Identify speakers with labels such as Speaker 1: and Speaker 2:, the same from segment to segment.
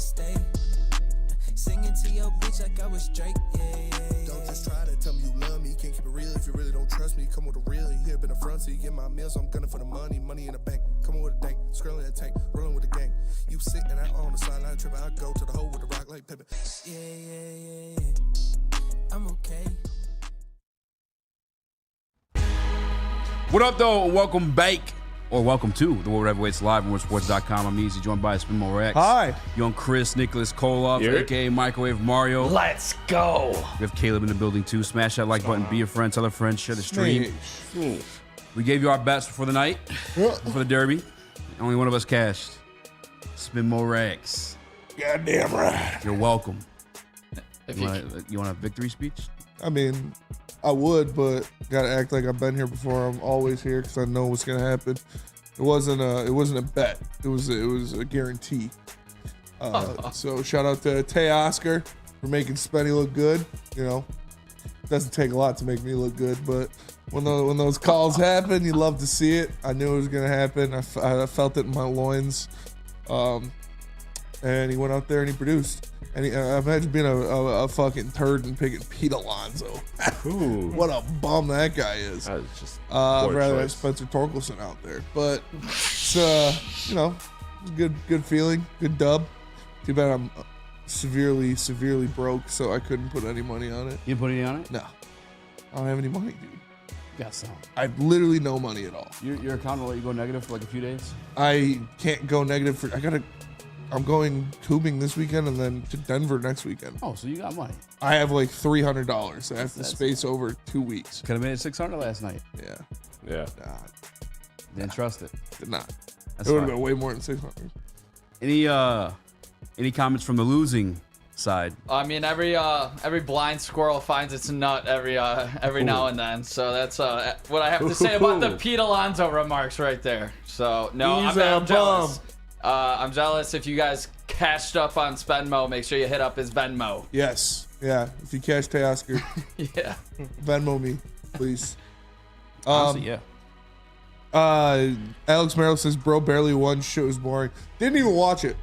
Speaker 1: stay. Singing to your bitch like I was Drake, yeah.
Speaker 2: Don't just try to tell me you love me. Can't keep it real if you really don't trust me. Come with a real, you here been a front, so you get my meals. I'm gunning for the money in the bank. Come on with a dank, scrolling a tank, rolling with the gang. You sit and I on the sideline tripping. I go to the hole with the rock like Pippin.
Speaker 1: Yeah. I'm okay.
Speaker 3: What up, though? Welcome back, or welcome to the World Heavyweights Live on WorldSports.com. I'm Easy, joined by Spencer Raxter.
Speaker 4: Hi.
Speaker 3: Young Chris, Nicholas Koloff, a.k.a. Microwave Mario.
Speaker 4: Let's go.
Speaker 3: We have Caleb in the building, too. Smash that like button, be a friend, tell a friend, share the stream. We gave you our bets before the night, for the Derby. Only one of us cashed. Spin more racks.
Speaker 4: Goddamn right.
Speaker 3: You're welcome. You want a victory speech?
Speaker 4: I mean, I would, but gotta act like I've been here before. I'm always here because I know what's gonna happen. It wasn't a bet. It was a guarantee. So shout out to Oscar for making Spenny look good. You know, doesn't take a lot to make me look good, but when those calls happen, you love to see it. I knew it was gonna happen. I felt it in my loins. And he went out there and he produced. And imagine being a fucking turd and picking Pete Alonso. What a bum that guy is. I'd rather have Spencer Torkelson out there. But it's good feeling, good dub. Too bad I'm severely broke, so I couldn't put any money on it.
Speaker 3: You didn't put any on it?
Speaker 4: No. I don't have any money, dude.
Speaker 3: You got some.
Speaker 4: I have literally no money at all.
Speaker 3: Your account will let you go negative for like a few days?
Speaker 4: I can't go negative I'm going tubing this weekend and then to Denver next weekend.
Speaker 3: Oh, so you got money.
Speaker 4: I have like $300. I have to space over 2 weeks.
Speaker 3: Could have made it 600 last night.
Speaker 4: Yeah. Nah,
Speaker 3: Didn't trust it.
Speaker 4: did not.
Speaker 3: That's
Speaker 4: It would have
Speaker 3: fine.
Speaker 4: been way more than 600.
Speaker 3: Any comments from the losing side?
Speaker 5: I mean, every blind squirrel finds its nut every now and then. So that's what I have to say about the Pete Alonso remarks right there. So no, I'm jealous. I'm jealous. If you guys cashed up on Spenmo, make sure you hit up his Venmo.
Speaker 4: Yes. Yeah. If you cash Oscar,
Speaker 5: Yeah.
Speaker 4: Venmo me, please.
Speaker 3: Honestly, yeah.
Speaker 4: Alex Merrill says, bro barely won. Shit was boring. Didn't even watch it.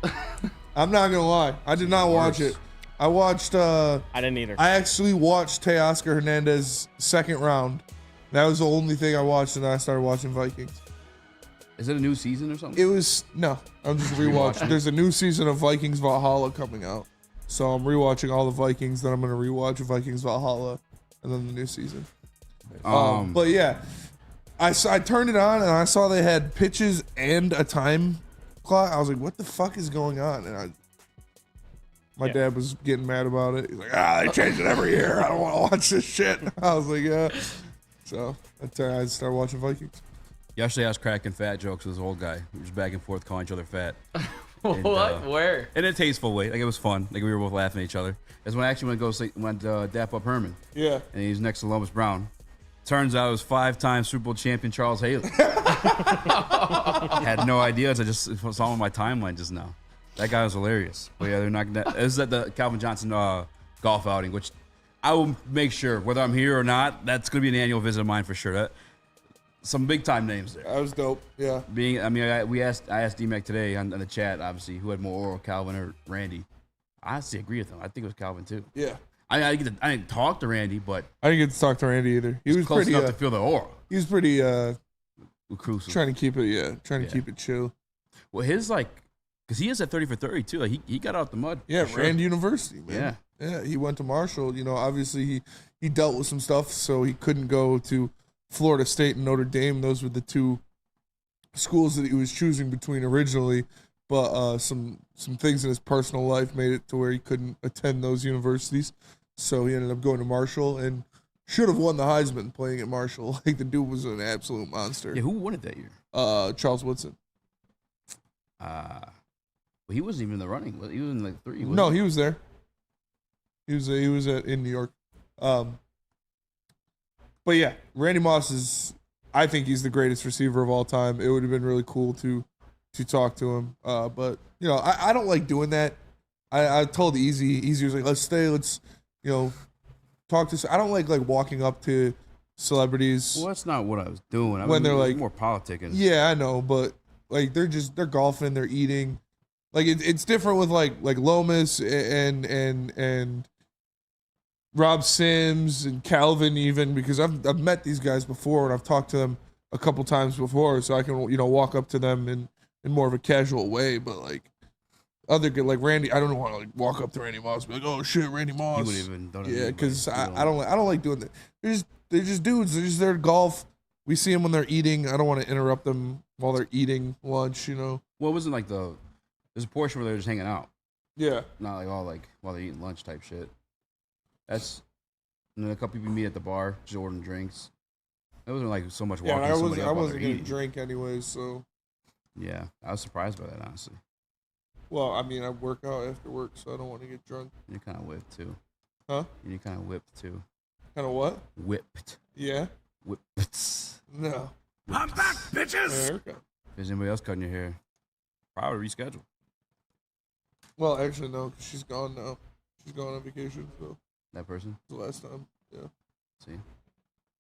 Speaker 4: I'm not gonna lie. I did not watch it. I watched.
Speaker 6: I didn't either.
Speaker 4: I actually watched Teoscar Hernandez second round. That was the only thing I watched, and then I started watching Vikings.
Speaker 3: Is it a new season or something?
Speaker 4: It was no. I'm just rewatching. There's a new season of Vikings Valhalla coming out, so I'm rewatching all the Vikings. Then I'm gonna rewatch Vikings Valhalla, and then the new season. But yeah, I turned it on and I saw they had pitches and a time clock. I was like, what the fuck is going on? And my dad was getting mad about it. He's like, they change it every year. I don't want to watch this shit. I was like, yeah. So I started watching Vikings.
Speaker 3: Yesterday I was cracking fat jokes with this old guy. We were just back and forth calling each other fat.
Speaker 5: What? Where?
Speaker 3: In a tasteful way. Like, it was fun. Like, we were both laughing at each other. That's when I actually went to dap up Herman.
Speaker 4: Yeah.
Speaker 3: And he's next to Columbus Brown. Turns out it was 5-time Super Bowl champion Charles Haley. Had no idea. I just saw him on my timeline just now. That guy was hilarious. But yeah, they're not gonna. This is at the Calvin Johnson golf outing, which I will make sure, whether I'm here or not, that's gonna be an annual visit of mine for sure. Some big time names there.
Speaker 4: That was dope. Yeah.
Speaker 3: I asked D-Mac today on the chat, obviously, who had more oral, Calvin or Randy. I honestly agree with him. I think it was Calvin too.
Speaker 4: Yeah.
Speaker 3: I didn't talk to Randy, but
Speaker 4: I didn't get to talk to Randy either. He was
Speaker 3: close
Speaker 4: pretty
Speaker 3: enough to feel the aura.
Speaker 4: He was pretty
Speaker 3: Crucial.
Speaker 4: trying to keep it keep it chill.
Speaker 3: Well, his because he is at 30 for 30 too. Like he got out the mud.
Speaker 4: Yeah,
Speaker 3: for sure.
Speaker 4: Rand University, man. Yeah, he went to Marshall. You know, obviously he dealt with some stuff, so he couldn't go to Florida State and Notre Dame. Those were the two schools that he was choosing between originally. But some things in his personal life made it to where he couldn't attend those universities. So he ended up going to Marshall and should have won the Heisman playing at Marshall. Like, the dude was an absolute monster.
Speaker 3: Yeah, who won it that year?
Speaker 4: Charles Woodson.
Speaker 3: Well, he wasn't even in the running. He was in like 3.
Speaker 4: No, he was there. He was in New York. But yeah, Randy Moss I think he's the greatest receiver of all time. It would have been really cool to talk to him. But you know, I don't like doing that. I told Easy was like, let's stay, talk to. I don't like walking up to celebrities.
Speaker 3: Well, that's not what I was doing.
Speaker 4: They're like
Speaker 3: more politicking.
Speaker 4: Yeah, I know, but they're golfing, they're eating. Like it's different with like Lomas and Rob Sims and Calvin even, because I've met these guys before and I've talked to them a couple times before, so I can walk up to them in more of a casual way. But like other good like Randy, I don't want to like walk up to Randy Moss and be like, oh shit, Randy Moss. Because I don't like doing that. They're just dudes. They're just there to golf. We see them when they're eating. I don't want to interrupt them while they're eating lunch. Well,
Speaker 3: it wasn't like there's a portion where they're just hanging out.
Speaker 4: Yeah.
Speaker 3: Not like all like while they're eating lunch type shit. And then a couple people meet at the bar, just ordering drinks. It wasn't like so much walking.
Speaker 4: I wasn't gonna drink anyways, so.
Speaker 3: Yeah, I was surprised by that, honestly.
Speaker 4: Well, I mean, I work out after work, so I don't want to get drunk.
Speaker 3: You're kind of whipped too.
Speaker 4: Huh?
Speaker 3: You're kind of whipped too.
Speaker 4: Kind of what?
Speaker 3: Whipped.
Speaker 4: Yeah.
Speaker 3: Whipped.
Speaker 4: No.
Speaker 6: I'm back, bitches.
Speaker 3: If there's anybody else cutting your hair, probably reschedule.
Speaker 4: Well, actually, no, because she's gone now. She's gone on vacation, so.
Speaker 3: That person?
Speaker 4: The last time, yeah.
Speaker 3: See?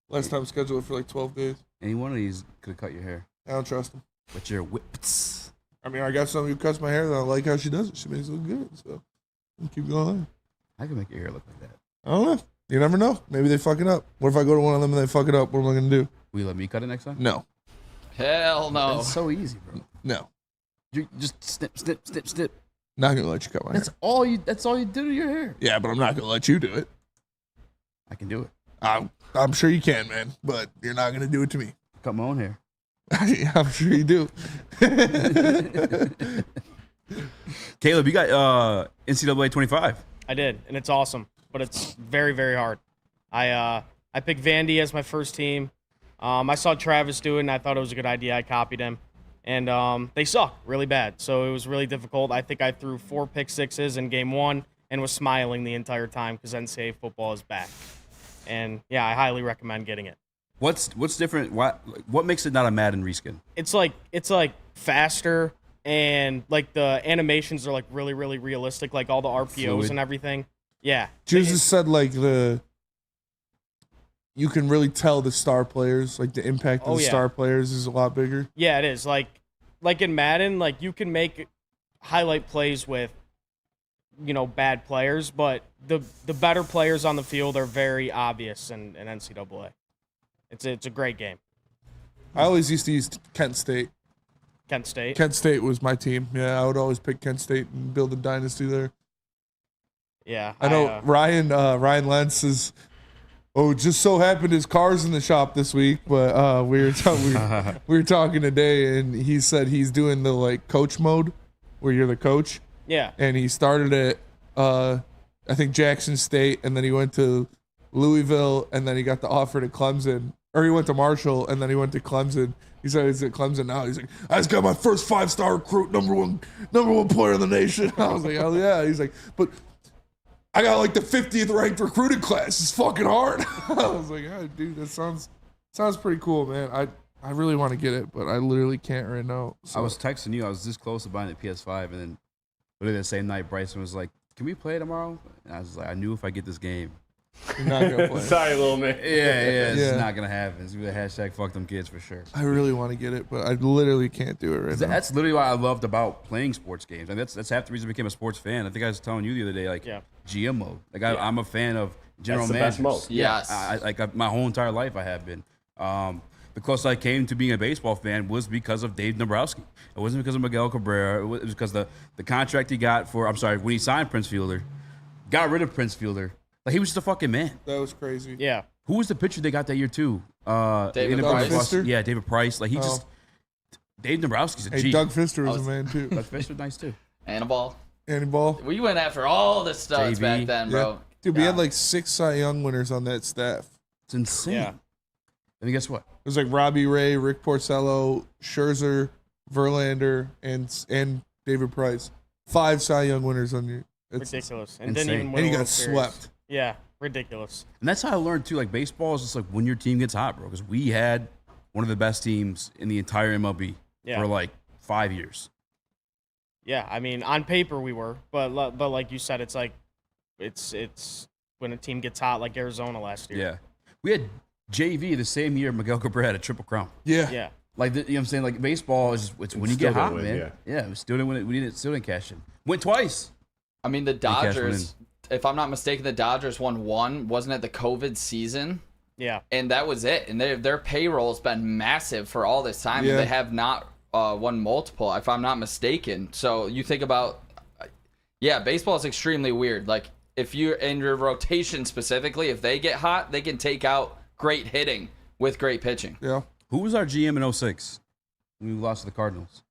Speaker 4: Last time scheduled for like 12 days.
Speaker 3: Any one of these could cut your hair.
Speaker 4: I don't trust him.
Speaker 3: But you're whipped.
Speaker 4: I mean, I got somebody who cuts my hair that I like how she does it. She makes it look good, so I'll keep going.
Speaker 3: I can make your hair look like that.
Speaker 4: I don't know. You never know. Maybe they fuck it up. What if I go to one of them and they fuck it up? What am I going to do?
Speaker 3: Will you let me cut it next time?
Speaker 4: No.
Speaker 5: Hell no.
Speaker 3: It's so easy, bro.
Speaker 4: No.
Speaker 3: You just snip, snip, snip, snip.
Speaker 4: Not going to let you cut my hair.
Speaker 3: That's all you do to your hair.
Speaker 4: Yeah, but I'm not going to let you do it.
Speaker 3: I can do it.
Speaker 4: I'm sure you can, man, but you're not going to do it to me.
Speaker 3: Cut my own hair.
Speaker 4: I'm sure you do.
Speaker 3: Caleb, you got NCAA 25.
Speaker 7: I did, and it's awesome, but it's very, very hard. I picked Vandy as my first team. I saw Travis do it, and I thought it was a good idea. I copied him, and they suck really bad, so it was really difficult. I think I threw 4 pick sixes in game 1 and was smiling the entire time because NCAA football is back. And, yeah, I highly recommend getting it.
Speaker 3: What's different? What makes it not a Madden reskin?
Speaker 7: It's like faster, and like the animations are like really, really realistic, like all the RPOs
Speaker 3: Fluid.
Speaker 7: and everything. Yeah.
Speaker 4: Jesus said like you can really tell the star players, like the impact of the star players is a lot bigger.
Speaker 7: Yeah, it is. Like in Madden, like you can make highlight plays with bad players, but the better players on the field are very obvious in NCAA. It's a great game.
Speaker 4: I always used to use Kent State.
Speaker 7: Kent State?
Speaker 4: Kent State was my team. Yeah, I would always pick Kent State and build a dynasty there.
Speaker 7: Yeah.
Speaker 4: I know Ryan Lentz is, just so happened his car's in the shop this week, but we were talking today, and he said he's doing the like coach mode where you're the coach.
Speaker 7: Yeah.
Speaker 4: And he started at I think Jackson State, and then he went to Louisville, and then he got the offer to Clemson. Or he went to Marshall, and then he went to Clemson. He said he's at Clemson now. He's like, I just got my first 5-star recruit, number one player in the nation. I was like, oh yeah. He's like, but I got like the 50th ranked recruiting class. It's fucking hard. I was like, oh, dude, that sounds pretty cool, man. I really want to get it, but I literally can't right now. So.
Speaker 3: I was texting you. I was this close to buying the PS5, and then literally the same night, Bryson was like, "Can we play tomorrow?" And I was like, "I knew if I get this game."
Speaker 4: You're not gonna play.
Speaker 6: Sorry, little man.
Speaker 3: Yeah, it's not gonna happen. It's gonna be a hashtag fuck them kids for sure.
Speaker 4: I really want to get it, but I literally can't do it right now.
Speaker 3: That's literally what I loved about playing sports games, and that's half the reason I became a sports fan. I think I was telling you the other day, like GM mode. Like I'm a fan of general managers.
Speaker 6: Best mode.
Speaker 5: Yes.
Speaker 3: My whole entire life I have been. The closest I came to being a baseball fan was because of Dave Dombrowski. It wasn't because of Miguel Cabrera. It was because the contract he got when he signed Prince Fielder, got rid of Prince Fielder. Like, he was just a fucking man.
Speaker 4: That was crazy.
Speaker 7: Yeah.
Speaker 3: Who was the pitcher they got that year, too?
Speaker 5: David Price.
Speaker 3: Yeah, David Price. Like, Dave Dombrowski's a G.
Speaker 4: Doug Fister was a man, too.
Speaker 3: Doug Fister was nice, too.
Speaker 5: Annabelle.
Speaker 4: Annabelle.
Speaker 5: We went after all the studs
Speaker 3: JV.
Speaker 5: back then, bro.
Speaker 4: Dude, we had like 6 Cy Young winners on that staff.
Speaker 3: It's insane.
Speaker 7: Yeah.
Speaker 3: And guess what?
Speaker 4: It was like Robbie Ray, Rick Porcello, Scherzer, Verlander, and David Price. 5 Cy Young winners on you.
Speaker 7: Ridiculous. And
Speaker 3: insane.
Speaker 7: didn't even win
Speaker 4: And he
Speaker 7: a
Speaker 4: got
Speaker 7: World Series.
Speaker 4: swept.
Speaker 7: Yeah, ridiculous.
Speaker 3: And that's how I learned, too. Like, baseball is just like when your team gets hot, bro. Because we had one of the best teams in the entire MLB for like 5 years.
Speaker 7: Yeah, I mean, on paper we were, but like you said, it's like it's when a team gets hot, like Arizona last year.
Speaker 3: Yeah. We had JV the same year Miguel Cabrera had a triple crown.
Speaker 4: Yeah.
Speaker 7: Yeah.
Speaker 3: Like, you know what I'm saying? Like, baseball is it's when you
Speaker 8: still
Speaker 3: get hot,
Speaker 8: don't win,
Speaker 3: man. Yeah, we still didn't win. We still didn't cash in. Went twice.
Speaker 5: I mean, the
Speaker 3: cashed
Speaker 5: Dodgers, if I'm not mistaken, the Dodgers won one. Wasn't it the COVID season?
Speaker 7: Yeah.
Speaker 5: And that was it. And their payroll's been massive for all this time.
Speaker 4: Yeah.
Speaker 5: And they have not won multiple, if I'm not mistaken. So you think about, baseball is extremely weird. Like, if you're in your rotation specifically, if they get hot, they can take out great hitting with great pitching.
Speaker 4: Yeah.
Speaker 3: Who was our GM in 06 when we lost to the Cardinals?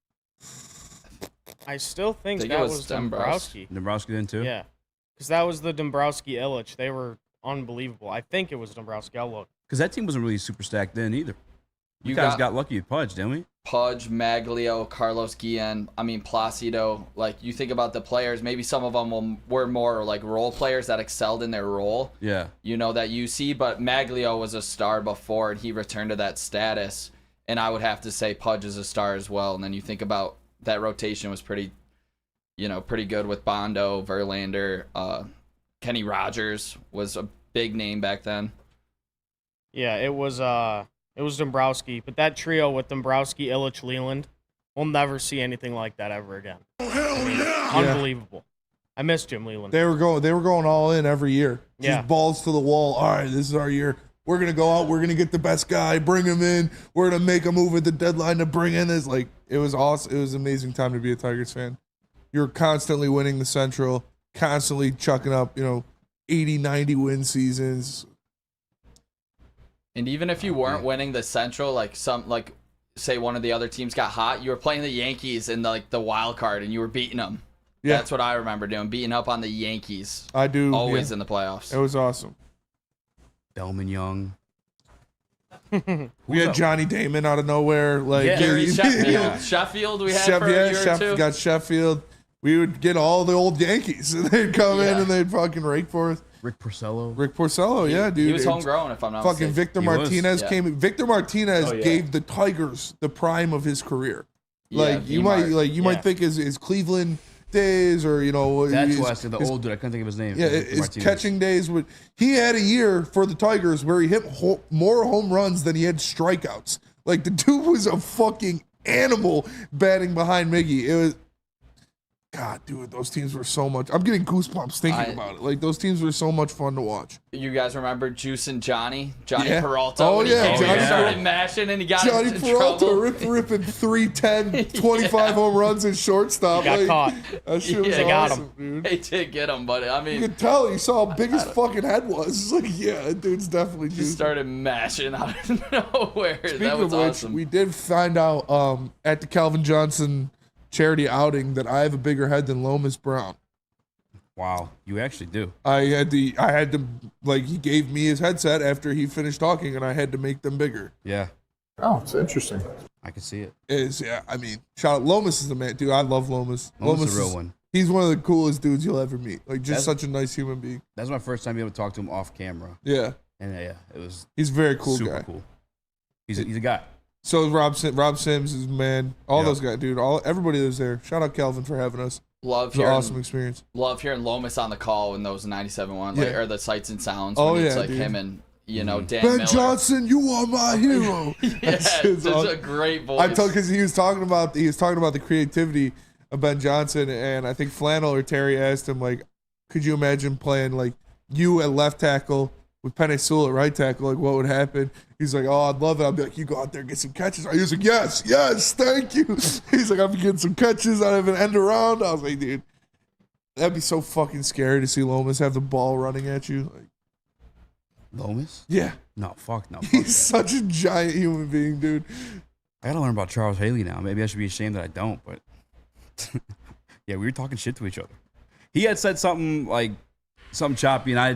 Speaker 7: I still think
Speaker 5: Think
Speaker 7: that
Speaker 5: it
Speaker 7: was
Speaker 5: was
Speaker 7: Dombrowski.
Speaker 3: Dombrowski then too?
Speaker 7: Yeah. Because that was the Dombrowski-Illich. They were unbelievable. I think it was Dombrowski. I'll look.
Speaker 3: Because that team wasn't really super stacked then either. You
Speaker 5: You
Speaker 3: guys
Speaker 5: got-
Speaker 3: got lucky with Pudge, didn't we?
Speaker 5: Pudge, Maglio, Carlos Guillen, Placido. Like, you think about the players, maybe some of them were more like role players that excelled in their role.
Speaker 3: Yeah.
Speaker 5: You know, that you see, but Maglio was a star before and he returned to that status. And I would have to say Pudge is a star as well. And then you think about that rotation was pretty good with Bondo, Verlander, Kenny Rogers was a big name back then.
Speaker 7: Yeah, it was Dombrowski. But that trio with Dombrowski, Illich, Leland, we'll never see anything like that ever again. Unbelievable. I miss Jim Leland.
Speaker 4: They were going all in every year.
Speaker 7: Yeah.
Speaker 4: Just balls to the wall. All right, this is our year. We're gonna go out. We're gonna get the best guy. Bring him in. We're gonna make a move at the deadline to bring in this. Like, it was awesome. It was an amazing time to be a Tigers fan. You're constantly winning the Central, constantly chucking up, 80, 90 win seasons.
Speaker 5: And even if you weren't winning the Central, say one of the other teams got hot, you were playing the Yankees in the wild card and you were beating them.
Speaker 4: Yeah.
Speaker 5: That's what I remember doing, beating up on the Yankees.
Speaker 4: I do.
Speaker 5: Always
Speaker 4: yeah.
Speaker 5: in the playoffs.
Speaker 4: It was awesome.
Speaker 3: Bellman Young.
Speaker 4: We had Johnny Damon out of nowhere.
Speaker 5: Gary Sheffield.
Speaker 4: Yeah.
Speaker 5: Sheffield we had for a year or two.
Speaker 4: Got Sheffield. We would get all the old Yankees, and they'd come in and they'd fucking rake for us.
Speaker 3: Rick Porcello.
Speaker 4: Rick Porcello, yeah, dude.
Speaker 5: He was homegrown, if I'm not
Speaker 4: fucking
Speaker 5: mistaken.
Speaker 4: Victor
Speaker 3: He was.
Speaker 4: Martinez
Speaker 5: Yeah.
Speaker 4: came. Victor Martinez gave the Tigers the prime of his career.
Speaker 5: Yeah,
Speaker 4: You
Speaker 5: V-Mart.
Speaker 4: might think his Cleveland days, or
Speaker 3: That's
Speaker 4: his-
Speaker 3: why I said the old dude. I couldn't think of his name.
Speaker 4: Yeah,
Speaker 3: Victor
Speaker 4: his
Speaker 3: Martinez.
Speaker 4: catching days would. He had a year for the Tigers where he hit more home runs than he had strikeouts. Like, the dude was a fucking animal batting behind Miggy. It was, God, dude, those teams were so much. I'm getting goosebumps thinking about it. Like, those teams were so much fun to watch.
Speaker 5: You guys remember Juice and Johnny
Speaker 4: Yeah.
Speaker 5: Peralta?
Speaker 4: Oh,
Speaker 5: when he
Speaker 4: yeah,
Speaker 5: came
Speaker 4: Johnny
Speaker 5: and started
Speaker 4: Peralta.
Speaker 5: mashing and he got
Speaker 4: Johnny
Speaker 5: into
Speaker 4: Peralta
Speaker 5: trouble.
Speaker 4: ripping 310, 25 home runs in shortstop.
Speaker 7: Got caught.
Speaker 4: That shit was
Speaker 5: They
Speaker 7: got
Speaker 4: awesome, dude.
Speaker 5: They did get him, but I
Speaker 4: You
Speaker 5: mean,
Speaker 4: could tell. You saw how big his fucking head was. It's like, yeah, that dude's definitely
Speaker 5: he
Speaker 4: juiced.
Speaker 5: started mashing out of nowhere.
Speaker 4: Speaking
Speaker 5: That was
Speaker 4: of which,
Speaker 5: awesome.
Speaker 4: we did find out at the Calvin Johnson charity outing that I have a bigger head than Lomas Brown.
Speaker 3: Wow, you actually do.
Speaker 4: I had to he gave me his headset after he finished talking, and I had to make them bigger.
Speaker 3: Yeah,
Speaker 8: Oh, it's interesting.
Speaker 3: I can see it.
Speaker 4: Shout out Lomas is the man, dude. I love Lomas.
Speaker 3: Lomas is a real one.
Speaker 4: He's one of the coolest dudes you'll ever meet. Like, just
Speaker 3: That's-
Speaker 4: such a nice human being.
Speaker 3: That's my first time being able to talk to him off camera,
Speaker 4: Yeah,
Speaker 3: and yeah, it was
Speaker 4: he's a very cool
Speaker 3: super
Speaker 4: guy.
Speaker 3: cool. He's a guy.
Speaker 4: So is Rob Sims is man. All those guys, dude. Everybody that was there. Shout out Calvin for having us.
Speaker 5: Love
Speaker 4: It was an
Speaker 5: hearing,
Speaker 4: awesome experience.
Speaker 5: love hearing Lomas on the call in those 97.1,
Speaker 4: Yeah.
Speaker 5: or the Sights and Sounds.
Speaker 4: Oh,
Speaker 5: when it's
Speaker 4: yeah,
Speaker 5: like
Speaker 4: dude.
Speaker 5: him and Dan
Speaker 4: Ben
Speaker 5: Miller.
Speaker 4: Johnson, you are my hero.
Speaker 5: Yeah,
Speaker 4: That's
Speaker 5: it's
Speaker 4: awesome.
Speaker 5: a great voice.
Speaker 4: I told because he was talking about the creativity of Ben Johnson, and I think Flannel or Terry asked him, like, could you imagine playing like you at left tackle with Penny Sewell at right tackle? Like, what would happen? He's like, oh, I'd love it. I'd be like, you go out there and get some catches. He was like, yes, thank you. He's like, I'm getting some catches. I have an end around. I was like, dude, that'd be so fucking scary to see Lomas have the ball running at you. Like,
Speaker 3: Lomas?
Speaker 4: yeah,
Speaker 3: No, fuck no. Fuck
Speaker 4: he's
Speaker 3: that.
Speaker 4: such a giant human being, dude.
Speaker 3: I gotta learn about Charles Haley now. Maybe I should be ashamed that I don't, but yeah, we were talking shit to each other. He had said something choppy, and I,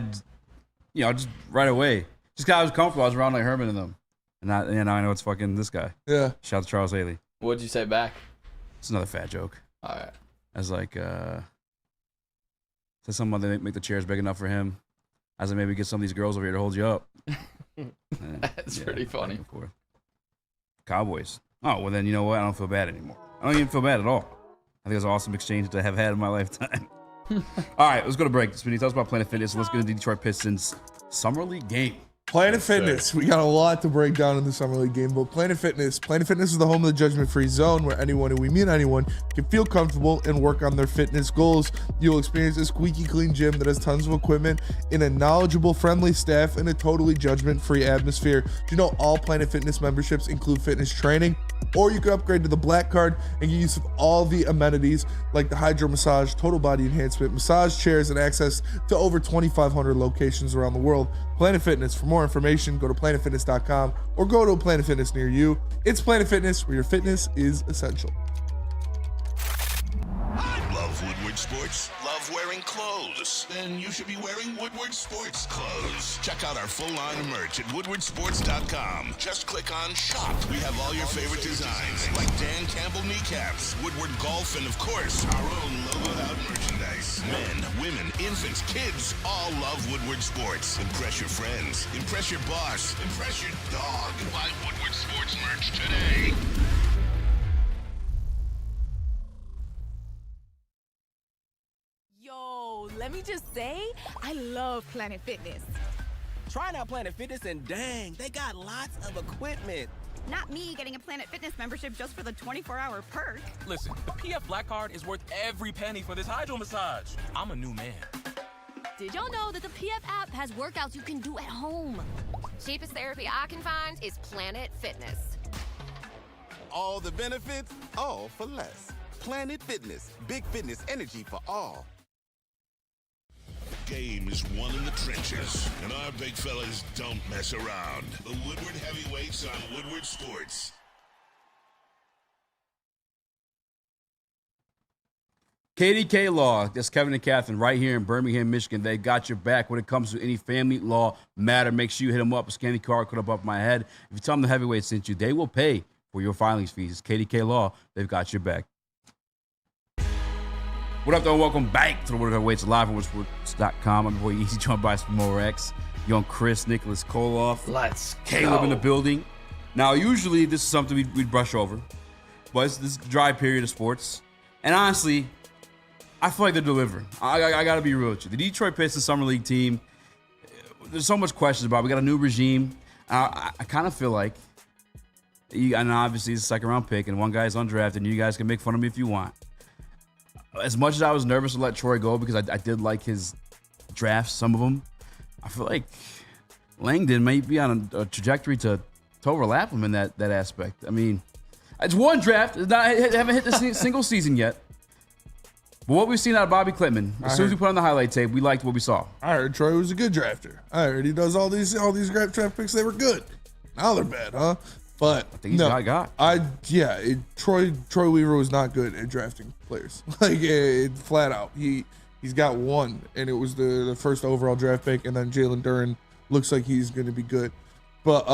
Speaker 3: just right away, just 'cause I was comfortable, I was around like Herman and them, and now I know it's fucking this guy.
Speaker 4: Yeah.
Speaker 3: Shout out to Charles Haley.
Speaker 5: What'd you say back?
Speaker 3: It's another fat joke.
Speaker 5: All right.
Speaker 3: I was like, said something about they make the chairs big enough for him. I said maybe get some of these girls over here to hold you up.
Speaker 5: That's pretty funny.
Speaker 3: back and forth. Cowboys. Oh, well then, you know what? I don't feel bad anymore. I don't even feel bad at all. I think it's an awesome exchange to have had in my lifetime. All right, let's go to break. Speedy, tell us about Planet Fitness. Let's get into the Detroit Pistons Summer League game.
Speaker 4: Planet Fitness. We got a lot to break down in the Summer League game, but Planet Fitness. Planet Fitness is the home of the judgment-free zone where anyone, and we mean anyone, can feel comfortable and work on their fitness goals. You'll experience a squeaky clean gym that has tons of equipment and a knowledgeable, friendly staff and a totally judgment-free atmosphere. Do you know all Planet Fitness memberships include fitness training? Or you can upgrade to the Black Card and get use of all the amenities like the hydro massage, total body enhancement, massage chairs, and access to over 2,500 locations around the world. Planet Fitness. For more information, go to planetfitness.com or go to a Planet Fitness near you. It's Planet Fitness, where your fitness is essential.
Speaker 6: Love Woodward Sports? Love wearing clothes? Then you should be wearing Woodward Sports clothes. Check out our full line of merch at woodwardsports.com. Just click on shop. We have all your favorite designs, like Dan Campbell kneecaps, Woodward golf, and of course, our own logoed out merchandise. Men, women, infants, kids all love Woodward Sports. Impress your friends. Impress your boss. Impress your dog. Buy Woodward Sports merch today.
Speaker 8: Yo, let me just say, I love Planet Fitness.
Speaker 9: Trying out Planet Fitness and dang, they got lots of equipment.
Speaker 10: Not me getting a Planet Fitness membership just for the 24-hour perk.
Speaker 11: Listen, the PF Black Card is worth every penny for this hydro massage. I'm a new man.
Speaker 12: Did y'all know that the PF app has workouts you can do at home? Cheapest therapy I can find is Planet Fitness.
Speaker 9: All the benefits, all for less. Planet Fitness, big fitness energy for all.
Speaker 6: Game is won in the trenches, and our big fellas don't mess around. The Woodward Heavyweights on Woodward Sports.
Speaker 3: KDK Law, that's Kevin and Catherine right here in Birmingham, Michigan. They got your back when it comes to any family law matter. Make sure you hit them up. A scanning card put up above my head. If you tell them the Heavyweight sent you, they will pay for your filings fees. It's KDK Law. They've got your back. What up, though? Welcome back to the Woodward Heavyweights live on woodwardsports.com. I'm your boy Easy, joined by Spencer Raxter, young Chris, Nicholas Koloff.
Speaker 5: Let's
Speaker 3: Caleb
Speaker 5: go.
Speaker 3: in the building. Now, usually this is something we'd brush over, but it's this dry period of sports. And honestly, I feel like they're delivering. I got to be real with you. The Detroit Pistons Summer League team, there's so much questions about it. We got a new regime. I kind of feel like, and obviously it's a second-round pick, and one guy's undrafted, and you guys can make fun of me if you want. As much as I was nervous to let Troy go because I did like his drafts, some of them, I feel like Langdon might be on a trajectory to overlap him in that aspect. I mean, it's one draft. Haven't hit the single season yet. But what we've seen out of Bobby Klitman, as soon as we put on the highlight tape, we liked what we saw.
Speaker 4: I heard Troy was a good drafter. I heard he does all these draft picks. They were good. Now they're bad, huh? But
Speaker 3: I think he's got.
Speaker 4: Troy Weaver was not good at drafting players. Flat out. He's got one, and it was the first overall draft pick, and then Jalen Duren looks like he's going to be good. But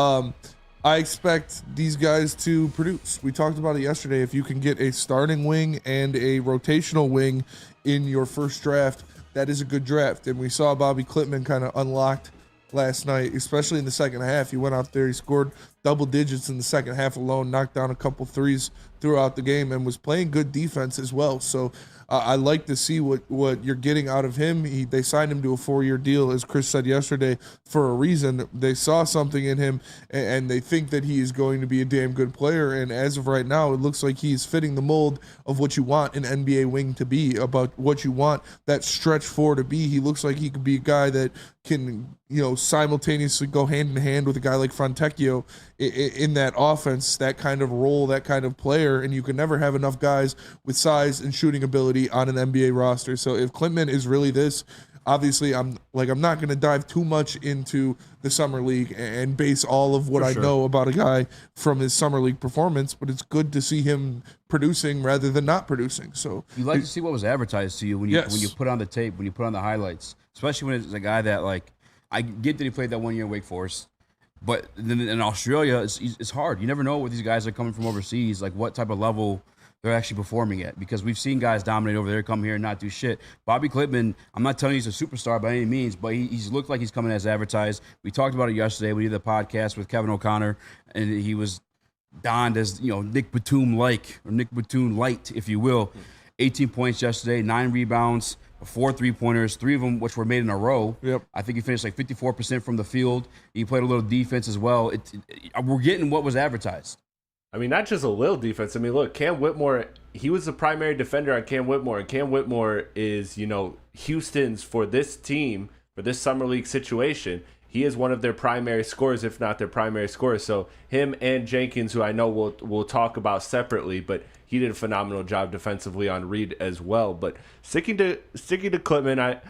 Speaker 4: I expect these guys to produce. We talked about it yesterday. If you can get a starting wing and a rotational wing in your first draft, that is a good draft. And we saw Bobby Klitman kind of unlocked last night, especially in the second half. He went out there, he scored double digits in the second half alone, knocked down a couple threes throughout the game, and was playing good defense as well. So I like to see what you're getting out of him. They signed him to a 4-year deal, as Chris said yesterday, for a reason. They saw something in him, and they think that he is going to be a damn good player. And as of right now, it looks like he's fitting the mold of what you want an NBA wing to be, about what you want that stretch four to be. He looks like he could be a guy that can, simultaneously go hand in hand with a guy like Fontecchio in that offense, that kind of role, that kind of player. And you can never have enough guys with size and shooting ability on an NBA roster. So if Klitman is really this, obviously I'm not going to dive too much into the Summer League and base all of what I know about a guy from his Summer League performance, but it's good to see him producing rather than not producing. So
Speaker 3: you like to see what was advertised to you when you put on the tape, when you put on the highlights, especially when it's a guy that, I get that he played that 1 year in Wake Forest, but then in Australia, it's hard. You never know where these guys are coming from overseas, what type of level they're actually performing at, because we've seen guys dominate over there, come here and not do shit. Bobby Klitman, I'm not telling you he's a superstar by any means, but he's looked like he's coming as advertised. We talked about it yesterday. We did the podcast with Kevin O'Connor, and he was donned as, Nick Batum-like, or Nick Batum light, if you will. 18 points yesterday, 9 rebounds, 4 3-pointers, 3 of them which were made in a row.
Speaker 4: Yep.
Speaker 3: I think he finished like 54% from the field. He played a little defense as well. We're getting what was advertised.
Speaker 13: I mean, not just a little defense. I mean, look, Cam Whitmore, he was the primary defender on Cam Whitmore, and Cam Whitmore is, Houston's, for this team, for this Summer League situation, he is one of their primary scorers, if not their primary scorer. So him and Jenkins, who I know we'll talk about separately, but he did a phenomenal job defensively on Reed as well. But sticking to Klitman,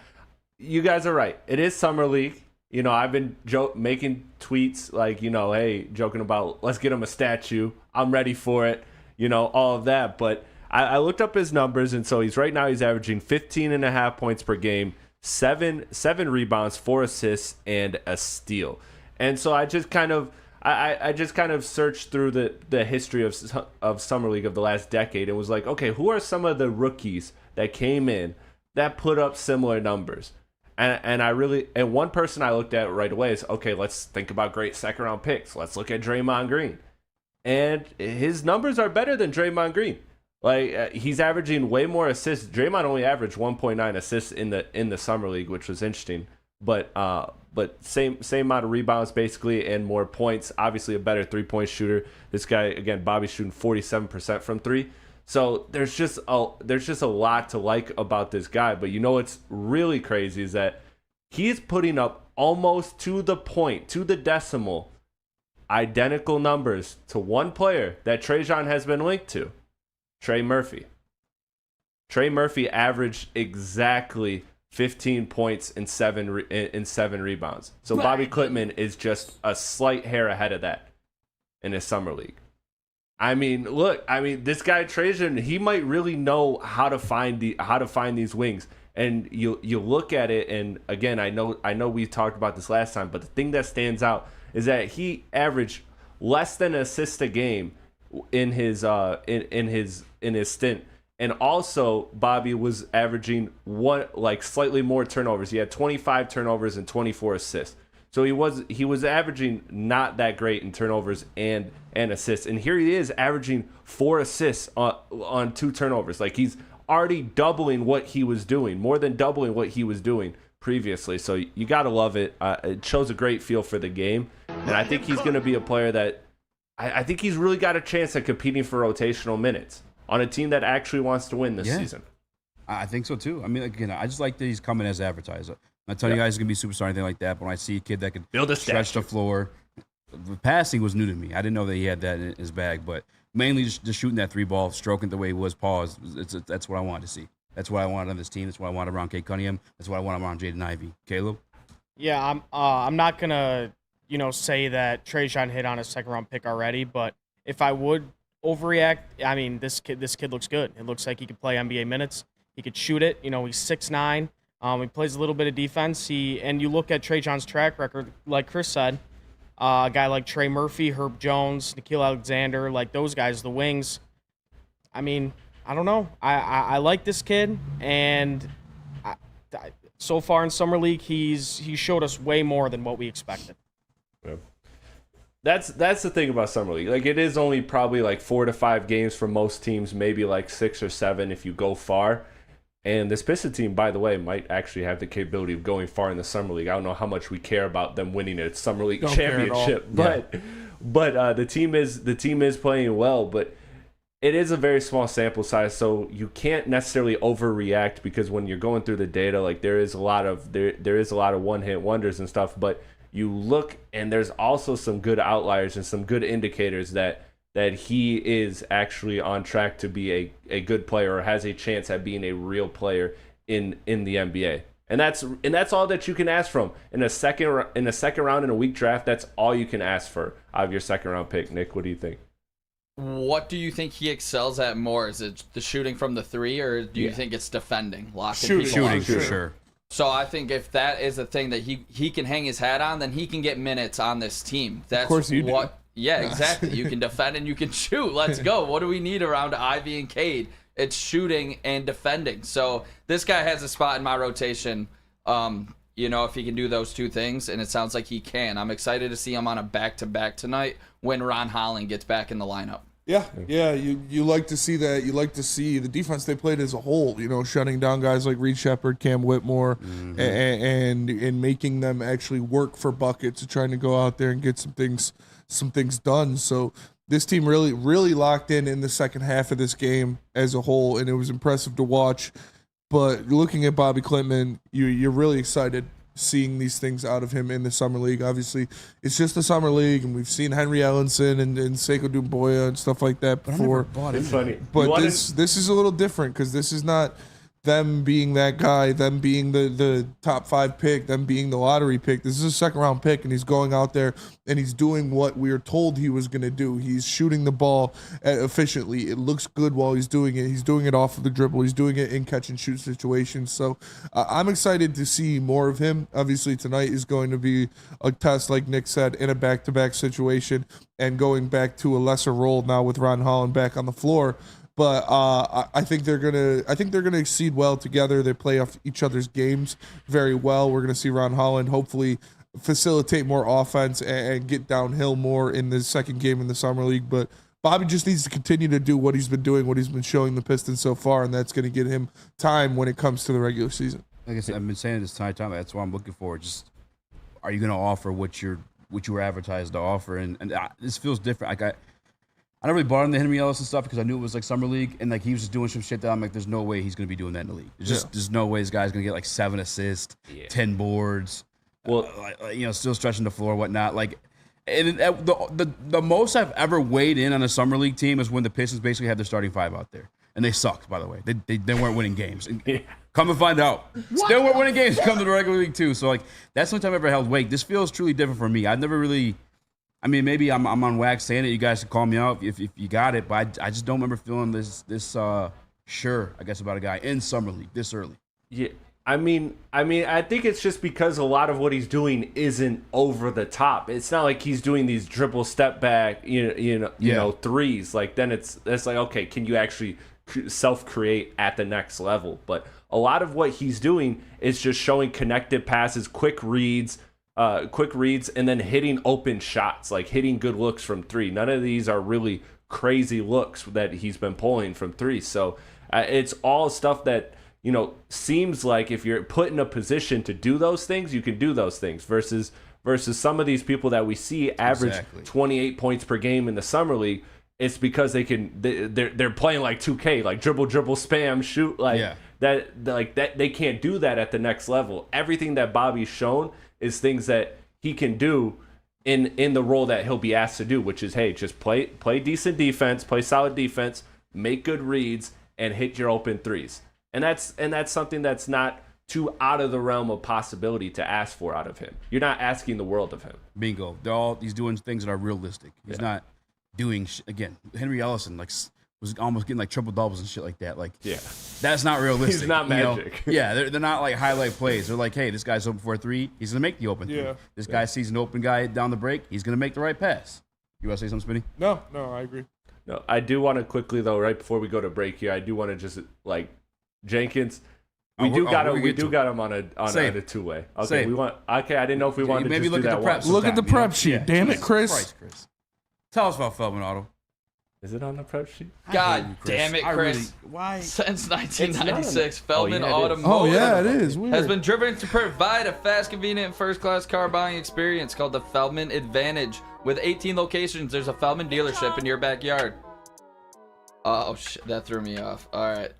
Speaker 13: you guys are right. It is Summer League. I've been making tweets like, hey, joking about let's get him a statue. I'm ready for it, all of that. But I looked up his numbers, and so he's averaging 15.5 points per game, seven rebounds, 4 assists, and a steal. And so I just kind of searched through the history of Summer League of the last decade and was like, okay, who are some of the rookies that came in that put up similar numbers? And one person I looked at right away is, okay, let's think about great second round picks. Let's look at Draymond Green. And his numbers are better than Draymond Green. Like, he's averaging way more assists. Draymond only averaged 1.9 assists in the Summer League, which was interesting. But same amount of rebounds basically and more points. Obviously a better 3-point shooter. This guy, again, Bobby's shooting 47% from 3. So there's just a lot to like about this guy. But what's really crazy is that he is putting up almost to the point, to the decimal, identical numbers to one player that Trajan has been linked to, Trey Murphy. Trey Murphy averaged exactly 15 points and 7 rebounds. So Bobby Klitman is just a slight hair ahead of that in his Summer League. I mean, this guy Trajan, he might really know how to find these wings. And you look at it, and again, I know we talked about this last time, but the thing that stands out is that he averaged less than an assist a game in his stint. And also, Bobby was averaging slightly more turnovers. He had 25 turnovers and 24 assists. So he was averaging not that great in turnovers and assists. And here he is averaging 4 assists on 2 turnovers. Like, he's already doubling what he was doing, more than doubling what he was doing previously. So you got to love it. It shows a great feel for the game. And I think he's going to be a player that I think he's really got a chance at competing for rotational minutes on a team that actually wants to win this season.
Speaker 3: I think so too. I mean, again, I just like that he's coming as advertised. I'm not telling you guys he's going to be a superstar or anything like that, but when I see a kid that can stretch the floor, the passing was new to me. I didn't know that he had that in his bag, but mainly just shooting that 3 ball, stroking the way he was paused. That's what I wanted to see. That's what I wanted on this team. That's what I wanted around Kate Cunningham. That's what I want around Jaden Ivey. Caleb?
Speaker 7: Yeah, I'm not going to, say that Trajan hit on a second-round pick already, but if I would overreact, I mean, this kid looks good. It looks like he could play NBA minutes. He could shoot it. He's 6'9". He plays a little bit of defense. And you look at Trajan's track record, like Chris said, a guy like Trey Murphy, Herb Jones, Nickeil Alexander, like those guys, the wings. I mean, I don't know. I like this kid, and so far in Summer League, he showed us way more than what we expected.
Speaker 13: Yeah. That's the thing about Summer League. Like, it is only probably like 4 to 5 games for most teams, maybe like 6 or 7 if you go far. And this Pistons team, by the way, might actually have the capability of going far in the Summer League. I don't know how much we care about them winning a Summer League championship, but the team is playing well. But it is a very small sample size, so you can't necessarily overreact, because when you're going through the data, like, there is a lot of one-hit wonders and stuff. But you look, and there's also some good outliers and some good indicators that he is actually on track to be a good player, or has a chance at being a real player in the NBA. And that's all that you can ask from in a second round in a weak draft. That's all you can ask for out of your second round pick. Nick, what do you think?
Speaker 5: What do you think he excels at more? Is it the shooting from the 3, or do you think it's defending, locking people
Speaker 3: shooting
Speaker 5: up?
Speaker 3: for sure.
Speaker 5: So I think if that is a thing that he can hang his hat on, then he can get minutes on this team. That's
Speaker 4: of course you do.
Speaker 5: Yeah, exactly. You can defend and you can shoot. Let's go. What do we need around Ivy and Cade? It's shooting and defending. So this guy has a spot in my rotation, if he can do those 2 things, and it sounds like he can. I'm excited to see him on a back-to-back tonight when Ron Holland gets back in the lineup.
Speaker 4: Yeah. You like to see that. You like to see the defense they played as a whole. Shutting down guys like Reed Shepherd, Cam Whitmore, and making them actually work for buckets and trying to go out there and get some things done. So this team really, really locked in the second half of this game as a whole, and it was impressive to watch. But looking at Bobby Klintman, you're really excited seeing these things out of him in the Summer League. Obviously, it's just the Summer League, and we've seen Henry Ellenson and Sekou Doumbouya and stuff like that before.
Speaker 13: It's funny.
Speaker 4: But this is a little different because this is not them being that guy, them being the top 5 pick, them being the lottery pick. This is a second-round pick, and he's going out there, and he's doing what we were told he was going to do. He's shooting the ball efficiently. It looks good while he's doing it. He's doing it off of the dribble. He's doing it in catch-and-shoot situations. So I'm excited to see more of him. Obviously, tonight is going to be a test, like Nick said, in a back-to-back situation and going back to a lesser role now with Ron Holland back on the floor. But I think they're gonna exceed well together. They play off each other's games very well. We're gonna see Ron Holland hopefully facilitate more offense and get downhill more in the second game in the Summer League. But Bobby just needs to continue to do what he's been doing, what he's been showing the Pistons so far, and that's gonna get him time when it comes to the regular season.
Speaker 3: Like I said, I've been saying this entire time. That's what I'm looking for. Just, are you gonna offer what you were advertised to offer? And this feels different. Like I never really bought into Henry Ellis and stuff because I knew it was like Summer League, and like he was just doing some shit that I'm like, there's no way he's gonna be doing that in the league. There's no way this guy's gonna get like 7 assists, 10 boards. Well, still stretching the floor, whatnot. Like, and the most I've ever weighed in on a Summer League team is when the Pistons basically had their starting 5 out there, and they sucked. By the way, they weren't winning games. And come to find out, they weren't winning games. Come to the regular league too. So like that's the only time I ever held weight. This feels truly different for me. I've never really. I mean, maybe I'm on wax saying it. You guys can call me out if you got it, but I just don't remember feeling this sure, I guess, about a guy in Summer League this early.
Speaker 13: Yeah, I mean, I think it's just because a lot of what he's doing isn't over the top. It's not like he's doing these dribble step back, you know, threes. Like then it's like, okay, can you actually self-create at the next level? But a lot of what he's doing is just showing connected passes, quick reads, and then hitting open shots, like hitting good looks from 3. None of these are really crazy looks that he's been pulling from 3. So it's all stuff that, seems like if you're put in a position to do those things, you can do those things versus some of these people that we see average 28 points per game in the Summer League. It's because they're playing like 2K, like dribble, spam, shoot, that they can't do that at the next level. Everything that Bobby's shown is things that he can do in the role that he'll be asked to do, which is, hey, just play decent defense, play solid defense, make good reads, and hit your open threes. And that's something that's not too out of the realm of possibility to ask for out of him. You're not asking the world of him.
Speaker 3: Bingo. He's doing things that are realistic. He's not doing again. Henry Ellison was almost getting like triple doubles and shit like that. Like, that's not realistic.
Speaker 13: He's not magic.
Speaker 3: They're not like highlight plays. They're like, hey, this guy's open for a 3. He's gonna make the open 3. This guy sees an open guy down the break. He's gonna make the right pass. You want to say something, Spinny?
Speaker 4: No, I agree.
Speaker 13: No, I do want to quickly though, right before we go to break here, I do want to just like Jenkins. We do got him on a 2-way. Okay, I didn't know if we wanted to just do that once.
Speaker 4: Look at the prep sheet. Damn it, Chris.
Speaker 3: Tell us about Feldman Auto.
Speaker 13: Is it on the prep sheet?
Speaker 5: God damn it, Chris.
Speaker 3: Why?
Speaker 5: Since 1996, Feldman Automotive
Speaker 4: it is. Weird.
Speaker 5: has been driven to provide a fast, convenient, first-class car buying experience called the Feldman Advantage. With 18 locations, there's a Feldman dealership in your backyard. Oh, shit, that threw me off. All right.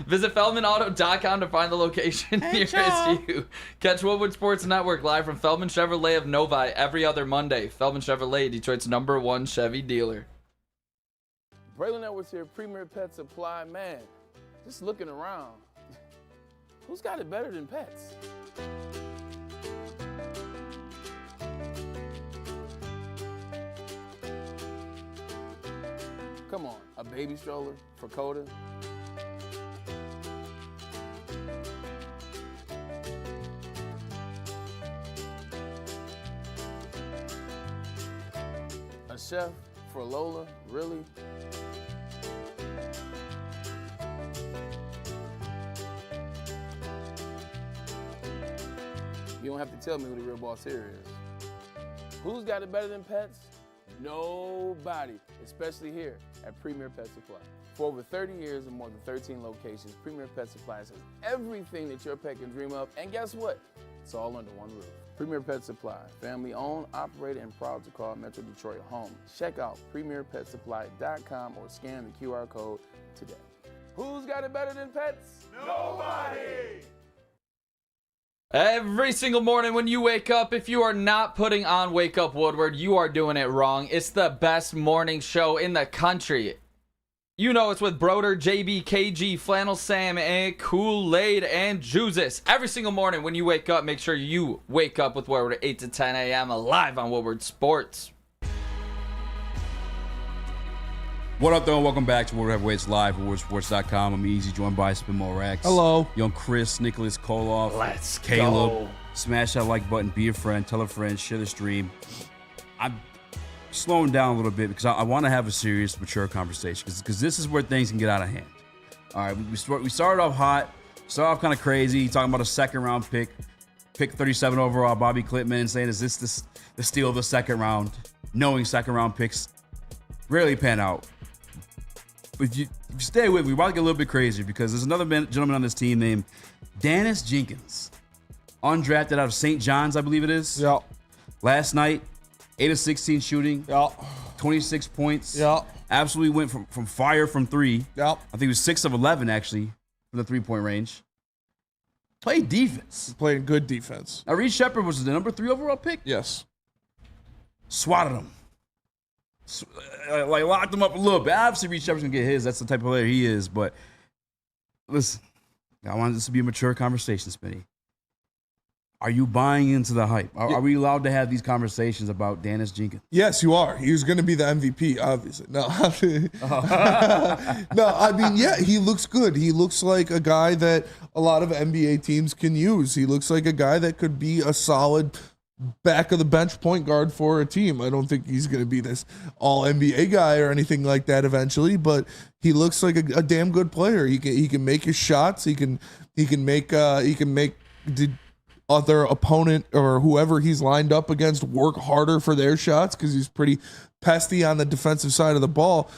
Speaker 5: Visit FeldmanAuto.com to find the location nearest you. Catch Woodward Sports Network live from Feldman Chevrolet of Novi every other Monday. Feldman Chevrolet, Detroit's #1 Chevy dealer.
Speaker 14: Braylon Edwards here, Premier Pet Supply. Man, just looking around. Who's got it better than pets? Come on, a baby stroller for Coda? A chef for Lola? Really? You don't have to tell me who the real boss here is. Who's got it better than pets? Nobody, especially here at Premier Pet Supply. For over 30 years and more than 13 locations, Premier Pet Supplies has everything that your pet can dream of. And guess what? It's all under one roof. Premier Pet Supply, family owned, operated, and proud to call Metro Detroit home. Check out premierpetsupply.com or scan the QR code today. Who's got it better than pets? Nobody!
Speaker 5: Every single morning when you wake up, if you are not putting on Wake Up Woodward, you are doing it wrong. It's the best morning show in the country. You know it's with Broder, JB, KG, Flannel Sam, and Kool-Aid and Juices. Every single morning when you wake up, make sure you wake up with Woodward at 8 to 10 a.m. live on Woodward Sports.
Speaker 3: What up, though? Welcome back to Woodward Heavyweights Live, WoodwardSports.com. I'm Easy, joined by Spencer Raxter.
Speaker 4: Hello.
Speaker 3: Young Chris, Nicholas Koloff.
Speaker 13: Let's
Speaker 3: Caleb.
Speaker 13: go.
Speaker 3: Smash that like button, be a friend, tell a friend, share the stream. I'm slowing down a little bit because I want to have a serious, mature conversation because this is where things can get out of hand. All right, we started off hot, started off kind of crazy, talking about a second-round pick 37 overall, Bobby Clipman, saying, is this the steal of the second round? Knowing second-round picks rarely pan out. But if you stay with me, we're about to get a little bit crazier because there's another gentleman on this team named Dennis Jenkins, undrafted out of St. John's, I believe it is.
Speaker 4: Yeah.
Speaker 3: Last night, 8 of 16 shooting.
Speaker 4: Yeah.
Speaker 3: 26 points.
Speaker 4: Yeah.
Speaker 3: Absolutely went from fire from three.
Speaker 4: Yeah.
Speaker 3: I think it was 6 of 11 actually from the three-point range. Played defense.
Speaker 4: Playing good defense.
Speaker 3: Now, Reed Shepherd was the number 3 overall pick.
Speaker 4: Yes.
Speaker 3: Swatted him. Like locked him up a little bit. Obviously, Reed Shepherd's gonna get his. That's the type of player he is. But listen, I want this to be a mature conversation, Spinny. Are you buying into the hype? Are we allowed to have these conversations about Dennis Jenkins?
Speaker 4: Yes, you are. He was going to be the MVP, obviously. No, no. I mean, yeah, he looks good. He looks like a guy that a lot of NBA teams can use. He looks like a guy that could be a solid back of the bench point guard for a team. I don't think he's going to be this all NBA guy or anything like that eventually, but he looks like a damn good player. He can make his shots. He can make the other opponent or whoever he's lined up against work harder for their shots because he's pretty pesty on the defensive side of the ball.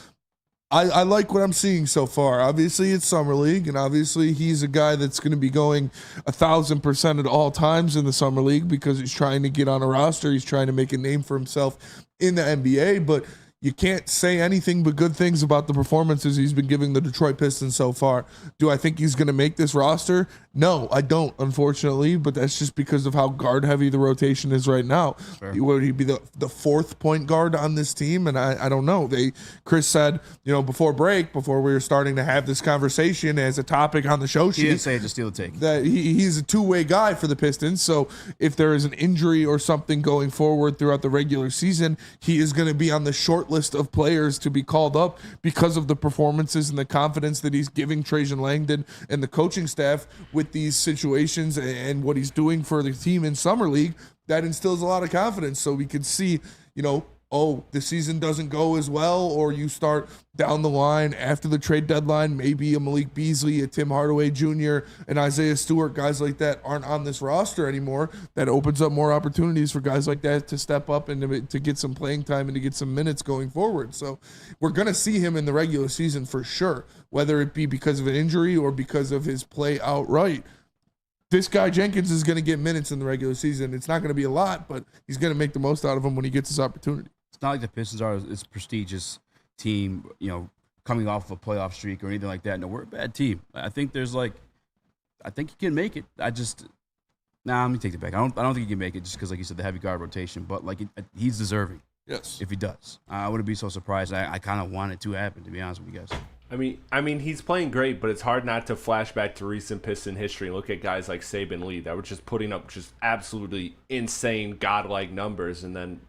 Speaker 4: I like what I'm seeing so far. Obviously, it's Summer League, and obviously he's a guy that's going to be going 1,000% at all times in the Summer League because he's trying to get on a roster. He's trying to make a name for himself in the NBA, but you can't say anything but good things about the performances he's been giving the Detroit Pistons so far. Do I think he's going to make this roster? No, I don't, unfortunately, but that's just because of how guard-heavy the rotation is right now. Would he be the fourth point guard on this team? And I don't know. Chris said, before we were starting to have this conversation as a topic on the show sheet.
Speaker 3: He didn't say it to steal the take.
Speaker 4: That he's a two-way guy for the Pistons, so if there is an injury or something going forward throughout the regular season, he is going to be on the short list of players to be called up because of the performances and the confidence that he's giving Trajan Langdon and the coaching staff with these situations and what he's doing for the team in Summer League. That instills a lot of confidence. So we could see, the season doesn't go as well, or you start down the line after the trade deadline, maybe a Malik Beasley, a Tim Hardaway Jr., and Isaiah Stewart, guys like that aren't on this roster anymore. That opens up more opportunities for guys like that to step up and to get some playing time and to get some minutes going forward. So we're going to see him in the regular season for sure, whether it be because of an injury or because of his play outright. This guy Jenkins is going to get minutes in the regular season. It's not going to be a lot, but he's going to make the most out of them when he gets his opportunity.
Speaker 3: It's not like the Pistons are this prestigious team, coming off of a playoff streak or anything like that. No, we're a bad team. I think he can make it. Let me take it back. I don't think he can make it just because, like you said, the heavy guard rotation. But he's deserving.
Speaker 4: Yes.
Speaker 3: If he does, I wouldn't be so surprised. I kind of want it to happen, to be honest with you guys.
Speaker 13: I mean, he's playing great, but it's hard not to flash back to recent Piston history and look at guys like Saban Lee that were just putting up just absolutely insane, godlike numbers, and then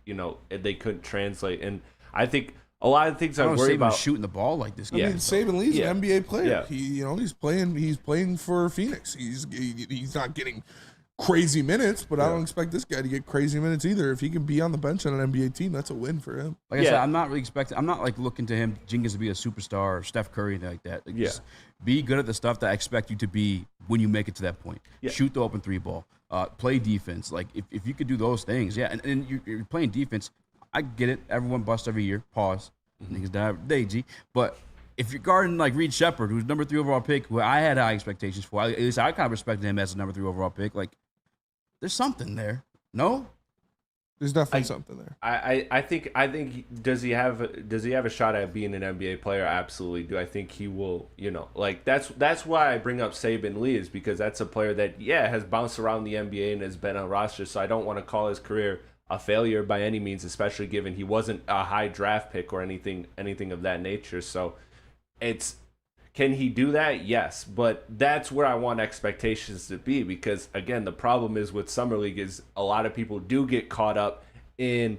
Speaker 13: they couldn't translate. And I think a lot of things I worry about
Speaker 3: shooting the ball like this.
Speaker 4: I mean, Saban Lee's an NBA player.
Speaker 13: Yeah.
Speaker 4: He's playing for Phoenix. He's not getting crazy minutes, but I don't expect this guy to get crazy minutes either. If he can be on the bench on an NBA team, that's a win for him.
Speaker 3: Like I said, I'm not looking to him, Jenkins, to be a superstar or Steph Curry, anything like that. Just be good at the stuff that I expect you to be when you make it to that point. Yeah. Shoot the open three ball. Play defense. Like if you could do those things, and you're playing defense, I get it. Everyone busts every year. Pause. Niggas die every day, G. But if you're guarding like Reed Shepherd, who's number 3 overall pick, who I had high expectations for, at least I kind of respected him as a number 3 overall pick. Like, there's something there. No?
Speaker 4: There's definitely something there.
Speaker 13: I think does he have a shot at being an NBA player? Absolutely. Do I think he will, like that's why I bring up Saban Lee, is because that's a player that has bounced around the NBA and has been on rosters, so I don't want to call his career a failure by any means, especially given he wasn't a high draft pick or anything of that nature. So can he do that? Yes, but that's where I want expectations to be, because again, the problem is with Summer League is a lot of people do get caught up in,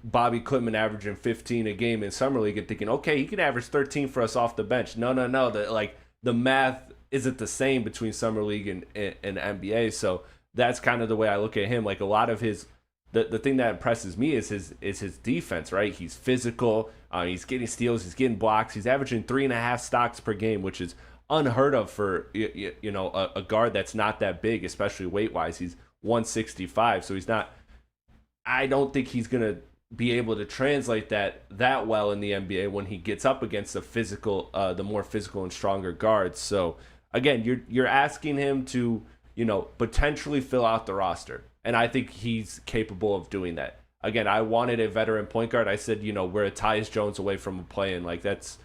Speaker 13: Bobby Clipman averaging 15 a game in Summer League and thinking, okay, he can average 13 for us off the bench. No. The math isn't the same between Summer League and NBA. So that's kind of the way I look at him. Like, a lot of his, the thing that impresses me is his defense, right? He's physical. He's getting steals. He's getting blocks. He's averaging 3.5 stocks per game, which is unheard of for a guard that's not that big, especially weight wise. He's 165, so he's not. I don't think he's gonna be able to translate that well in the NBA when he gets up against the more physical and stronger guards. So again, you're asking him to potentially fill out the roster, and I think he's capable of doing that. Again, I wanted a veteran point guard. I said, we're a Tyus Jones away from playing. Like, that's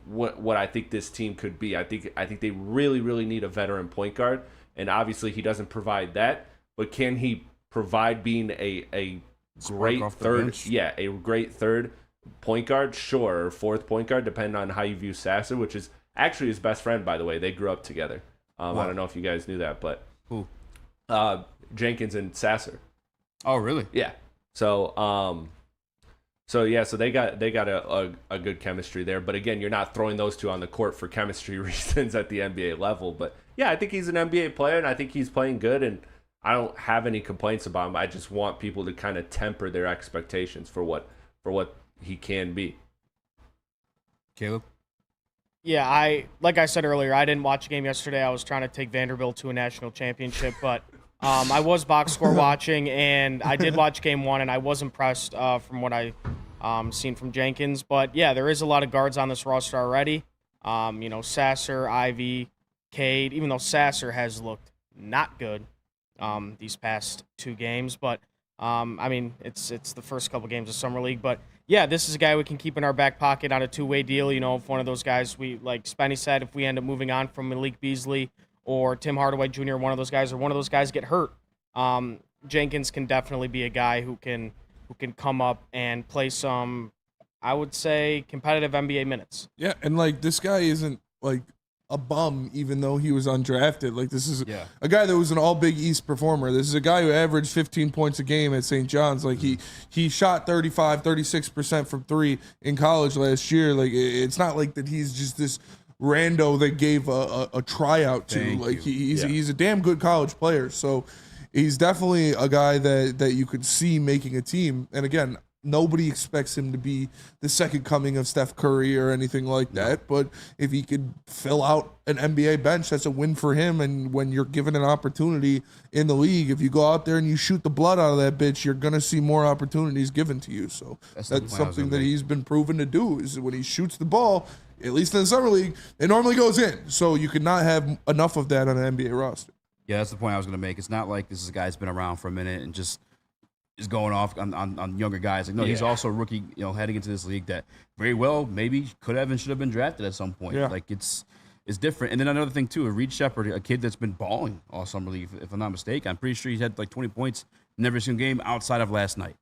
Speaker 13: what I think this team could be. I think they really, really need a veteran point guard, and obviously he doesn't provide that. But can he provide being a great third? Yeah, a great third point guard, sure, or fourth point guard, depending on how you view Sasser, which is actually his best friend, by the way. They grew up together. I don't know if you guys knew that, but
Speaker 3: who?
Speaker 13: Jenkins and Sasser.
Speaker 3: Oh, really?
Speaker 13: Yeah. So they got a good chemistry there. But again, you're not throwing those two on the court for chemistry reasons at the NBA level. But yeah, I think he's an NBA player, and I think he's playing good, and I don't have any complaints about him. I just want people to kind of temper their expectations for what he can be.
Speaker 3: Caleb?
Speaker 7: Yeah, like I said earlier, I didn't watch a game yesterday. I was trying to take Vanderbilt to a national championship, but I was box score watching, and I did watch game 1, and I was impressed from what I seen from Jenkins. But yeah, there is a lot of guards on this roster already. Sasser, Ivy, Cade, even though Sasser has looked not good these past 2 games. But, it's the first couple games of Summer League. But, yeah, this is a guy we can keep in our back pocket on a 2-way deal. If one of those guys, like Spenny said, if we end up moving on from Malik Beasley or Tim Hardaway Jr., one of those guys get hurt, Jenkins can definitely be a guy who can come up and play some, I would say, competitive NBA minutes.
Speaker 4: Yeah, and this guy isn't a bum, even though he was undrafted. This is a guy that was an all Big East performer. This is a guy who averaged 15 points a game at St. John's. He shot 36% from 3 in college last year. It's not that he's just this rando they gave a tryout to. He's a damn good college player. So he's definitely a guy that you could see making a team. And again, nobody expects him to be the second coming of Steph Curry or anything like that. But if he could fill out an NBA bench, that's a win for him. And when you're given an opportunity in the league, if you go out there and you shoot the blood out of that bitch, you're going to see more opportunities given to you. So that's something that he's been proven to do, is when he shoots the ball, at least in the Summer League, it normally goes in. So you could not have enough of that on an NBA roster.
Speaker 3: Yeah, that's the point I was going to make. It's not like this is a guy that's been around for a minute and just is going off on younger guys. He's also a rookie, heading into this league that very well maybe could have and should have been drafted at some point.
Speaker 4: Yeah.
Speaker 3: It's different. And then another thing too, Reed Shepherd, a kid that's been balling all summer league, if I'm not mistaken. I'm pretty sure he's had 20 points in every single game outside of last night.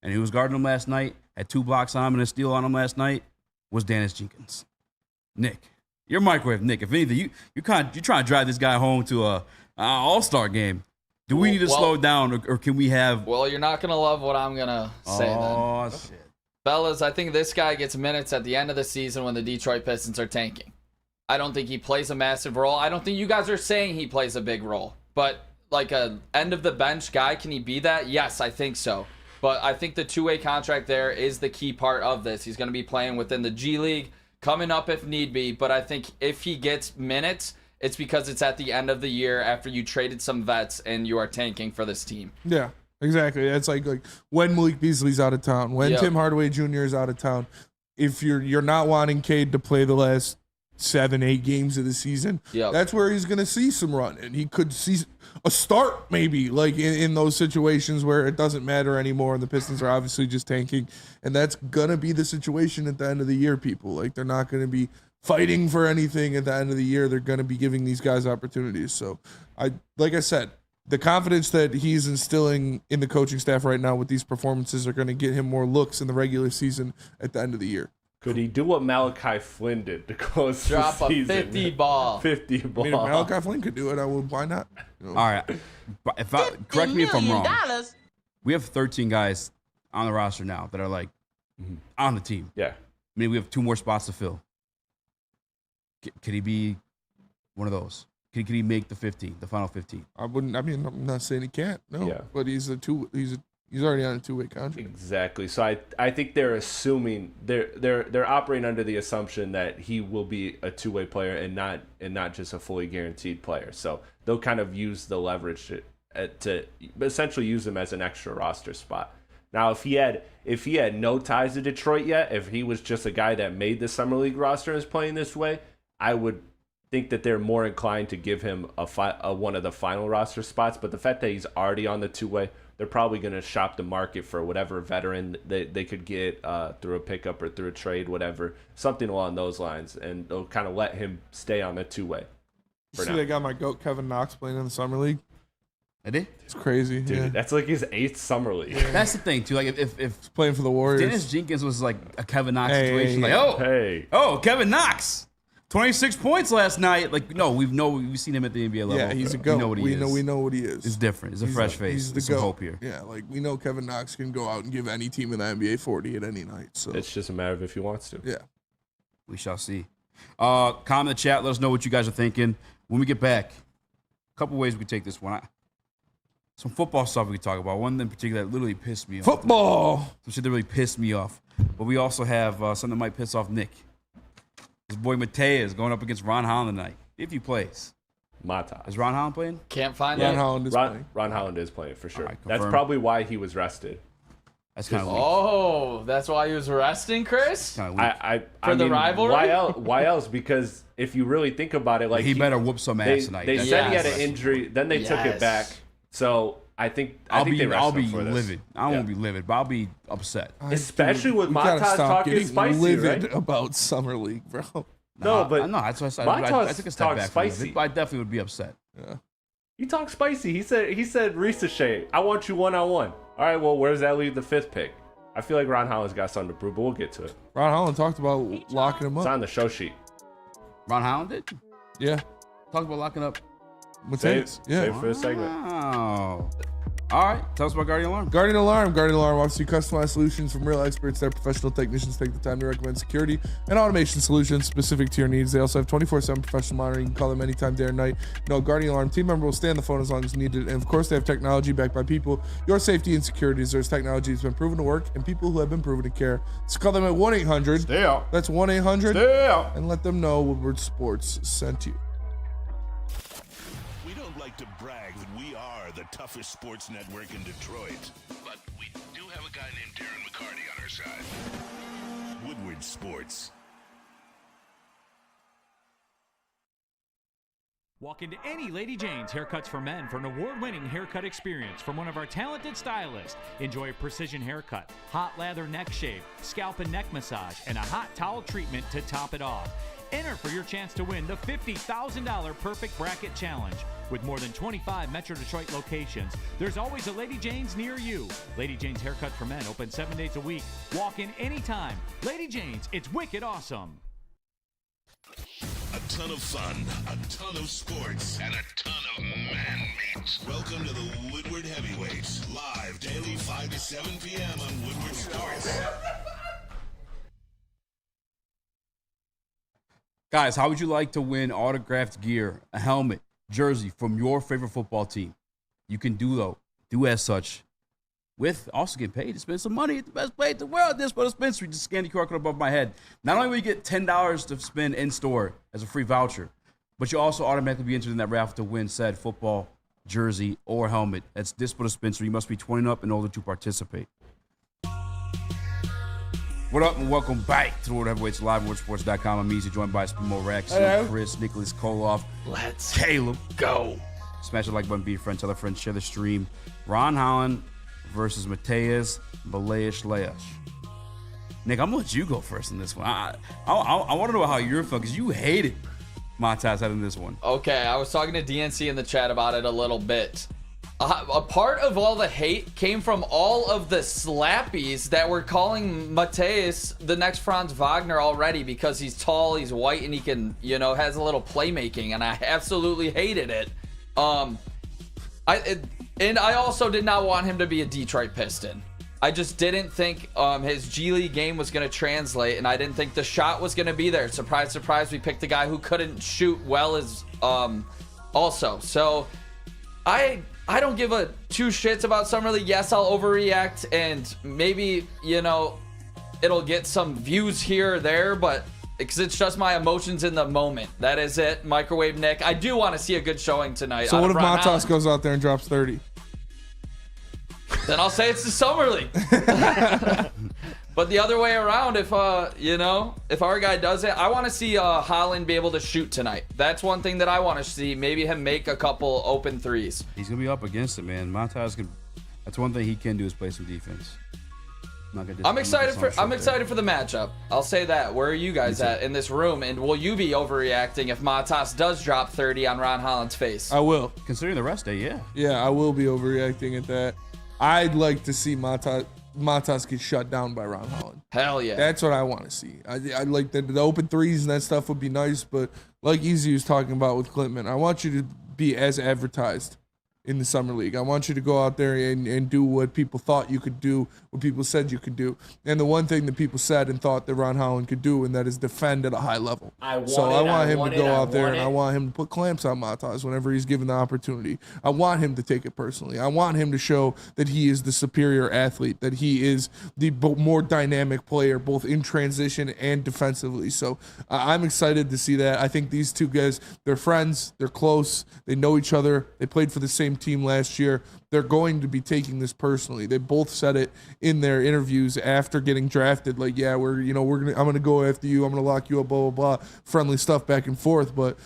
Speaker 3: And he was guarding him last night, had 2 blocks on him and a steal on him last night, was Dennis Jenkins. Nick, you're microwave Nick. If anything, you're trying to drive this guy home to a all-star game. Do we need to slow down, or can we have...
Speaker 5: Well, you're not going to love what I'm going to say then.
Speaker 3: Oh, shit.
Speaker 5: Fellas, I think this guy gets minutes at the end of the season when the Detroit Pistons are tanking. I don't think he plays a massive role. I don't think you guys are saying he plays a big role. But like a end-of-the-bench guy, can he be that? Yes, I think so. But I think the 2-way contract there is the key part of this. He's going to be playing within the G League, coming up if need be. But I think if he gets minutes, it's because it's at the end of the year after you traded some vets and you are tanking for this team.
Speaker 4: Yeah. Exactly. It's like when Malik Beasley's out of town, when Tim Hardaway Jr. is out of town. If you're not wanting Cade to play the last 7-8 games of the season, that's where he's going to see some run, and he could see a start maybe like in those situations where it doesn't matter anymore, and the Pistons are obviously just tanking, and that's going to be the situation at the end of the year. People like they're not going to be fighting for anything at the end of the year. They're going to be giving these guys opportunities. So like I said, the confidence that he's instilling in the coaching staff right now with these performances are going to get him more looks in the regular season at the end of the year.
Speaker 13: Could he do what Malachi Flynn did to close
Speaker 5: Drop
Speaker 13: the season?
Speaker 5: a 50 ball.
Speaker 13: 50 ball.
Speaker 4: I mean, if Malachi Flynn could do it, why not?
Speaker 3: All right. Correct me if I'm wrong. We have 13 guys on the roster now that are like on the team.
Speaker 13: Yeah.
Speaker 3: I mean, we have 2 more spots to fill. Could he be one of those? Could he make the 15, the final 15?
Speaker 4: I'm not saying he can't. No. Yeah. But he's already on a 2-way contract.
Speaker 13: Exactly. So I think they're assuming they're operating under the assumption that he will be a 2-way player and not just a fully guaranteed player. So they'll kind of use the leverage to essentially use him as an extra roster spot. Now, if he had no ties to Detroit yet, if he was just a guy that made the Summer League roster and is playing this way, I would think that they're more inclined to give him a one of the final roster spots. But the fact that he's already on the 2-way, they're probably going to shop the market for whatever veteran they could get through a pickup or through a trade, whatever, something along those lines, and they'll kind of let him stay on the 2-way.
Speaker 4: See, they got my goat Kevin Knox playing in the Summer League.
Speaker 3: I did.
Speaker 4: It's crazy,
Speaker 13: dude. That's like his 8th Summer League.
Speaker 3: Yeah. That's the thing too. Like if
Speaker 4: he's playing for the Warriors,
Speaker 3: Dennis Jenkins was like a Kevin Knox situation. Like Kevin Knox. 26 points last night. Like, no, we've seen him at the NBA level.
Speaker 4: Yeah, he's a goat.
Speaker 3: We know what he is.
Speaker 4: We know what he is.
Speaker 3: It's different. It's a fresh face.
Speaker 4: He's the
Speaker 3: There's
Speaker 4: goat.
Speaker 3: some hope here.
Speaker 4: Yeah, like we know Kevin Knox can go out and give any team in the NBA 40 at any night. So
Speaker 13: it's just a matter of if he wants to.
Speaker 4: Yeah.
Speaker 3: We shall see. Comment in the chat. Let us know what you guys are thinking. When we get back, a couple ways we can take this one. Some football stuff we can talk about. One in particular that literally pissed me off.
Speaker 4: Football!
Speaker 3: Some shit that really pissed me off. But we also have something that might piss off Nick. His boy Matei is going up against Ron Holland tonight, if he plays.
Speaker 13: Mata.
Speaker 3: Is Ron Holland playing?
Speaker 5: Can't find
Speaker 4: Ron
Speaker 5: it.
Speaker 4: Holland is playing.
Speaker 13: Ron Holland is playing for sure.
Speaker 3: Right,
Speaker 13: that's probably why he was rested.
Speaker 3: That's kind of weak.
Speaker 5: Oh, that's why he was resting, Chris?
Speaker 3: Kind of weak.
Speaker 5: For the rivalry?
Speaker 13: Why else? Because if you really think about it, like
Speaker 3: he better whoop some ass tonight.
Speaker 13: They said he had an injury, then they took it back. So I think
Speaker 3: I'll
Speaker 13: they
Speaker 3: be
Speaker 13: for this.
Speaker 3: livid. I won't be livid, but I'll be upset.
Speaker 13: Especially with Mata talking spicy,
Speaker 4: livid
Speaker 13: right?
Speaker 4: about Summer League, bro.
Speaker 13: No, but
Speaker 3: that's what I took a step back from it, but I definitely would be upset.
Speaker 4: Yeah.
Speaker 13: You talk spicy. He said Ricochet, I want you 1-on-1. All right, well, where does that leave the 5th pick? I feel like Ron Holland's got something to prove, but we'll get to it.
Speaker 4: Ron Holland talked about locking him up.
Speaker 13: It's on the show sheet.
Speaker 3: Ron Holland did?
Speaker 4: Yeah.
Speaker 3: Talk about locking up.
Speaker 4: Save
Speaker 13: for the segment.
Speaker 3: Wow. All right, tell us about Guardian Alarm.
Speaker 4: Guardian Alarm offers you customized solutions from real experts. Their professional technicians take the time to recommend security and automation solutions specific to your needs. They also have 24/7 professional monitoring. You can call them anytime, day or night. No Guardian Alarm team member will stay on the phone as long as needed. And of course, they have technology backed by people. Your safety and security deserves technology that's been proven to work and people who have been proven to care. So call them at 1-800.
Speaker 3: Stay out.
Speaker 4: That's 1-800.
Speaker 3: Stay out.
Speaker 4: And let them know Woodward Sports sent you.
Speaker 6: We don't like to brag that we are the toughest sports network in Detroit, but we do have a guy named Darren McCarty on our side. Woodward Sports.
Speaker 15: Walk into any Lady Jane's Haircuts for Men for an award-winning haircut experience from one of our talented stylists. Enjoy a precision haircut, hot lather neck shave, scalp and neck massage, and a hot towel treatment to top it off. Enter for your chance to win the $50,000 Perfect Bracket Challenge. With more than 25 Metro Detroit locations, there's always a Lady Jane's near you. Lady Jane's Haircut for Men, open 7 days a week. Walk in anytime. Lady Jane's, it's wicked awesome.
Speaker 6: A ton of fun, a ton of sports, and a ton of man meat. Welcome to the Woodward Heavyweights, live daily 5 to 7 p.m. on Woodward Sports.
Speaker 3: Guys, how would you like to win autographed gear, a helmet, jersey from your favorite football team? You can do as such with also get paid to spend some money at the best place in the world. This for the Spencer. Just scan the QR code above my head. Not only will you get $10 to spend in store as a free voucher, but you also automatically be entered in that raffle to win said football jersey, or helmet. That's discipline dispenser. You must be 20 and up in order to participate. What up, and welcome back to World Heavyweights Live on WoodSports.com. I'm easy, joined by Spencer Raxter, Chris, Nicholas Koloff, Caleb.
Speaker 5: Go.
Speaker 3: Smash the like button, be a friend, tell a friend, share the stream. Ron Holland versus Mateus Balayesh. Nick, I'm gonna let you go first in this one. I want to know how you're feeling, because you hated Matas having this one.
Speaker 5: Okay, I was talking to DNC in the chat about it a little bit. A part of all the hate came from all of the slappies that were calling Mateus the next Franz Wagner already, because he's tall, he's white, and he can, has a little playmaking, and I absolutely hated it. And I also did not want him to be a Detroit Piston. I just didn't think his G League game was going to translate, and I didn't think the shot was going to be there. Surprise, surprise, we picked a guy who couldn't shoot well as also. So I don't give a two shits about Summer League. Yes, I'll overreact, and maybe, it'll get some views here or there, but because it's just my emotions in the moment. That is it. Microwave Nick. I do want to see a good showing tonight.
Speaker 4: So what if Matas goes out there and drops 30?
Speaker 5: Then I'll say it's the Summer League. But the other way around, if our guy does it, I want to see Holland be able to shoot tonight. That's one thing that I want to see. Maybe him make a couple open threes.
Speaker 3: He's gonna be up against it, man. Matas can. That's one thing he can do, is play some defense.
Speaker 5: I'm excited for the matchup. I'll say that. Where are you guys at in this room? And will you be overreacting if Matas does drop 30 on Ron Holland's face?
Speaker 4: I will.
Speaker 3: Considering the rest day, yeah.
Speaker 4: Yeah, I will be overreacting at that. I'd like to see Matas get shut down by Ron Holland.
Speaker 5: Hell yeah.
Speaker 4: That's what I want to see. I like the open threes and that stuff would be nice, but like Easy was talking about with Clintman, I want you to be as advertised in the Summer League. I want you to go out there and do what people thought you could do, what people said you could do. And the one thing that people said and thought that Ron Holland could do, and that is defend at a high level. I want him to go out there, and I want him to put clamps on Matas whenever he's given the opportunity. I want him to take it personally. I want him to show that he is the superior athlete, that he is the more dynamic player, both in transition and defensively. So I'm excited to see that. I think these two guys, they're friends, they're close, they know each other, they played for the same team last year. They're going to be taking this personally. They both said it in their interviews after getting drafted. Like, yeah, I'm gonna go after you. I'm gonna lock you up. Blah blah blah. Friendly stuff back and forth, but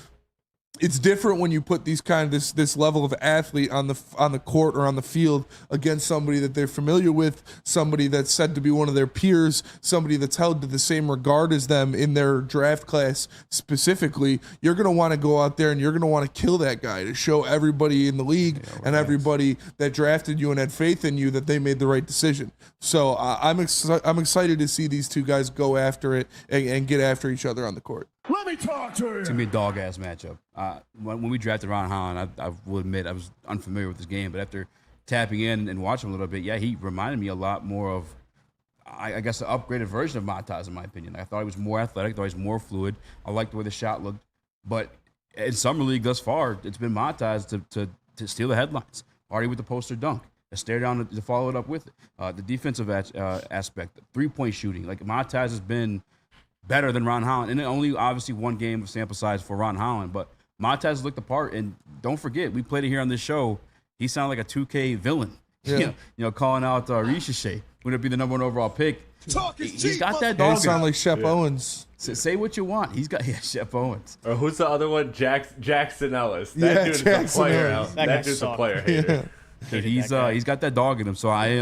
Speaker 4: it's different when you put these this level of athlete on the court or on the field against somebody that they're familiar with, somebody that's said to be one of their peers, somebody that's held to the same regard as them in their draft class specifically. You're going to want to go out there and you're going to want to kill that guy to show everybody in the league and everybody that drafted you and had faith in you that they made the right decision. So I'm excited to see these two guys go after it and get after each other on the court.
Speaker 6: Let me talk to you.
Speaker 3: It's going to be a dog-ass matchup. When we drafted Ron Holland, I will admit I was unfamiliar with this game, but after tapping in and watching him a little bit, yeah, he reminded me a lot more of, I guess, an upgraded version of Matas, in my opinion. I thought he was more athletic, I thought he was more fluid. I liked the way the shot looked. But in Summer League thus far, it's been Matas to steal the headlines. Party with the poster dunk. A stare down to follow it up with it. The defensive aspect, three-point shooting. Like, Matas has been better than Ron Holland. And only obviously one game of sample size for Ron Holland, but Matas looked the part. And don't forget, we played it here on this show. He sounded like a 2K villain.
Speaker 4: Yeah.
Speaker 3: Calling out Richiche. Wouldn't it be the number one overall pick? He's got that dog.
Speaker 4: He sound like Shep Owens.
Speaker 3: Say what you want. He's got Shep Owens.
Speaker 13: Or who's the other one? Jackson Ellis. That dude's a player. That dude's a player hater.
Speaker 3: Yeah. He's got that dog in him. So I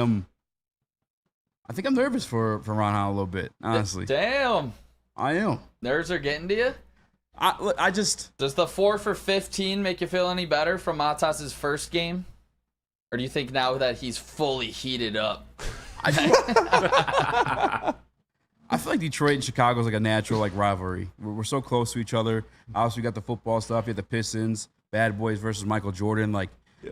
Speaker 3: think I'm nervous for Ron Holland a little bit, honestly.
Speaker 5: Damn.
Speaker 3: I am.
Speaker 5: Nerves are getting to you?
Speaker 3: Does
Speaker 5: the 4 for 15 make you feel any better from Matas' first game? Or do you think now that he's fully heated up?
Speaker 3: I feel like Detroit and Chicago is like a natural rivalry. We're so close to each other. Obviously, we got the football stuff. You have the Pistons, Bad Boys versus Michael Jordan.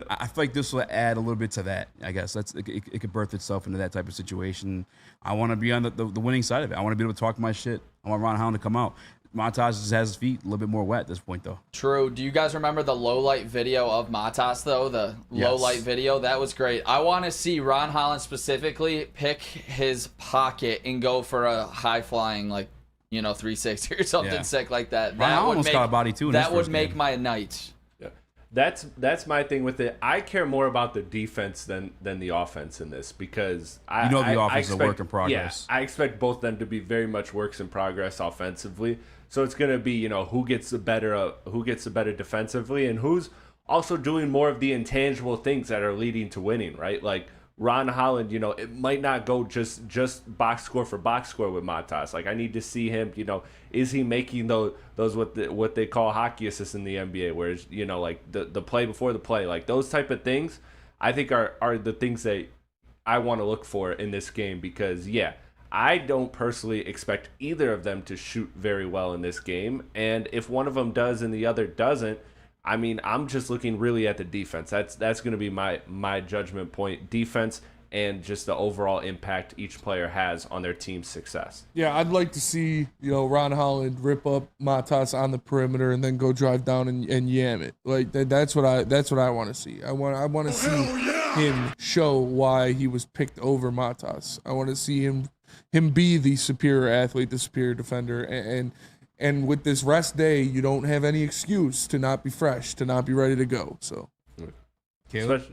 Speaker 3: I feel like this will add a little bit to that. I guess it could birth itself into that type of situation. I want to be on the winning side of it. I want to be able to talk my shit. I want Ron Holland to come out. Matas just has his feet a little bit more wet at this point, though.
Speaker 5: True. Do you guys remember the low light video of Matas, though? The low light video? That was great. I want to see Ron Holland specifically pick his pocket and go for a high flying, 360 or something sick like that.
Speaker 3: Ron Holland almost got a body, too.
Speaker 5: That would make my night.
Speaker 13: that's my thing with it. I care more about the defense than the offense in this because
Speaker 3: the offense is a work in progress.
Speaker 13: Yeah, I expect both of them to be very much works in progress offensively. So it's gonna be who gets the better defensively and who's also doing more of the intangible things that are leading to winning, right? Like Ron Holland, it might not go just box score for box score with Matas. Like I need to see him, is he making those what they call hockey assists in the NBA, where it's, like the play before the play, like those type of things, I think are the things that I want to look for in this game because I don't personally expect either of them to shoot very well in this game, and if one of them does and the other doesn't, I mean, I'm just looking really at the defense. That's going to be my judgment point. Defense and just the overall impact each player has on their team's success.
Speaker 4: Yeah, I'd like to see Ron Holland rip up Matas on the perimeter and then go drive down and yam it. Like that's what I want to see. I want to see him show why he was picked over Matas. I want to see him be the superior athlete, the superior defender, and with this rest day, you don't have any excuse to not be fresh, to not be ready to go. So,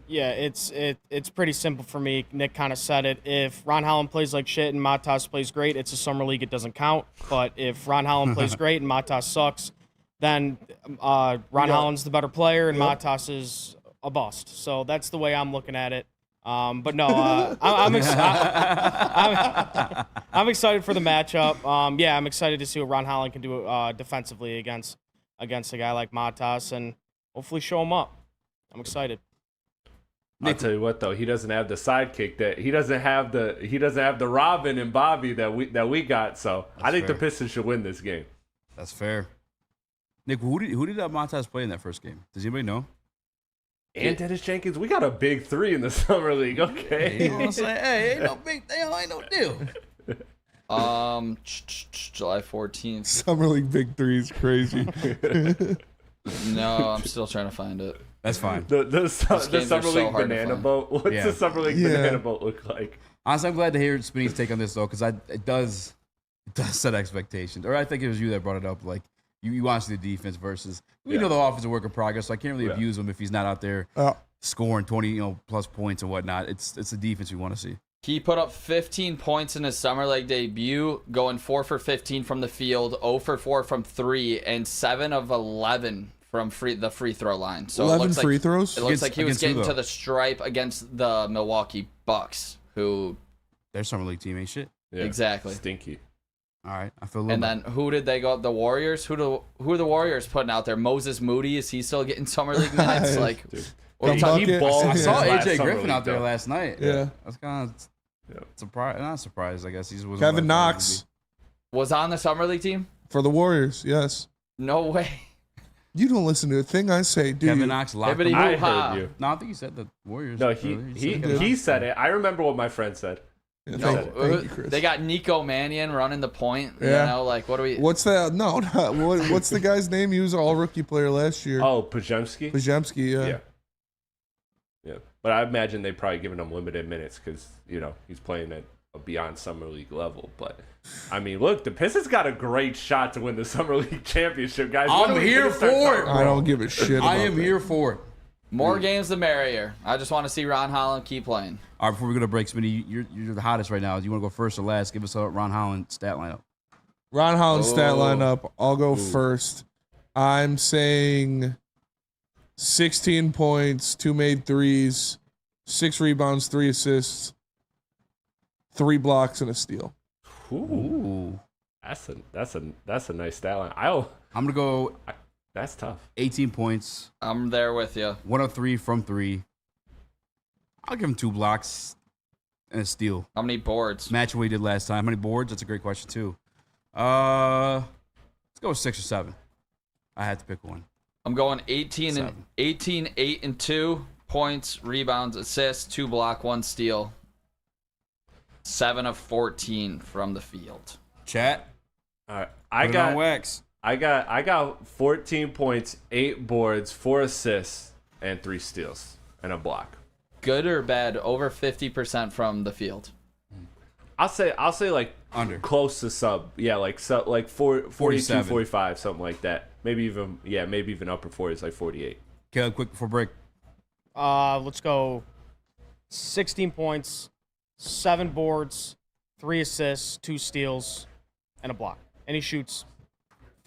Speaker 7: yeah, it's pretty simple for me. Nick kind of said it. If Ron Holland plays like shit and Matas plays great, it's a summer league. It doesn't count. But if Ron Holland plays great and Matas sucks, then Ron Holland's the better player and Matas is a bust. So that's the way I'm looking at it. But no, I'm excited for the matchup. I'm excited to see what Ron Holland can do defensively against a guy like Matas and hopefully show him up. I'm excited.
Speaker 13: I'll tell you what though, he doesn't have the sidekick that he doesn't have the Robin and Bobby that we got. So I think the Pistons should win this game.
Speaker 3: That's fair. Nick, who did Matas play in that first game? Does anybody know?
Speaker 13: And Dennis Jenkins, we got a big three in the summer league. Okay,
Speaker 3: you know what I'm saying? Hey, ain't no big deal, ain't no deal.
Speaker 5: July 14th.
Speaker 4: Summer league big three is crazy.
Speaker 5: No, I'm still trying to find it.
Speaker 3: That's fine.
Speaker 13: The summer league banana boat. What's the summer league banana boat look like?
Speaker 3: Honestly, I'm glad to hear Spinny's take on this though, because it does set expectations. Or I think it was you that brought it up. Like you want to see the defense versus we know the offense is a work in progress, so I can't really abuse him if he's not out there scoring 20 plus points and whatnot. It's the defense we want to see.
Speaker 5: He put up 15 points in his summer league debut, going 4 for 15 from the field, 0 for 4 from 3, and 7 of 11 from the free throw line. So
Speaker 4: 11 free throws?
Speaker 5: It looks like he was getting to the stripe against the Milwaukee Bucks, who
Speaker 3: their summer league team ain't shit.
Speaker 5: Yeah, exactly.
Speaker 13: Stinky.
Speaker 3: All right, I feel a little
Speaker 5: And then who did they go? The Warriors? Who are the Warriors putting out there? Moses Moody, is he still getting summer league minutes? Like,
Speaker 3: I saw AJ Griffin out there last night.
Speaker 4: Yeah.
Speaker 3: I was kind of surprised. Not surprised, I guess.
Speaker 4: Kevin Knox
Speaker 5: was on the summer league team
Speaker 4: for the Warriors. Yes.
Speaker 5: No way.
Speaker 4: You don't listen to a thing I say, do
Speaker 3: Kevin
Speaker 4: you?
Speaker 3: Knox locked
Speaker 13: him. I heard you.
Speaker 3: No, I think he said the Warriors.
Speaker 13: No, he said it. I remember what my friend said.
Speaker 4: Yeah, thank you, Chris.
Speaker 5: They got Nico Mannion running the point.
Speaker 4: Yeah.
Speaker 5: You know, like what do we?
Speaker 4: What's that? No, not, what's the guy's name? He was an all-rookie player last year.
Speaker 13: Oh, Pajemski?
Speaker 4: Pajemski,
Speaker 13: yeah. But I imagine they probably given him limited minutes because, he's playing at a beyond summer league level. But, I mean, look, the Pistons got a great shot to win the summer league championship, guys.
Speaker 3: I'm here for it.
Speaker 4: I don't give a shit about
Speaker 3: I am here for it.
Speaker 5: More games, the merrier. I just want to see Ron Holland keep playing.
Speaker 3: All right, before we go to break, Smitty, you're the hottest right now. Do you want to go first or last? Give us a Ron Holland stat lineup.
Speaker 4: Ron Holland stat lineup. I'll go first. I'm saying 16 points, 2 made threes, 6 rebounds, 3 assists, 3 blocks, and a steal.
Speaker 3: Ooh.
Speaker 13: That's a nice stat line.
Speaker 3: I'm gonna go.
Speaker 13: That's tough.
Speaker 3: 18 points.
Speaker 5: I'm there with you.
Speaker 3: 1 of 3 from 3. I'll give him 2 blocks and a steal.
Speaker 5: How many boards?
Speaker 3: Match what he did last time. How many boards? That's a great question too. Let's go with 6 or 7. I had to pick one.
Speaker 5: I'm going 18, 8 and 2 points, rebounds, assists, 2 block, 1 steal. 7 of 14 from the field.
Speaker 3: Chat.
Speaker 13: All right,
Speaker 3: I
Speaker 13: got 14 points, 8 boards, 4 assists, and 3 steals and a block.
Speaker 5: Good or bad? Over 50% from the field.
Speaker 13: I'll say like
Speaker 3: under,
Speaker 13: close to sub. Yeah, like 42,
Speaker 3: 47.
Speaker 13: 45, something like that. Maybe even upper 40s, like 48.
Speaker 3: Caleb, quick before break.
Speaker 7: Let's go 16 points, 7 boards, 3 assists, 2 steals, and a block. And he shoots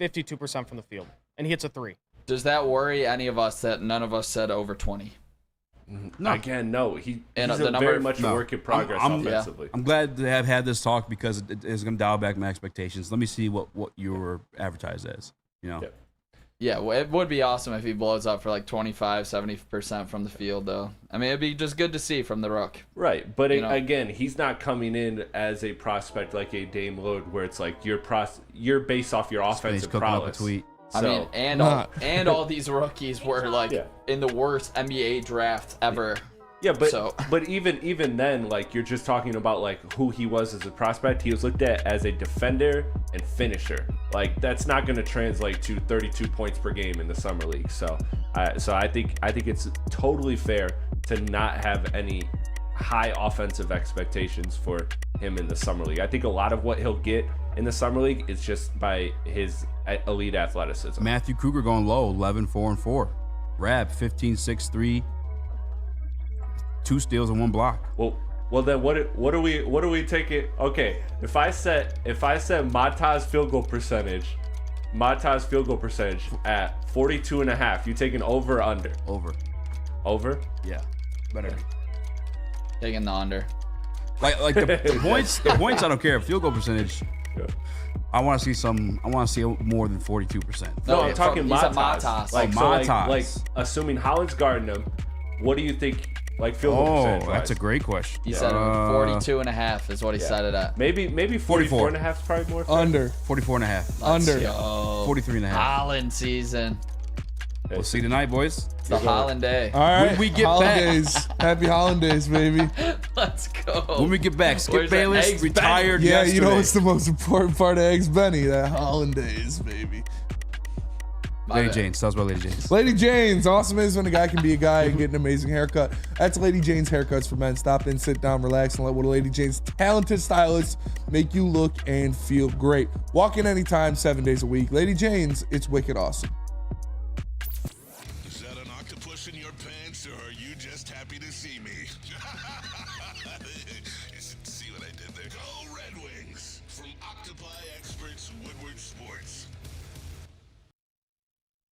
Speaker 7: 52% from the field. And he hits a 3.
Speaker 5: Does that worry any of us that none of us said over 20?
Speaker 13: No. Again, no. He's
Speaker 5: the
Speaker 13: very much a work in progress offensively.
Speaker 3: I'm glad to have had this talk because it is going to dial back my expectations. Let me see what you were advertised as. You know.
Speaker 5: Yeah, well, it would be awesome if he blows up for like 25, 70% from the field, though. I mean, it'd be just good to see from the Rook.
Speaker 13: Right, but again, he's not coming in as a prospect like a Dame Lillard, where it's like you're based off your offensive prowess.
Speaker 5: I mean, and all these rookies were like in the worst NBA draft ever.
Speaker 13: Yeah, but even then, like you're just talking about like who he was as a prospect. He was looked at as a defender and finisher. Like that's not going to translate to 32 points per game in the summer league. So I think it's totally fair to not have any high offensive expectations for him in the summer league. I think a lot of what he'll get in the summer league is just by his elite athleticism.
Speaker 3: Matthew Kruger going low, 11, 4, and 4. Rab, 15, 6, 3. 2 steals and 1 block.
Speaker 13: Well then what are we taking? Okay, if I said Mata's field goal percentage at 42.5, you taking over or under? Over?
Speaker 3: Yeah. Better.
Speaker 5: Taking the under.
Speaker 3: Like the points I don't care. Field goal percentage.
Speaker 13: Yeah.
Speaker 3: I want to see more than 42%.
Speaker 13: No, I'm talking Matas. Like assuming Holland's guarding him, what do you think? Like field goal percentage.
Speaker 3: That's a great question.
Speaker 5: He said 42.5 is what he said it at.
Speaker 13: Maybe 44.5 is probably more fair.
Speaker 4: Under.
Speaker 3: 44.5.
Speaker 4: Under.
Speaker 3: 43.5.
Speaker 5: Holland season.
Speaker 3: We'll see tonight, boys.
Speaker 5: It's the Holland day.
Speaker 4: All right.
Speaker 3: When we get
Speaker 4: holidays. Happy holidays, baby.
Speaker 5: Let's go.
Speaker 3: When we get back, Skip Bayless retired yesterday.
Speaker 4: Yeah, you know what's the most important part of Eggs Benny? That holidays, baby.
Speaker 3: Lady Jane's. Tell us about Lady Jane's.
Speaker 4: Lady Jane's. Awesome is when a guy can be a guy and get an amazing haircut. That's Lady Jane's Haircuts for Men. Stop in, sit down, relax, and let one of Lady Jane's talented stylists make you look and feel great. Walk in anytime, 7 days a week. Lady Jane's, it's wicked awesome.
Speaker 6: Is that an octopus in your pants, or are you just happy to see me? See what I did there? Go Red Wings. From Octopi Experts, Woodward Sports.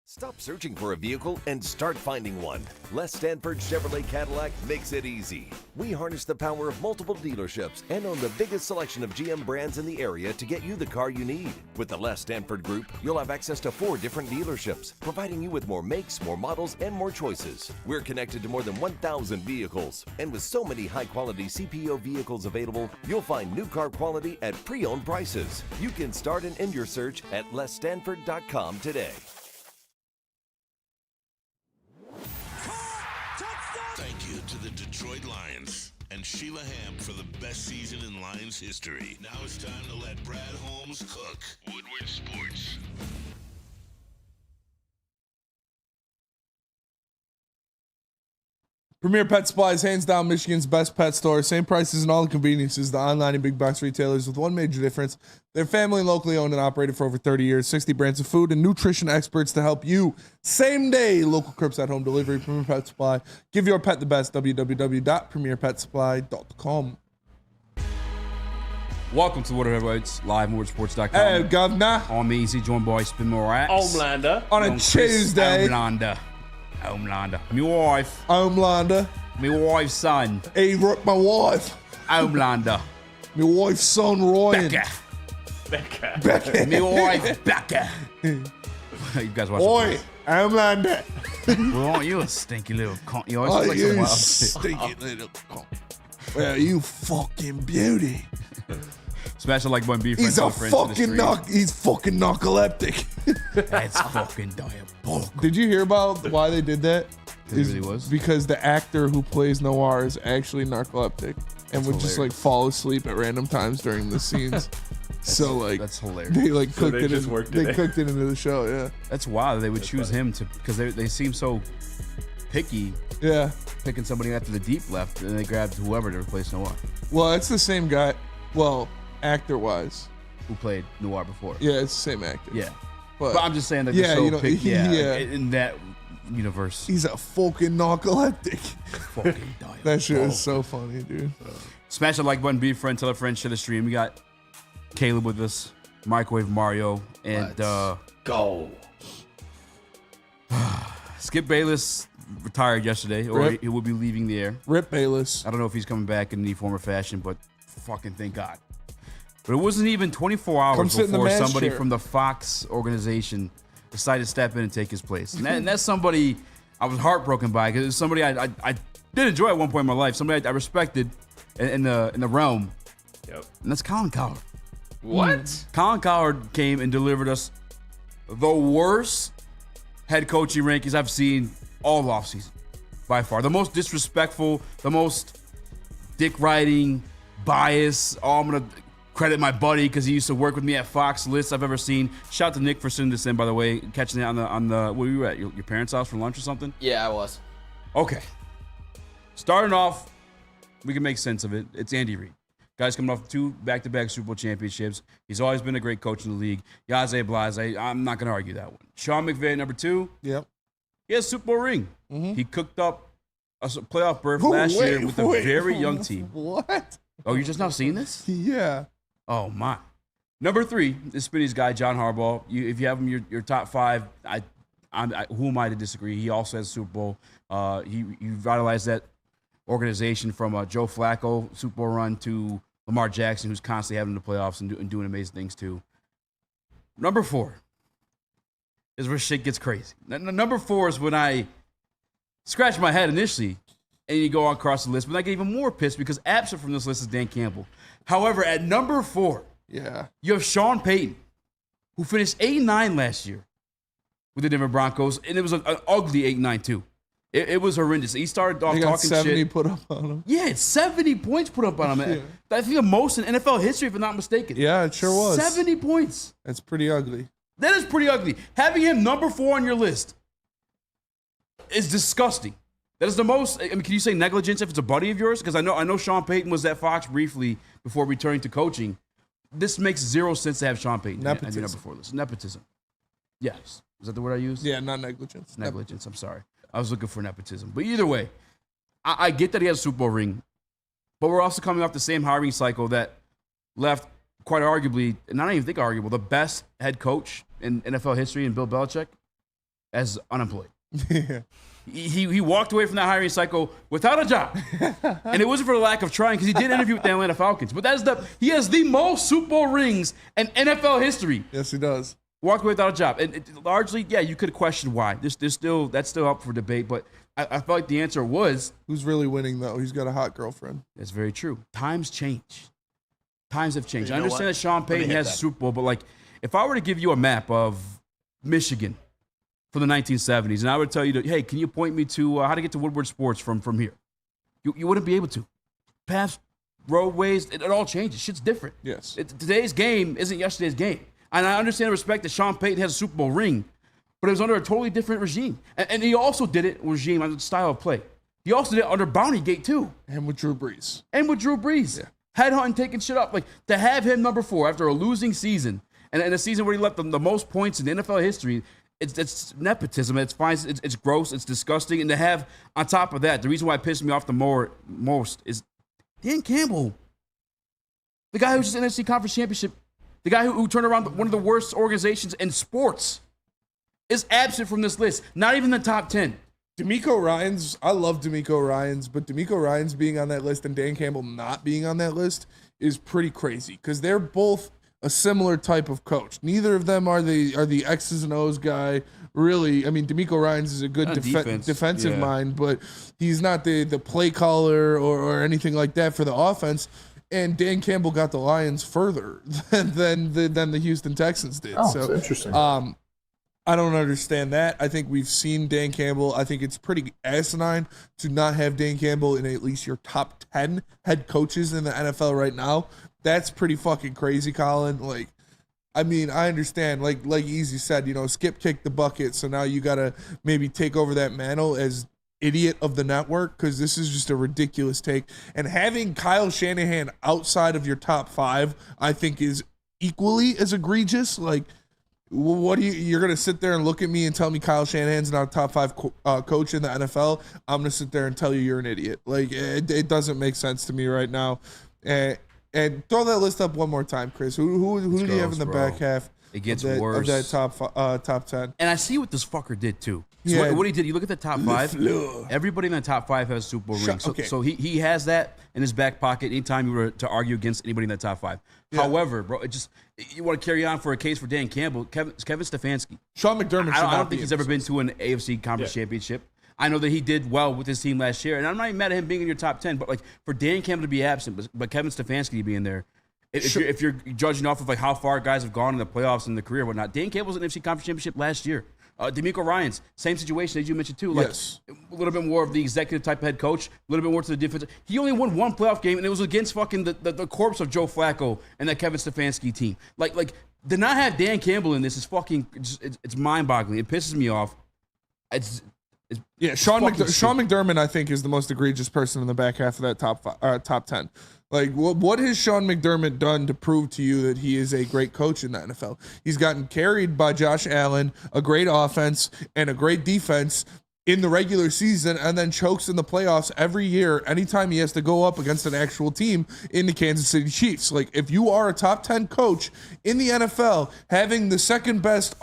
Speaker 16: Stop searching for a vehicle and start finding one. Les Stanford Chevrolet Cadillac makes it easy. We harness the power of multiple dealerships and own the biggest selection of GM brands in the area to get you the car you need. With the Les Stanford Group, you'll have access to 4 different dealerships, providing you with more makes, more models, and more choices. We're connected to more than 1,000 vehicles. And with so many high-quality CPO vehicles available, you'll find new car quality at pre-owned prices. You can start and end your search at lesstanford.com today.
Speaker 6: Thank you to the Detroit Lions and Sheila Ham for the best season in Lions history. Now it's time to let Brad Holmes cook. Woodward Sports.
Speaker 4: Premier Pet Supplies, hands down Michigan's best pet store. Same prices and all the conveniences, the online and big box retailers, with one major difference. They're family and locally owned and operated for over 30 years. 60 brands of food and nutrition experts to help you. Same day, local Crips at home delivery. Premier Pet Supply. Give your pet the best. www.premierpetsupply.com.
Speaker 3: Welcome to Woodward Heavyweights, live motorsports.com.
Speaker 4: Hey, governor.
Speaker 3: I'm easy, joined by Spencer Raxter.
Speaker 13: Homelander.
Speaker 4: On a Tuesday.
Speaker 3: Homelander. My wife.
Speaker 4: Homelander.
Speaker 3: My wife's son.
Speaker 4: He wrote my wife.
Speaker 3: Homelander.
Speaker 4: My wife's son, Ryan.
Speaker 3: Becca. My wife, Becca. You guys watch
Speaker 4: Oi, Homelander.
Speaker 3: Well, aren't you a stinky little cunt? You always
Speaker 4: Oh,
Speaker 3: like
Speaker 4: you
Speaker 3: some
Speaker 4: stinky little cunt. Well, you fucking beauty.
Speaker 3: Special like when beef.
Speaker 4: He's a fucking he's fucking narcoleptic.
Speaker 3: That's fucking diabolical.
Speaker 4: Did you hear about why they did that?
Speaker 3: It really was?
Speaker 4: Because the actor who plays Noir is actually narcoleptic and would just like fall asleep at random times during the scenes. So like
Speaker 3: that's hilarious.
Speaker 4: They like cooked
Speaker 13: they
Speaker 4: it.
Speaker 13: just worked it in.
Speaker 4: Cooked it into the show. Yeah.
Speaker 3: That's wild. They would choose him to because they seem so picky.
Speaker 4: Yeah.
Speaker 3: Picking somebody after the deep left, and they grabbed whoever to replace Noir.
Speaker 4: Well, it's the same guy. Well, actor-wise,
Speaker 3: who played Noir before.
Speaker 4: Yeah, it's the same actor.
Speaker 3: Yeah.
Speaker 4: But
Speaker 3: I'm just saying that they're so picky.
Speaker 4: yeah.
Speaker 3: In that universe.
Speaker 4: He's a fucking narcoleptic.
Speaker 3: Fucking
Speaker 4: That shit is so funny, dude.
Speaker 3: Smash the like button, be a friend, tell a friend, share the stream. We got Caleb with us, Microwave Mario, and
Speaker 13: go.
Speaker 3: Skip Bayless retired yesterday, or
Speaker 4: Rip.
Speaker 3: he will be leaving the air.
Speaker 4: Rip Bayless.
Speaker 3: I don't know if he's coming back in any form or fashion, but fucking thank God. But it wasn't even 24 hours before somebody from the Fox organization decided to step in and take his place. And that's somebody I was heartbroken by, because it's somebody I did enjoy at one point in my life, somebody I respected in the realm.
Speaker 13: Yep.
Speaker 3: And that's Colin Cowherd.
Speaker 5: What?
Speaker 3: Colin Cowherd came and delivered us the worst head coaching rankings I've seen all offseason, by far. The most disrespectful, the most dick riding, bias. Oh, I'm going to credit my buddy because he used to work with me at Fox lists I've ever seen. Shout out to Nick for sending this in, by the way, catching it on the where were you at? Your parents' house for lunch or something?
Speaker 5: Yeah, I was.
Speaker 3: Okay. Starting off, we can make sense of it. It's Andy Reid. Guy's coming off 2 back-to-back Super Bowl championships. He's always been a great coach in the league. Yaze Blase, I'm not going to argue that one. Sean McVay, number 2.
Speaker 4: Yep.
Speaker 3: He has a Super Bowl ring. He cooked up a playoff berth last year with a very young team.
Speaker 4: What?
Speaker 3: Oh, you're just now seeing this?
Speaker 4: Yeah.
Speaker 3: Oh, my. Number 3 is Spinny's guy, John Harbaugh. If you have him your top 5, who am I to disagree? He also has a Super Bowl. He revitalized that organization from Joe Flacco Super Bowl run to Lamar Jackson, who's constantly having the playoffs and doing amazing things too. Number 4 is where shit gets crazy. Number 4 is when I scratch my head initially, and you go across the list, but I get even more pissed because absent from this list is Dan Campbell. However, at number 4, you have Sean Payton, who finished 8-9 last year with the Denver Broncos, and it was an ugly 8-9 too. It was horrendous. He started off talking
Speaker 4: 70
Speaker 3: shit.
Speaker 4: put up on him.
Speaker 3: Yeah, it's 70 points put up on him.
Speaker 4: Yeah.
Speaker 3: I think the most in NFL history, if I'm not mistaken.
Speaker 4: Yeah, it sure was.
Speaker 3: 70 points.
Speaker 4: That's pretty ugly.
Speaker 3: That is pretty ugly. Having him number 4 on your list is disgusting. That is the most. I mean, can you say negligence if it's a buddy of yours? Because I know Sean Payton was at Fox briefly before returning to coaching. This makes zero sense to have Sean Payton at your number 4 list. Nepotism. Yes. Is that the word I used?
Speaker 4: Yeah, not negligence.
Speaker 3: Negligence. I'm sorry. I was looking for nepotism. But either way, I get that he has a Super Bowl ring, but we're also coming off the same hiring cycle that left quite arguably, and I don't even think arguable, the best head coach in NFL history in Bill Belichick as unemployed.
Speaker 4: Yeah.
Speaker 3: He walked away from that hiring cycle without a job. And it wasn't for the lack of trying, because he did interview with the Atlanta Falcons. But he has the most Super Bowl rings in NFL history.
Speaker 4: Yes, he does.
Speaker 3: Walked away without a job. And largely, yeah, you could question why. That's still up for debate, but I felt like the answer was...
Speaker 4: Who's really winning, though? He's got a hot girlfriend.
Speaker 3: That's very true. Times change. Times have changed.
Speaker 17: You
Speaker 3: I
Speaker 17: know
Speaker 3: understand
Speaker 17: what?
Speaker 3: that Sean Payton has a Super Bowl, but like, if I were to give you a map of Michigan from the 1970s, and I would tell you, hey, can you point me to how to get to Woodward Sports from here? You wouldn't be able to. Paths, roadways, it all changes. Shit's different.
Speaker 4: Yes.
Speaker 3: Today's game isn't yesterday's game. And I understand and respect that Sean Payton has a Super Bowl ring, but it was under a totally different regime. And he also did it, regime, under the style of play. He also did it under Bountygate, too.
Speaker 4: And with Drew Brees.
Speaker 3: Yeah. Headhunting, taking shit up. Like, to have him number 4 after a losing season, and a season where he left the most points in NFL history, it's nepotism. It's fine. It's gross. It's disgusting. And to have, on top of that, the reason why it pissed me off the most is Dan Campbell, the guy who's just in the NFC Conference Championship, the guy who turned around one of the worst organizations in sports, is absent from this list. Not even the top 10.
Speaker 4: DeMeco Ryans, I love DeMeco Ryans, but DeMeco Ryans being on that list and Dan Campbell not being on that list is pretty crazy because they're both a similar type of coach. Neither of them are the X's and O's guy. Really, I mean, DeMeco Ryans is a good defensive mind, but he's not the play caller or anything like that for the offense. And Dan Campbell got the Lions further than the Houston Texans did.
Speaker 17: Oh,
Speaker 4: so
Speaker 17: that's interesting.
Speaker 4: I don't understand that. I think we've seen Dan Campbell. I think it's pretty asinine to not have Dan Campbell in at least your top 10 head coaches in the NFL right now. That's pretty fucking crazy, Colin. Like, I mean, I understand. Like Easy said, Skip kicked the bucket, so now you got to maybe take over that mantle as idiot of the network because this is just a ridiculous take. And having Kyle Shanahan outside of your top 5, I think, is equally as egregious. Like, What do you're going to sit there and look at me and tell me Kyle Shanahan's not a top 5 coach in the NFL? I'm going to sit there and tell you you're an idiot. Like, it doesn't make sense to me right now. And throw that list up one more time, Chris. Who do you have in the back half?
Speaker 3: It gets
Speaker 4: of
Speaker 3: worse.
Speaker 4: Of that top 10.
Speaker 3: And I see what this fucker did too. So what he did, you look at the top 5. Everybody in the top 5 has a Super Bowl ring. So he has that in his back pocket anytime you were to argue against anybody in that top 5. Yeah. However, bro, you want to carry on for a case for Dan Campbell, Kevin Stefanski.
Speaker 4: Sean McDermott.
Speaker 3: I don't think he's ever been to an AFC Conference Championship. I know that he did well with his team last year, and I'm not even mad at him being in your top 10. But like for Dan Campbell to be absent, but Kevin Stefanski to be in there. If you're judging off of like how far guys have gone in the playoffs and the career and whatnot, Dan Campbell was in the NFC Conference Championship last year. D'Amico Ryans, same situation as you mentioned too. Like a little bit more of the executive type of head coach, a little bit more to the defense. He only won one playoff game, and it was against fucking the corpse of Joe Flacco and that Kevin Stefanski team. Like to not have Dan Campbell in this is fucking it's mind-boggling. It pisses me off.
Speaker 4: Sean McDermott, I think, is the most egregious person in the back half of that top 10. Like, what has Sean McDermott done to prove to you that he is a great coach in the NFL? He's gotten carried by Josh Allen, a great offense, and a great defense in the regular season, and then chokes in the playoffs every year anytime he has to go up against an actual team in the Kansas City Chiefs. Like, if you are a top 10 coach in the NFL, having the second best,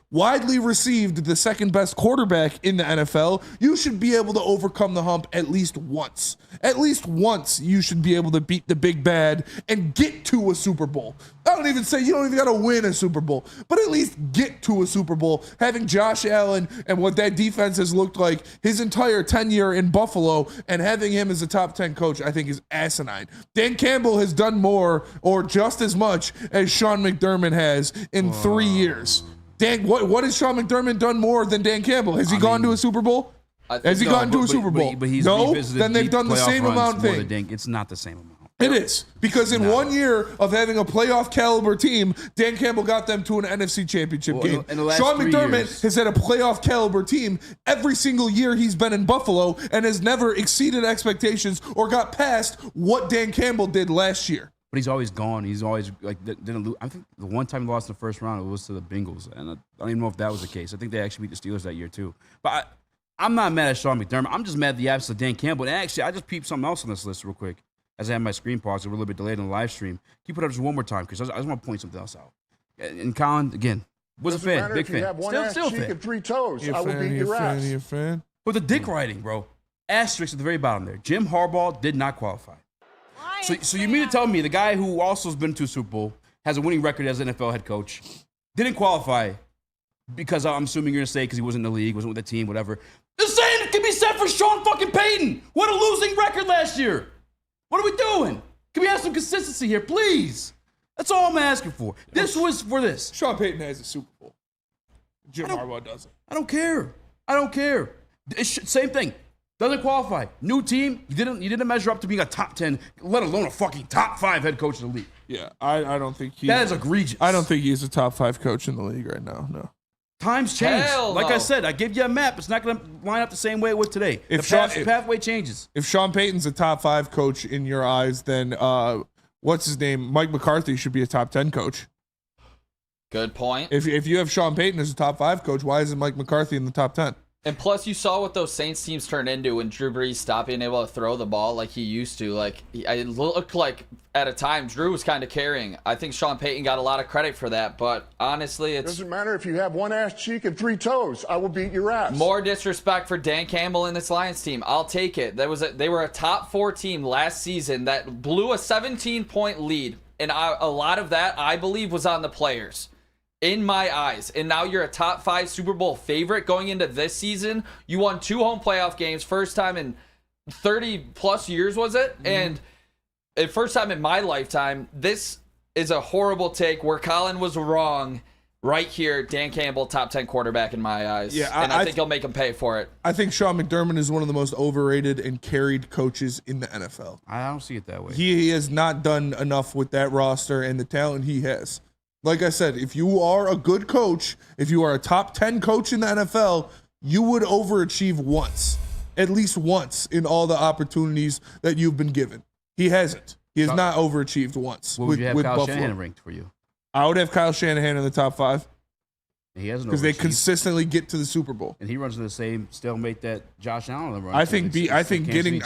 Speaker 4: widely received the second best quarterback in the NFL, you should be able to overcome the hump at least once. At least once you should be able to beat the big bad and get to a Super Bowl. I don't even say you don't even got to win a Super Bowl, but at least get to a Super Bowl. Having Josh Allen and what that defense has looked like his entire tenure in Buffalo and having him as a top 10 coach, I think is asinine. Dan Campbell has done more or just as much as Sean McDermott has in 3 years. Dan, what has Sean McDermott done more than Dan Campbell? Has he gone to a Super Bowl? Has he gone to a Super Bowl?
Speaker 3: But he's
Speaker 4: no,
Speaker 3: revisited
Speaker 4: then they've done the same amount thing.
Speaker 3: It's not the same amount.
Speaker 4: It is, because in 1 year of having a playoff caliber team, Dan Campbell got them to an NFC championship game. Sean McDermott has had a playoff caliber team every single year he's been in Buffalo and has never exceeded expectations or got past what Dan Campbell did last year.
Speaker 3: But he's always gone. He's always didn't lose. I think the one time he lost in the first round, it was to the Bengals, and I don't even know if that was the case. I think they actually beat the Steelers that year too. But I'm not mad at Sean McDermott. I'm just mad at the absence of Dan Campbell. And actually, I just peeped something else on this list real quick. As I have my screen paused, we're a little bit delayed on the live stream. Can you put it up just one more time, because I just want to point something else out. And Colin, again, was a fan, big fan. Still fan.
Speaker 17: And 3 toes. I will beat your ass.
Speaker 4: You a fan?
Speaker 3: But the dick writing, bro. Asterisk at the very bottom there. Jim Harbaugh did not qualify. So you mean to tell me the guy who also has been to a Super Bowl, has a winning record as an NFL head coach, didn't qualify because I'm assuming you're going to say because he wasn't in the league, wasn't with the team, whatever. The same can be said for Sean fucking Payton. What a losing record last year. What are we doing? Can we have some consistency here, please? That's all I'm asking for. This was for this.
Speaker 4: Sean Payton has a Super Bowl. Jim Harbaugh doesn't.
Speaker 3: I don't care. Same thing. Doesn't qualify. New team. You didn't measure up to being a top 10, let alone a fucking top 5 head coach in the league.
Speaker 4: Yeah, I don't think he.
Speaker 3: That is egregious.
Speaker 4: I don't think he's a top 5 coach in the league right now. No.
Speaker 3: Times change. Like I said, I give you a map. It's not going to line up the same way it would today. The pathway changes.
Speaker 4: If Sean Payton's a top 5 coach in your eyes, then what's his name? Mike McCarthy should be a top 10 coach.
Speaker 5: Good point.
Speaker 4: If you have Sean Payton as a top 5 coach, why isn't Mike McCarthy in the top 10?
Speaker 5: And plus, you saw what those Saints teams turned into when Drew Brees stopped being able to throw the ball like he used to. It looked like at a time Drew was kind of carrying. I think Sean Payton got a lot of credit for that, but honestly, it
Speaker 17: doesn't matter if you have 1 ass cheek and 3 toes. I will beat your ass.
Speaker 5: More disrespect for Dan Campbell and this Lions team. I'll take it. They were a top 4 team last season that blew a 17-point lead, and a lot of that I believe was on the players. In my eyes. And now you're a top 5 Super Bowl favorite going into this season. You won 2 home playoff games, first time in 30 plus years, was it? And first time in my lifetime. This is a horrible take where Colin was wrong right here. Dan Campbell, top 10 quarterback in my eyes. Yeah, I think he'll make him pay for it.
Speaker 4: I think Sean McDermott is one of the most overrated and carried coaches in the NFL.
Speaker 3: I don't see it that way.
Speaker 4: He has not done enough with that roster and the talent he has. Like I said, if you are a good coach, if you are a top 10 coach in the NFL, you would overachieve once, at least once in all the opportunities that you've been given. He hasn't. He has not overachieved once.
Speaker 3: What would you have Kyle Shanahan ranked for you?
Speaker 4: I would have Kyle Shanahan in the top 5.
Speaker 3: He hasn't
Speaker 4: because they consistently get to the Super Bowl.
Speaker 3: And he runs into the same stalemate that Josh Allen runs.
Speaker 4: I think getting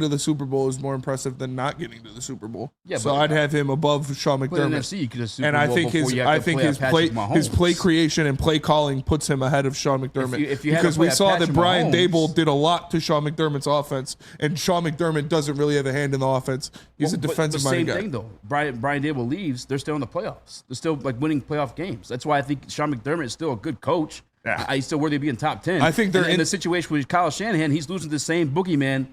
Speaker 4: to the Super Bowl is more impressive than not getting to the Super Bowl.
Speaker 3: Yeah,
Speaker 4: so I'd have him above Sean
Speaker 3: But in
Speaker 4: McDermott.
Speaker 3: NFC, you could have Super
Speaker 4: And I
Speaker 3: Bowl
Speaker 4: think
Speaker 3: before you have to play
Speaker 4: his play creation and play calling puts him ahead of Sean McDermott.
Speaker 3: If you had to
Speaker 4: because
Speaker 3: play
Speaker 4: we
Speaker 3: at
Speaker 4: saw
Speaker 3: Patrick
Speaker 4: that Brian
Speaker 3: Mahomes-
Speaker 4: Dable did a lot to Sean McDermott's offense, and Sean McDermott doesn't really have a hand in the offense. He's a defensive minded guy.
Speaker 3: Same thing though. Brian Dable leaves, they're still in the playoffs. They're still like winning playoff games. That's why I think Sean McDermott is still a good coach.
Speaker 4: Yeah.
Speaker 3: He's still worthy of being top 10.
Speaker 4: I think they're
Speaker 3: in the situation with Kyle Shanahan. He's losing to the same boogeyman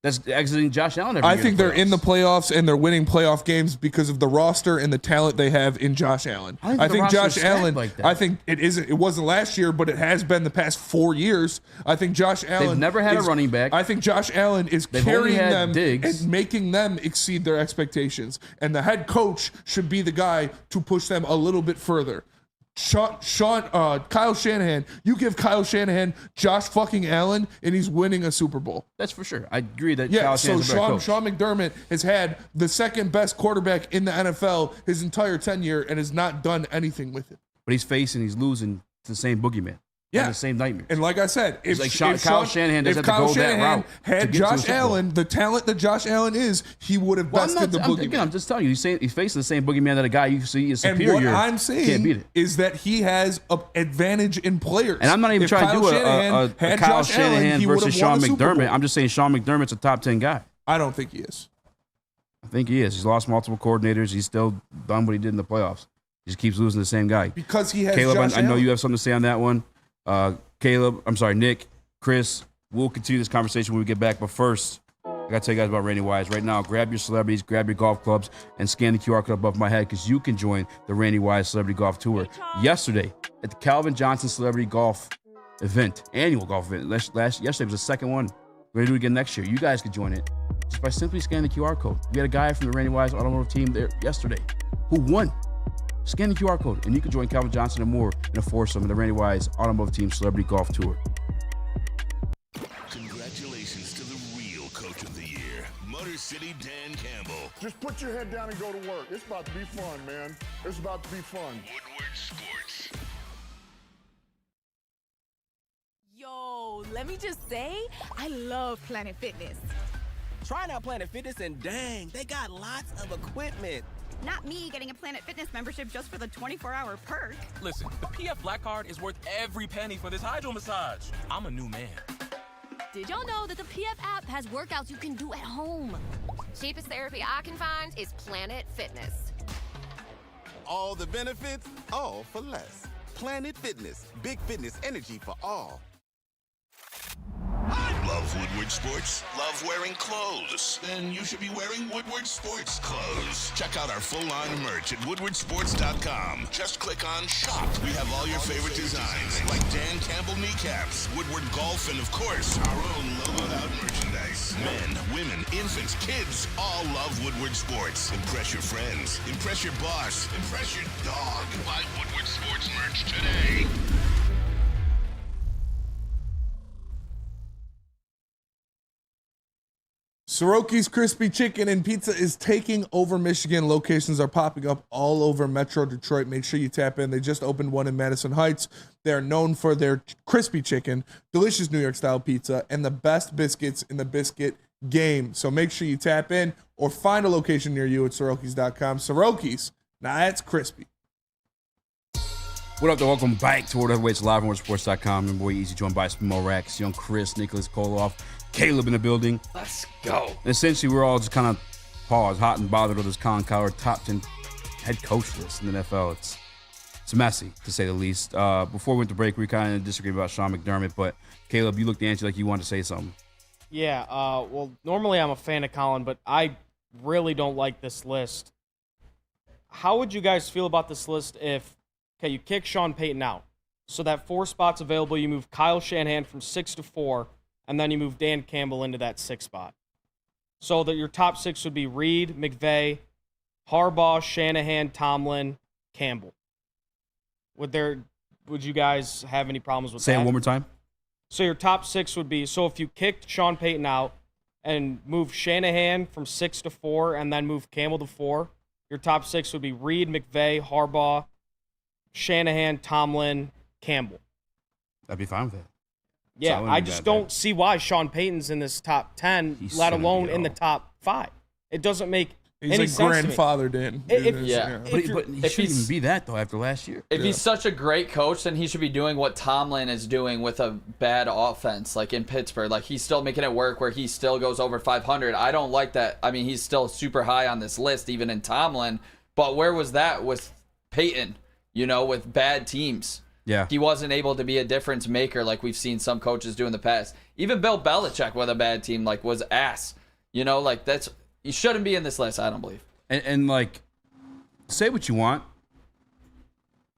Speaker 3: that's exiting Josh Allen every year.
Speaker 4: I think they're in the playoffs and they're winning playoff games because of the roster and the talent they have in Josh Allen.
Speaker 3: I think
Speaker 4: Josh Allen.
Speaker 3: like that.
Speaker 4: I think it isn't. It wasn't last year, but it has been the past 4 years. I think Josh Allen.
Speaker 3: They've never had a running back.
Speaker 4: I think Josh Allen is
Speaker 3: They've only
Speaker 4: carrying
Speaker 3: had
Speaker 4: them
Speaker 3: Diggs.
Speaker 4: and making them exceed their expectations. And the head coach should be the guy to push them a little bit further. Kyle Shanahan, you give Kyle Shanahan Josh fucking Allen, and he's winning a Super Bowl.
Speaker 3: That's for sure. I agree that
Speaker 4: Yeah,
Speaker 3: Kyle
Speaker 4: so
Speaker 3: Shanahan's a better coach.
Speaker 4: Sean McDermott has had the second best quarterback in the NFL his entire tenure and has not done anything with it.
Speaker 3: But he's losing to the same boogeyman.
Speaker 4: Yeah.
Speaker 3: The same nightmares.
Speaker 4: And like I said, if
Speaker 3: Kyle Shanahan doesn't have to go that route to
Speaker 4: had
Speaker 3: get to
Speaker 4: Josh
Speaker 3: the Super Bowl.
Speaker 4: Allen, the talent that Josh Allen is, he would have bested the boogeyman.
Speaker 3: I'm just telling you, he's facing the same boogeyman that a guy you see is
Speaker 4: And
Speaker 3: superior.
Speaker 4: what I'm
Speaker 3: can't
Speaker 4: saying
Speaker 3: beat it.
Speaker 4: is that he has an advantage in players.
Speaker 3: And I'm not even
Speaker 4: If
Speaker 3: trying to
Speaker 4: Kyle
Speaker 3: do
Speaker 4: Shanahan
Speaker 3: a
Speaker 4: had
Speaker 3: Kyle
Speaker 4: Josh Allen,
Speaker 3: Shanahan
Speaker 4: he would
Speaker 3: versus
Speaker 4: have won
Speaker 3: Sean
Speaker 4: a Super
Speaker 3: McDermott.
Speaker 4: Bowl.
Speaker 3: I'm just saying Sean McDermott's a top 10 guy.
Speaker 4: I don't think he is.
Speaker 3: I think he is. He's lost multiple coordinators. He's still done what he did in the playoffs. He just keeps losing to the same guy.
Speaker 4: Because he has
Speaker 3: Caleb,
Speaker 4: Josh
Speaker 3: I know
Speaker 4: Allen.
Speaker 3: you have something to say on that one. Nick, Chris, we'll continue this conversation when we get back. But first, I got to tell you guys about Randy Wise. Right now, grab your celebrities, grab your golf clubs, and scan the QR code above my head because you can join the Randy Wise Celebrity Golf Tour. Yesterday, at the Calvin Johnson Celebrity Golf event, annual golf event. Yesterday was the second one. We're going to do it again next year. You guys could join it just by simply scanning the QR code. We had a guy from the Randy Wise Automotive team there yesterday who won. Scan the QR code, and you can join Calvin Johnson and more in a foursome in the Randy Wise Automotive Team Celebrity Golf Tour.
Speaker 6: Congratulations to the real Coach of the Year, Motor City Dan Campbell.
Speaker 17: Just put your head down and go to work. It's about to be fun, man. It's about to be fun.
Speaker 6: Woodward Sports.
Speaker 8: Yo, let me just say, I love Planet Fitness.
Speaker 18: Trying out Planet Fitness and dang, they got lots of equipment.
Speaker 10: Not me getting a Planet Fitness membership just for the 24-hour perk.
Speaker 11: Listen, the PF Black Card is worth every penny for this hydro massage. I'm a new man.
Speaker 12: Did y'all know that the PF app has workouts you can do at home? Cheapest therapy I can find is Planet Fitness.
Speaker 9: All the benefits, all for less. Planet Fitness, big fitness energy for all.
Speaker 6: Love Woodward Sports? Love wearing clothes? Then you should be wearing Woodward Sports clothes. Check out our full line of merch at woodwardsports.com. Just click on shop. We have all your favorite designs, like Dan Campbell kneecaps, Woodward Golf, and of course, our own logoed out merchandise. Men, women, infants, kids, all love Woodward Sports. Impress your friends. Impress your boss. Impress your dog. Buy Woodward Sports merch today.
Speaker 4: Soroki's Crispy Chicken and Pizza is taking over Michigan. Locations are popping up all over Metro Detroit. Make sure you tap in. They just opened one in Madison Heights. They are known for their crispy chicken, delicious New York-style pizza, and the best biscuits in the biscuit game. So make sure you tap in or find a location near you at Sorokis.com. Soroki's, now that's crispy.
Speaker 3: What up, though? Welcome back to World Heavyweights live on WorldSports.com. And boy, easy joined by Smo Rax, young Chris, Nicholas Koloff, Caleb in the building.
Speaker 5: Let's go.
Speaker 3: And essentially, we're all just kind of paused, hot and bothered with this Colin Cowherd top 10 head coach list in the NFL. It's messy, to say the least. Before we went to break, we kind of disagreed about Sean McDermott, but Caleb, you looked at Angie like you wanted to say something.
Speaker 7: Yeah, well, normally I'm a fan of Colin, but I really don't like this list. How would you guys feel about this list if, okay, you kick Sean Payton out, so that 4 spots available, you move Kyle Shanahan from 6 to 4, and then you move Dan Campbell into that 6 spot. So that your top 6 would be Reed, McVay, Harbaugh, Shanahan, Tomlin, Campbell. Would you guys have any problems with that?
Speaker 3: Say it one more time.
Speaker 7: So your top 6 would be, so if you kicked Sean Payton out and move Shanahan from 6 to 4 and then move Campbell to 4, your top 6 would be Reed, McVay, Harbaugh, Shanahan, Tomlin, Campbell.
Speaker 3: I'd be fine with that.
Speaker 7: Yeah,
Speaker 3: So
Speaker 7: I just don't see why Sean Payton's in this top 10, let alone in the top 5. It doesn't make
Speaker 4: He's
Speaker 7: any
Speaker 4: like
Speaker 7: sense
Speaker 4: grandfathered in.
Speaker 3: But he shouldn't even be that, though, after last year.
Speaker 5: If he's such a great coach, then he should be doing what Tomlin is doing with a bad offense, like in Pittsburgh. Like, he's still making it work where he still goes over 500. I don't like that. I mean, he's still super high on this list, even in Tomlin. But where was that with Peyton, with bad teams?
Speaker 3: Yeah.
Speaker 5: He wasn't able to be a difference maker like we've seen some coaches do in the past. Even Bill Belichick with a bad team, was ass. He shouldn't be in this list, I don't believe.
Speaker 3: And say what you want.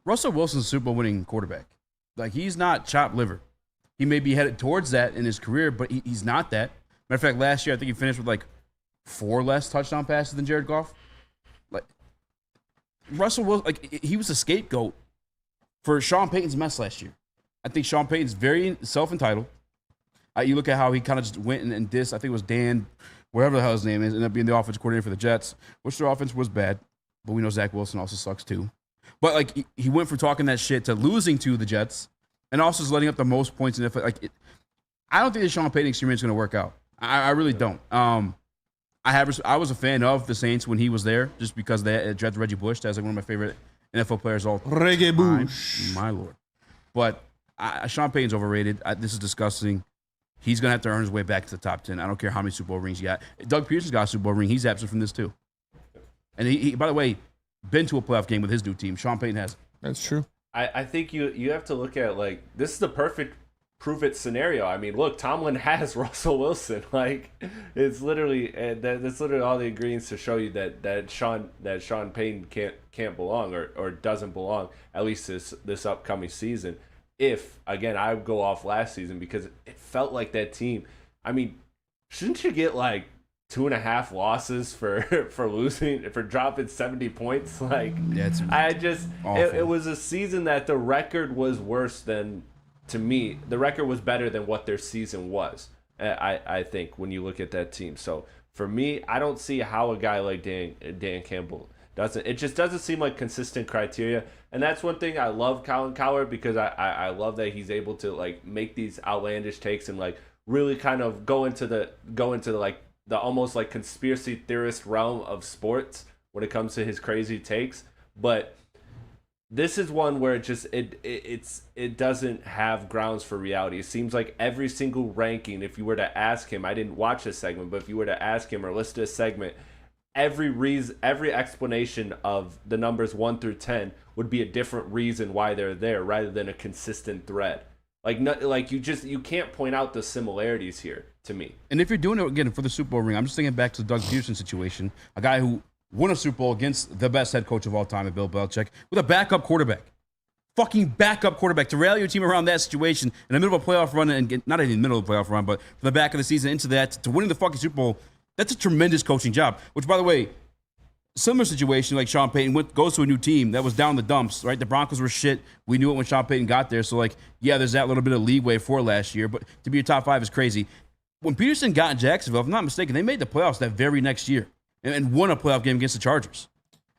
Speaker 3: Russell Wilson's a Super Bowl winning quarterback. He's not chopped liver. He may be headed towards that in his career, but he's not that. Matter of fact, last year, I think he finished with 4 less touchdown passes than Jared Goff. Russell Wilson, he was a scapegoat for Sean Payton's mess last year. I think Sean Payton's very self-entitled. You look at how he kind of just went and dissed, I think it was Dan, whatever the hell his name is, ended up being the offensive coordinator for the Jets, which their offense was bad, but we know Zach Wilson also sucks too. But he went from talking that shit to losing to the Jets, and also is letting up the most points in the I don't think the Sean Payton experiment is going to work out. I really don't. I was a fan of the Saints when he was there, just because they drafted Reggie Bush. That's one of my favorite NFL players all time.
Speaker 4: Reggie Bush,
Speaker 3: my lord. But Sean Payton's overrated. This is disgusting. He's going to have to earn his way back to the top 10. I don't care how many Super Bowl rings he got. Doug Peterson's got a Super Bowl ring. He's absent from this too. And he, by the way, been to a playoff game with his new team. Sean Payton has.
Speaker 4: That's true.
Speaker 13: I think you have to look at this is the perfect prove it scenario. I mean, look, Tomlin has Russell Wilson. It's literally that's literally all the ingredients to show you that Sean Payton can't belong or doesn't belong, at least this upcoming season. If again I would go off last season because it felt like that team. I mean, shouldn't you get 2.5 losses for dropping 70 points? It was a season that the record was worse than. To me, the record was better than what their season was. I think when you look at that team. So for me, I don't see how a guy like Dan Campbell doesn't. It just doesn't seem like consistent criteria. And that's one thing I love Colin Cowherd because I love that he's able to make these outlandish takes and really kind of go into the almost conspiracy theorist realm of sports when it comes to his crazy takes. But this is one where it doesn't have grounds for reality. It seems like every single ranking, if you were to ask him, I didn't watch this segment, but if you were to ask him or listen to a segment, every explanation of the numbers 1 through 10 would be a different reason why they're there rather than a consistent thread. You can't point out the similarities here to me.
Speaker 3: And if you're doing it again for the Super Bowl ring, I'm just thinking back to the Doug Peterson situation, a guy who won a Super Bowl against the best head coach of all time, Bill Belichick, with a backup quarterback. Fucking backup quarterback. To rally your team around that situation in the middle of a playoff run, and not even in the middle of the playoff run, but from the back of the season into that, to winning the fucking Super Bowl, that's a tremendous coaching job. Which, by the way, similar situation like Sean Payton goes to a new team that was down the dumps, right? The Broncos were shit. We knew it when Sean Payton got there. So, there's that little bit of leeway for last year, but to be your top 5 is crazy. When Peterson got in Jacksonville, if I'm not mistaken, they made the playoffs that very next year. And won a playoff game against the Chargers.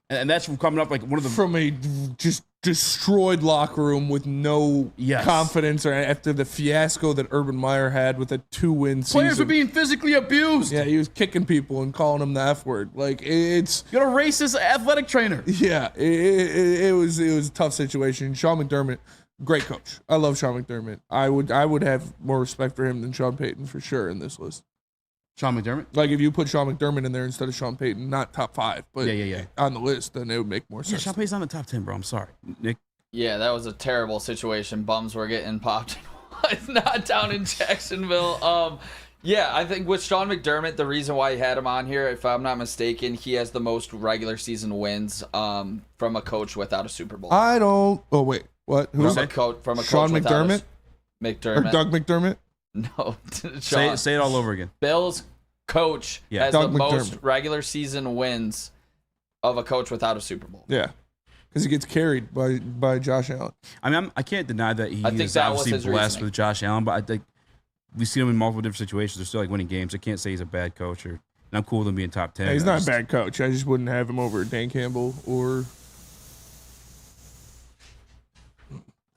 Speaker 3: And that's from coming up one of the...
Speaker 4: From a just destroyed locker room with no confidence or after the fiasco that Urban Meyer had with a 2-win season.
Speaker 3: Players were being physically abused.
Speaker 4: Yeah, he was kicking people and calling them the F word. It's...
Speaker 3: You're a racist athletic trainer.
Speaker 4: Yeah, it was a tough situation. Sean McDermott, great coach. I love Sean McDermott. I would have more respect for him than Sean Payton for sure in this list.
Speaker 3: Sean McDermott?
Speaker 4: If you put Sean McDermott in there instead of Sean Payton, not top 5, but on the list, then it would make more sense.
Speaker 3: Sean Payton's on the top 10, bro. I'm sorry. Nick?
Speaker 5: Yeah, that was a terrible situation. Bums were getting popped. It's not down in Jacksonville. I think with Sean McDermott, the reason why he had him on here, if I'm not mistaken, he has the most regular season wins from a coach without a Super Bowl.
Speaker 4: I don't... Oh, wait. What? Who's
Speaker 5: from a coach
Speaker 4: Sean McDermott?
Speaker 5: McDermott.
Speaker 4: Or Doug McDermott?
Speaker 5: No.
Speaker 3: Say it all over again.
Speaker 5: Bills coach has
Speaker 4: Doug
Speaker 5: the
Speaker 4: McDermott.
Speaker 5: most regular season wins of a coach without a Super Bowl.
Speaker 4: Yeah. Because he gets carried by Josh Allen.
Speaker 3: I mean, I can't deny that he is
Speaker 5: that was
Speaker 3: obviously
Speaker 5: his
Speaker 3: blessed
Speaker 5: reasoning.
Speaker 3: with Josh Allen, but I think we've seen him in multiple different situations. They're still winning games. I can't say he's a bad coach, and I'm cool with him being top 10.
Speaker 4: Yeah, he's not a bad coach. I just wouldn't have him over Dan Campbell or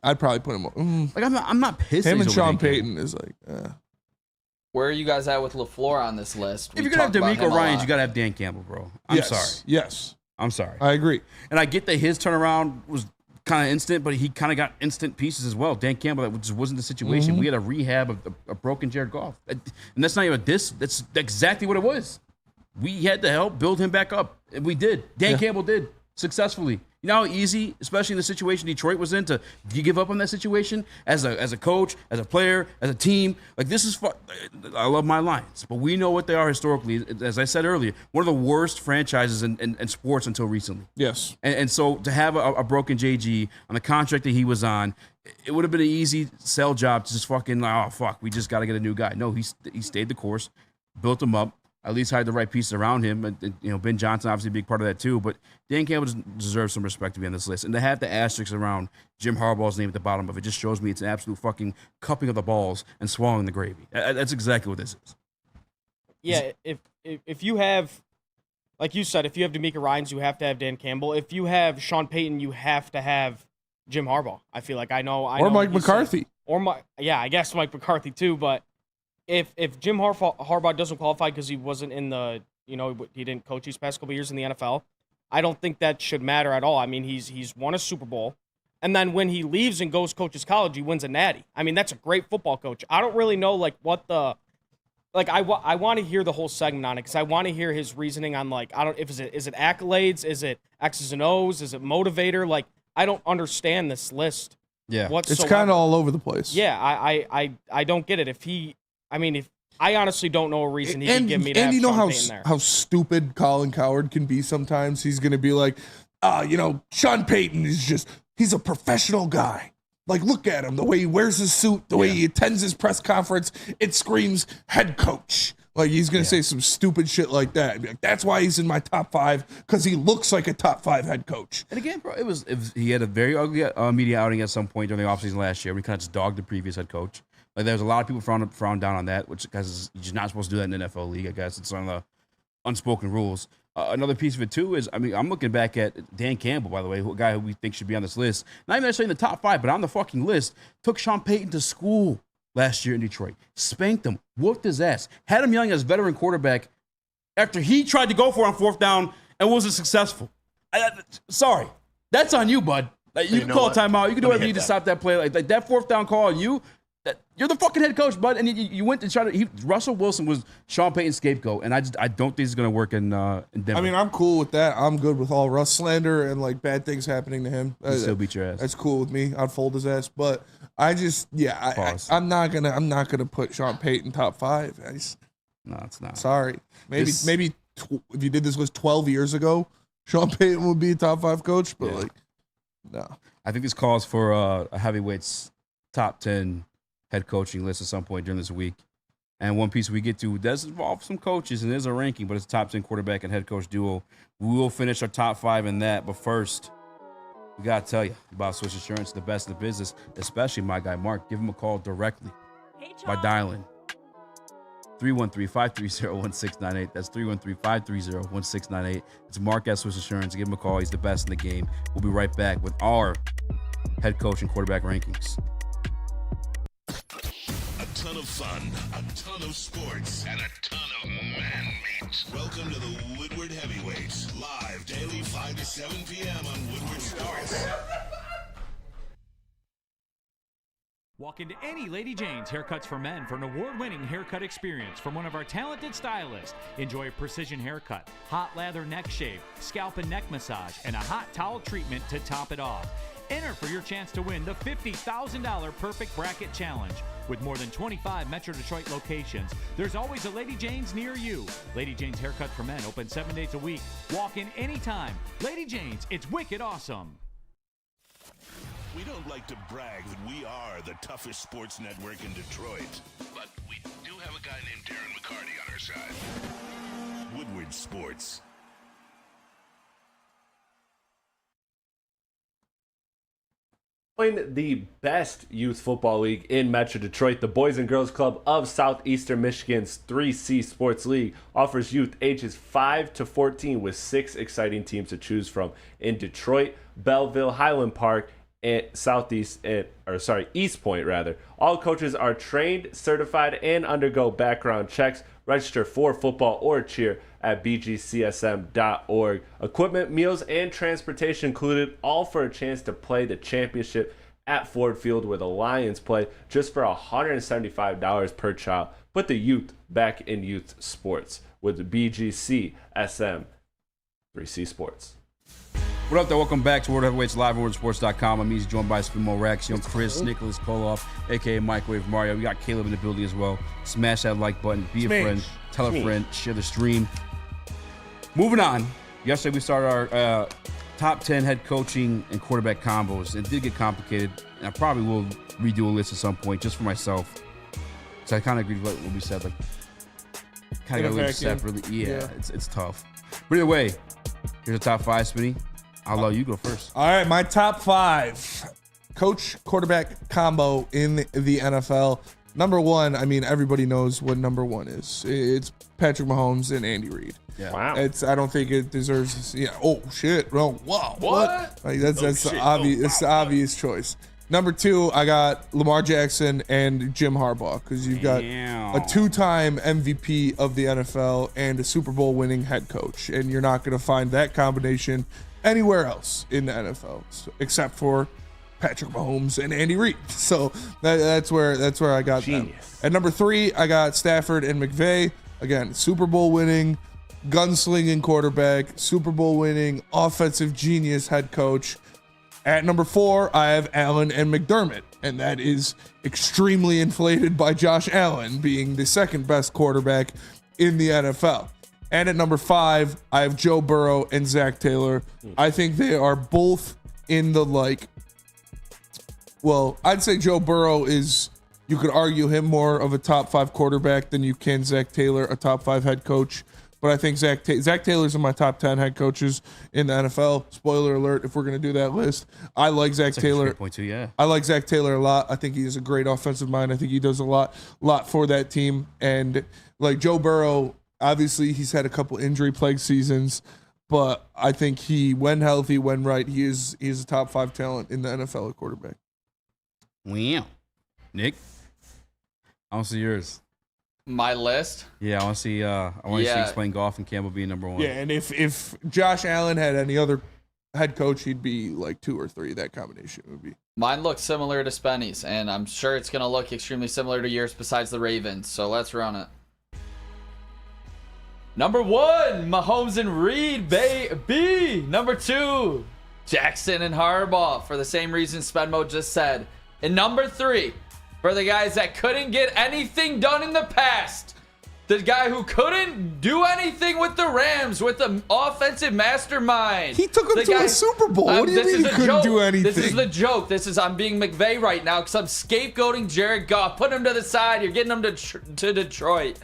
Speaker 4: I'd probably put him.
Speaker 3: Like I'm not pissed.
Speaker 4: Him
Speaker 3: that
Speaker 4: and
Speaker 3: he's over
Speaker 4: Sean
Speaker 3: Dan Campbell.
Speaker 4: Payton is like.
Speaker 5: Where are you guys at with LaFleur on this list?
Speaker 3: If you're gonna have D'Amico Ryans, you gotta have Dan Campbell, bro. I'm sorry.
Speaker 4: Yes.
Speaker 3: I'm sorry.
Speaker 4: I agree.
Speaker 3: And I get that his turnaround was kind of instant, but he kind of got instant pieces as well. Dan Campbell, that just wasn't the situation.
Speaker 4: Mhm.
Speaker 3: We had a rehab of a broken Jared Goff. And that's not even a diss. That's exactly what it was. We had to help build him back up. And we did. Dan Campbell did successfully. You know how easy, especially in the situation Detroit was in, to give up on that situation as a coach, as a player, as a team. Like, this is fun. I love my Lions, but we know what they are historically. As I said earlier, one of the worst franchises in sports until recently.
Speaker 4: Yes.
Speaker 3: And so to have a broken JG on the contract that he was on, it would have been an easy sell job to just fucking, oh, fuck, we just got to get a new guy. No, he stayed the course, built him up, at least had the right pieces around him. And, Ben Johnson, obviously a big part of that too. But Dan Campbell deserves some respect to be on this list. And to have the asterisks around Jim Harbaugh's name at the bottom of it just shows me it's an absolute fucking cupping of the balls and swallowing the gravy. That's exactly what this is.
Speaker 7: Yeah, if you have, like you said, if you have D'Amico Ryans, you have to have Dan Campbell. If you have Sean Payton, you have to have Jim Harbaugh. I feel like I know
Speaker 4: Mike McCarthy.
Speaker 7: I guess Mike McCarthy too. But if Jim Harbaugh doesn't qualify because he wasn't in the, he didn't coach these past couple years in the NFL, I don't think that should matter at all. I mean, he's won a Super Bowl, and then when he leaves and goes coaches college, he wins a natty. I mean, that's a great football coach. I don't really know what the. I want to hear the whole segment on it because I want to hear his reasoning on is it accolades, is it X's and O's, is it motivator? I don't understand this list.
Speaker 3: Yeah,
Speaker 4: it's kind of all over the place.
Speaker 7: Yeah, I don't get it. If I honestly don't know a reason he can give me to have Sean Payton there.
Speaker 4: How stupid Colin Cowherd can be sometimes. He's gonna be like, Sean Payton is he's a professional guy. Like, look at him, the way he wears his suit, the way he attends his press conference, it screams head coach. Like, he's going to say some stupid shit like that. Be like, that's why he's in my top 5, because he looks like a top 5 head coach.
Speaker 3: And again, bro, he had a very ugly media outing at some point during the offseason last year. We kind of just dogged the previous head coach. Like, there's a lot of people frown down on that, which because you're just not supposed to do that in the NFL league. I guess it's on the unspoken rules. Another piece of it, too, is, I'm looking back at Dan Campbell, by the way, a guy who we think should be on this list. Not even necessarily in the top 5, but on the fucking list. Took Sean Payton to school last year in Detroit. Spanked him. Whooped his ass. Had him yelling as veteran quarterback after he tried to go for it on 4th down and wasn't successful. Sorry. That's on you, bud. You can call a timeout. You can do whatever you need to stop that play. Like that 4th down call on you. You're the fucking head coach, bud, and you went to try to. Russell Wilson was Sean Payton's scapegoat, and I don't think it's going to work in Denver.
Speaker 4: I mean, I'm cool with that. I'm good with all Russ slander and bad things happening to him.
Speaker 3: He'll still beat your ass.
Speaker 4: That's cool with me. I'd fold his ass, but I'm not gonna put Sean Payton top 5.
Speaker 3: No, it's not.
Speaker 4: Sorry, maybe if you did this list 12 years ago, Sean Payton would be a top 5 coach, but no.
Speaker 3: I think this calls for a heavyweights top 10 head coaching list at some point during this week. And one piece we get to does involve some coaches, and there's a ranking, but it's a top 10 quarterback and head coach duo. We will finish our top 5 in that, but first, we got to tell you about Swiss Insurance, the best in the business, especially my guy Mark. Give him a call directly by dialing 313-530-1698. That's 313-530-1698. It's Mark at Swiss Insurance. Give him a call. He's the best in the game. We'll be right back with our head coach and quarterback rankings.
Speaker 6: A ton of fun, a ton of sports, and a ton of man meat. Welcome to the Woodward Heavyweights, live daily 5 to 7 p.m. on Woodward Sports.
Speaker 15: Walk into any Lady Jane's Haircuts for Men for an award-winning haircut experience from one of our talented stylists. Enjoy a precision haircut, hot lather neck shave, scalp and neck massage, and a hot towel treatment to top it off. Enter for your chance to win the $50,000 Perfect Bracket Challenge. With more than 25 Metro Detroit locations, there's always a Lady Jane's near you. Lady Jane's Haircut for Men, open 7 days a week. Walk in anytime. Lady Jane's, it's wicked awesome.
Speaker 6: We don't like to brag that we are the toughest sports network in Detroit, but we do have a guy named Darren McCarty on our side. Woodward Sports.
Speaker 13: Join the best youth football league in Metro Detroit. The Boys and Girls Club of Southeastern Michigan's 3C Sports League offers youth ages 5 to 14 with 6 exciting teams to choose from in Detroit, Belleville, Highland Park, at East Point rather. All coaches are trained, certified, and undergo background checks. Register for football or cheer at bgcsm.org. Equipment, meals, and transportation included, all for a chance to play the championship at Ford Field where the Lions play, just for $175 per child. Put the youth back in youth sports with BGCSM 3C Sports.
Speaker 3: What up, there? Welcome back to World Heavyweights Live on WorldSports.com. I'm easy, joined by Spencer Raxter, Chris, Nicholas Koloff, a.k.a. Microwave Mario. We got Caleb in the building as well. Smash that like button. Be a friend. Tell a friend. Share the stream. Moving on. Yesterday, we started our top 10 head coaching and quarterback combos. It did get complicated, and I probably will redo a list at some point just for myself. So I kind of agree with what we said. Like, kind of got to live separately. Yeah, it's tough. But either way, here's the top 5, Spinny. I'll let you go first.
Speaker 4: All right, my top 5 coach quarterback combo in the NFL. Number 1, I mean, everybody knows what number 1 is. It's Patrick Mahomes and Andy Reid.
Speaker 13: Yeah. Wow.
Speaker 4: I don't think it deserves. Yeah. Oh shit. Bro. Wow. What? Like that's the obvious. It's the obvious choice. Number 2, I got Lamar Jackson and Jim Harbaugh, because you've got a 2-time MVP of the NFL and a Super Bowl winning head coach, and you're not going to find that combination anywhere else in the NFL except for Patrick Mahomes and Andy Reid. So that's where I got them. At number 3, I got Stafford and McVay. Again, Super Bowl winning, gunslinging quarterback, Super Bowl winning, offensive genius head coach. At number 4, I have Allen and McDermott, and that is extremely inflated by Josh Allen being the second best quarterback in the NFL. And at number 5, I have Joe Burrow and Zach Taylor. I think they are both in the I'd say Joe Burrow is, you could argue him more of a top 5 quarterback than you can Zach Taylor, a top 5 head coach. But I think Zach Taylor's in my top 10 head coaches in the NFL. Spoiler alert, if we're going to do that list. I like Zach Taylor. I like Zach Taylor a lot. I think he is a great offensive mind. I think he does a lot for that team. And like Joe Burrow, obviously he's had a couple injury-plagued seasons, but I think he, when healthy, when right, he is a top 5 talent in the NFL at quarterback.
Speaker 3: Wow. Nick, I want to see yours.
Speaker 5: My list?
Speaker 3: Yeah, I want to see. You explain Goff and Campbell being number 1.
Speaker 4: Yeah, and if Josh Allen had any other head coach, he'd be like 2 or 3. That combination would be.
Speaker 5: Mine looks similar to Spenny's, and I'm sure it's gonna look extremely similar to yours. Besides the Ravens, so let's run it. Number 1, Mahomes and Reid, baby. Number 2, Jackson and Harbaugh, for the same reason Spenmo just said. And number 3, for the guys that couldn't get anything done in the past, the guy who couldn't do anything with the Rams, with the offensive mastermind.
Speaker 4: He took them to a Super Bowl. What do you mean he couldn't do anything?
Speaker 5: This is the joke. I'm being McVay right now because I'm scapegoating Jared Goff. Put him to the side. You're getting him to Detroit.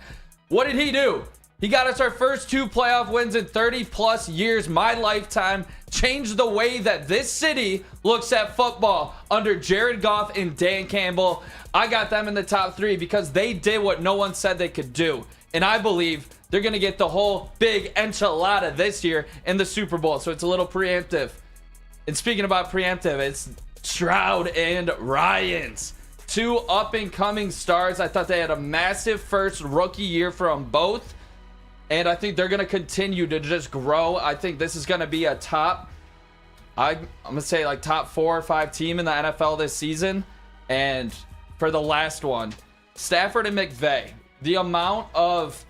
Speaker 5: What did he do? He got us our first 2 playoff wins in 30-plus years, my lifetime. Changed the way that this city looks at football under Jared Goff and Dan Campbell. I got them in the top 3 because they did what no one said they could do. And I believe they're going to get the whole big enchilada this year in the Super Bowl. So it's a little preemptive. And speaking about preemptive, it's Stroud and Ryans. 2 up-and-coming stars. I thought they had a massive first rookie year from both. And I think they're going to continue to just grow. I think this is going to be a top, I'm going to say like top 4 or 5 team in the NFL this season. And for the last one, Stafford and McVay. The amount of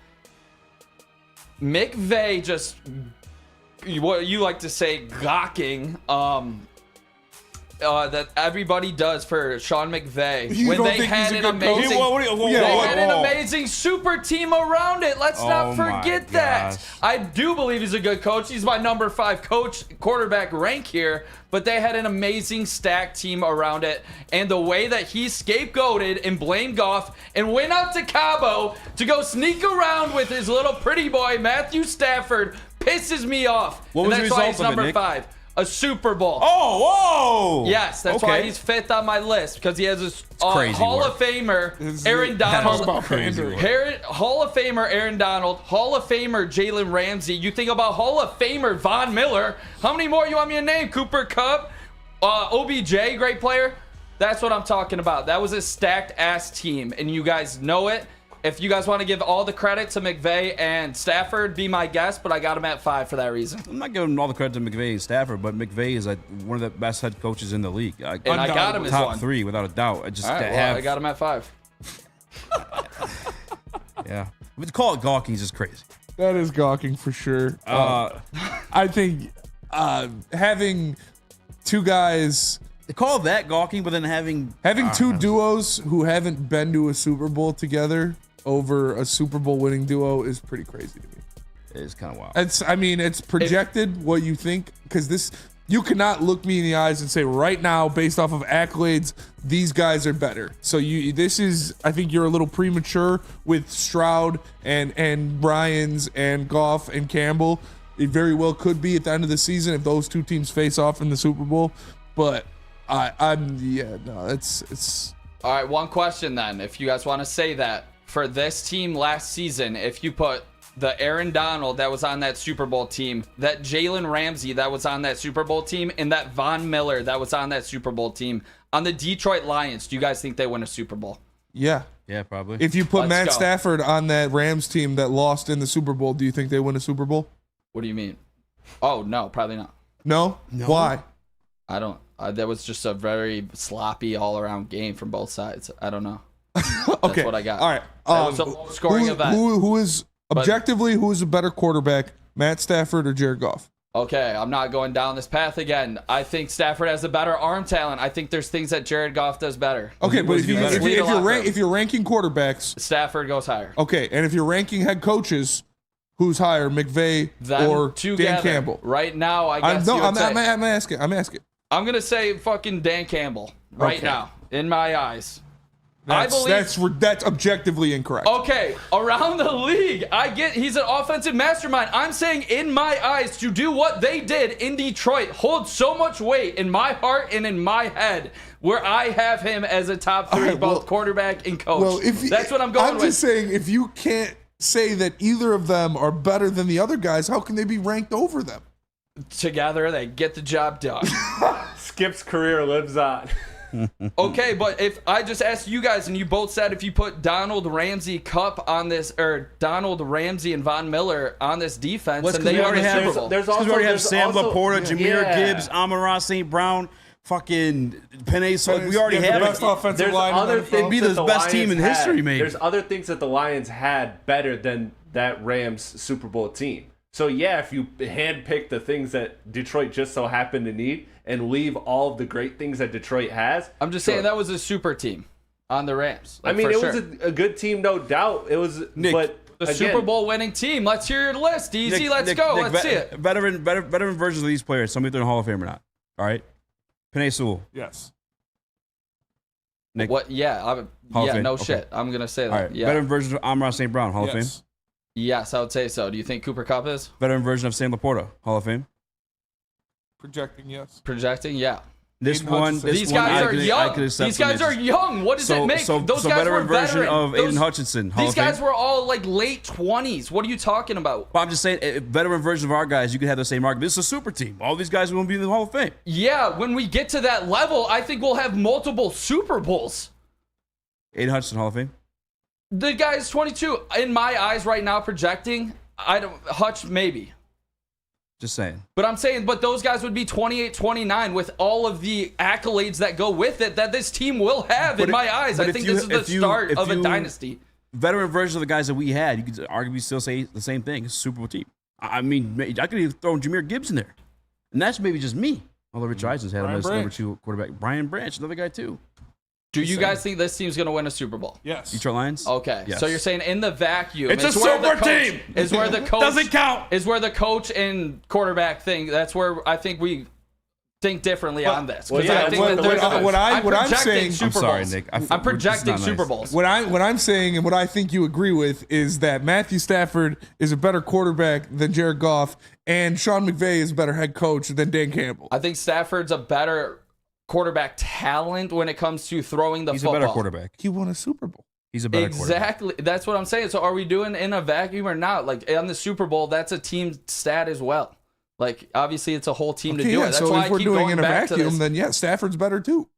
Speaker 5: McVay just, what you like to say, gawking, that everybody does for Sean McVay. When they had an amazing super team around it. Let's not forget that. I do believe he's a good coach. He's my number 5 quarterback rank here, but they had an amazing stacked team around it. And the way that he scapegoated and blamed Goff and went out to Cabo to go sneak around with his little pretty boy, Matthew Stafford, pisses me off.
Speaker 3: What was
Speaker 5: and that's
Speaker 3: the
Speaker 5: why
Speaker 3: result
Speaker 5: he's
Speaker 3: of it,
Speaker 5: number
Speaker 3: Nick?
Speaker 5: 5. A Super Bowl.
Speaker 3: Oh, whoa!
Speaker 5: Yes, that's why he's 5th on my list, because he has a
Speaker 3: crazy
Speaker 5: Hall
Speaker 3: work.
Speaker 5: of Famer Aaron Donald, Hall of Famer Aaron Donald, Hall of Famer Jalen Ramsey. You think about Hall of Famer Von Miller. How many more you want me to name? Cooper Kupp, OBJ, great player. That's what I'm talking about. That was a stacked-ass team, and you guys know it. If you guys want to give all the credit to McVay and Stafford, be my guest, but I got him at 5 for that reason.
Speaker 3: I'm not giving all the credit to McVay and Stafford, but McVay is one of the best head coaches in the league.
Speaker 5: And I got him as
Speaker 3: top
Speaker 5: one.
Speaker 3: 3 without a doubt. I
Speaker 5: got him at 5.
Speaker 3: Yeah. But to call it gawking is just crazy.
Speaker 4: That is gawking for sure. I think having two guys.
Speaker 3: They call that gawking, but then having
Speaker 4: two duos who haven't been to a Super Bowl together over a Super Bowl winning duo is pretty crazy to me.
Speaker 3: It is kind of wild.
Speaker 4: It's projected what you think, because you cannot look me in the eyes and say right now, based off of accolades, these guys are better. So I think you're a little premature with Stroud and Ryans and Goff and Campbell. It very well could be at the end of the season if those two teams face off in the Super Bowl. But it's
Speaker 5: all right. One question then, if you guys want to say that for this team last season, if you put the Aaron Donald that was on that Super Bowl team, that Jalen Ramsey that was on that Super Bowl team, and that Von Miller that was on that Super Bowl team on the Detroit Lions, do you guys think they win a Super Bowl?
Speaker 4: Yeah,
Speaker 3: probably.
Speaker 4: If you put
Speaker 5: Let's
Speaker 4: Matt
Speaker 5: go.
Speaker 4: Stafford on that Rams team that lost in the Super Bowl, do you think they win a Super Bowl?
Speaker 5: What do you mean? Oh no, probably not.
Speaker 4: No? Why?
Speaker 5: I don't. That was just a very sloppy all-around game from both sides. I don't know.
Speaker 4: Okay.
Speaker 5: That's what I got.
Speaker 4: All right.
Speaker 5: That was a low-scoring event.
Speaker 4: Who is objectively who is a better quarterback, Matt Stafford or Jared Goff?
Speaker 5: Okay, I'm not going down this path again. I think Stafford has a better arm talent. I think there's things that Jared Goff does better.
Speaker 4: Okay, but if you're ranking quarterbacks,
Speaker 5: Stafford goes higher.
Speaker 4: Okay, and if you're ranking head coaches, who's higher, McVay or Dan Campbell?
Speaker 5: Right now, I guess
Speaker 4: I'm asking.
Speaker 5: I'm gonna say fucking Dan Campbell right now, in my eyes.
Speaker 4: That's objectively incorrect.
Speaker 5: Okay, around the league, I get he's an offensive mastermind. I'm saying in my eyes, to do what they did in Detroit holds so much weight in my heart and in my head, where I have him as a top 3, both quarterback and coach.
Speaker 4: Well,
Speaker 5: that's what I'm going with.
Speaker 4: I'm just saying, if you can't say that either of them are better than the other guys, how can they be ranked over them?
Speaker 5: Together, they get the job done.
Speaker 13: Skip's career lives on.
Speaker 5: Okay, but if I just asked you guys and you both said if you put Donald Ramsey Cup on this, or Donald Ramsey and Von Miller on this defense, and they already have Super Bowl.
Speaker 3: We already have Sam Laporta, Jameer Gibbs, Amon-Ra St. Brown, fucking Penei. So we already have
Speaker 4: the best offensive line.
Speaker 3: It'd be the best team in history, maybe.
Speaker 13: There's other things that the Lions had better than that Rams Super Bowl team. So yeah, if you handpick the things that Detroit just so happened to need and leave all of the great things that Detroit has,
Speaker 5: I'm just saying that was a super team on the Rams.
Speaker 13: I mean, it was a good team, no doubt. It was, but
Speaker 5: the Super Bowl winning team. Let's hear your list, Easy. Let's go. Let's see it.
Speaker 3: Veteran versions of these players. Somebody they're in the Hall of Fame or not? All right, Penei Sewell.
Speaker 4: Yes.
Speaker 3: Nick.
Speaker 5: What? Yeah.
Speaker 3: Hall of Fame.
Speaker 5: No
Speaker 3: Okay.
Speaker 5: shit. I'm gonna say that.
Speaker 3: All right.
Speaker 5: Yeah.
Speaker 3: Veteran version of Amon-Ra St. Brown. Hall of Fame.
Speaker 5: Yes, I would say so. Do you think Cooper Kupp is?
Speaker 3: Veteran version of Sam Laporta. Hall of Fame.
Speaker 4: Projecting, yes.
Speaker 5: Projecting, yeah.
Speaker 3: These
Speaker 5: guys are young. These guys are young. What does it make? Those guys were
Speaker 3: veteran version
Speaker 5: veteran.
Speaker 3: of Aiden Hutchinson. Hall
Speaker 5: These
Speaker 3: of Fame.
Speaker 5: guys were all like late 20s. What are you talking about?
Speaker 3: Well, I'm just saying, a veteran version of our guys, you could have the same argument. This is a super team. All these guys will be in the Hall of Fame.
Speaker 5: Yeah, when we get to that level, I think we'll have multiple Super Bowls.
Speaker 3: Aiden Hutchinson, Hall of Fame.
Speaker 5: The guy's 22. In my eyes right now, projecting, Hutch maybe.
Speaker 3: Just saying.
Speaker 5: But I'm saying, those guys would be 28, 29 with all of the accolades that go with it that this team will have in my eyes. I think this is the start of a dynasty.
Speaker 3: Veteran version of the guys that we had, you could arguably still say the same thing. It's a Super Bowl team. I mean, I could even throw Jameer Gibbs in there. And that's maybe just me. Although Rich Eisens had him as number 2 quarterback. Brian Branch, another guy too.
Speaker 5: Do you guys think this team's going to win a Super Bowl?
Speaker 4: Yes.
Speaker 3: Detroit Lions?
Speaker 5: Okay.
Speaker 3: Yes.
Speaker 5: So you're saying in the vacuum.
Speaker 3: It's a super team!
Speaker 5: Is where the coach.
Speaker 3: Doesn't count!
Speaker 5: Is where the coach and quarterback thing. That's where I think we think differently on this.
Speaker 4: What I'm saying.
Speaker 5: Super
Speaker 3: I'm sorry,
Speaker 5: Bowls.
Speaker 3: Nick.
Speaker 5: I'm projecting Super Bowls.
Speaker 4: What I'm saying and what I think you agree with is that Matthew Stafford is a better quarterback than Jared Goff, and Sean McVay is a better head coach than Dan Campbell.
Speaker 5: I think Stafford's a better quarterback talent when it comes to throwing the football.
Speaker 3: He's a better quarterback.
Speaker 4: He won a Super Bowl.
Speaker 3: He's a better quarterback.
Speaker 5: Exactly. That's what I'm saying. So are we doing in a vacuum or not? Like on the Super Bowl, that's a team stat as well. Like, obviously, it's a whole team to
Speaker 4: Okay,
Speaker 5: do
Speaker 4: yeah,
Speaker 5: it. That's
Speaker 4: so
Speaker 5: why
Speaker 4: if
Speaker 5: I
Speaker 4: we're
Speaker 5: keep
Speaker 4: doing
Speaker 5: going
Speaker 4: in a
Speaker 5: back to
Speaker 4: vacuum,
Speaker 5: this.
Speaker 4: then yeah, Stafford's better too.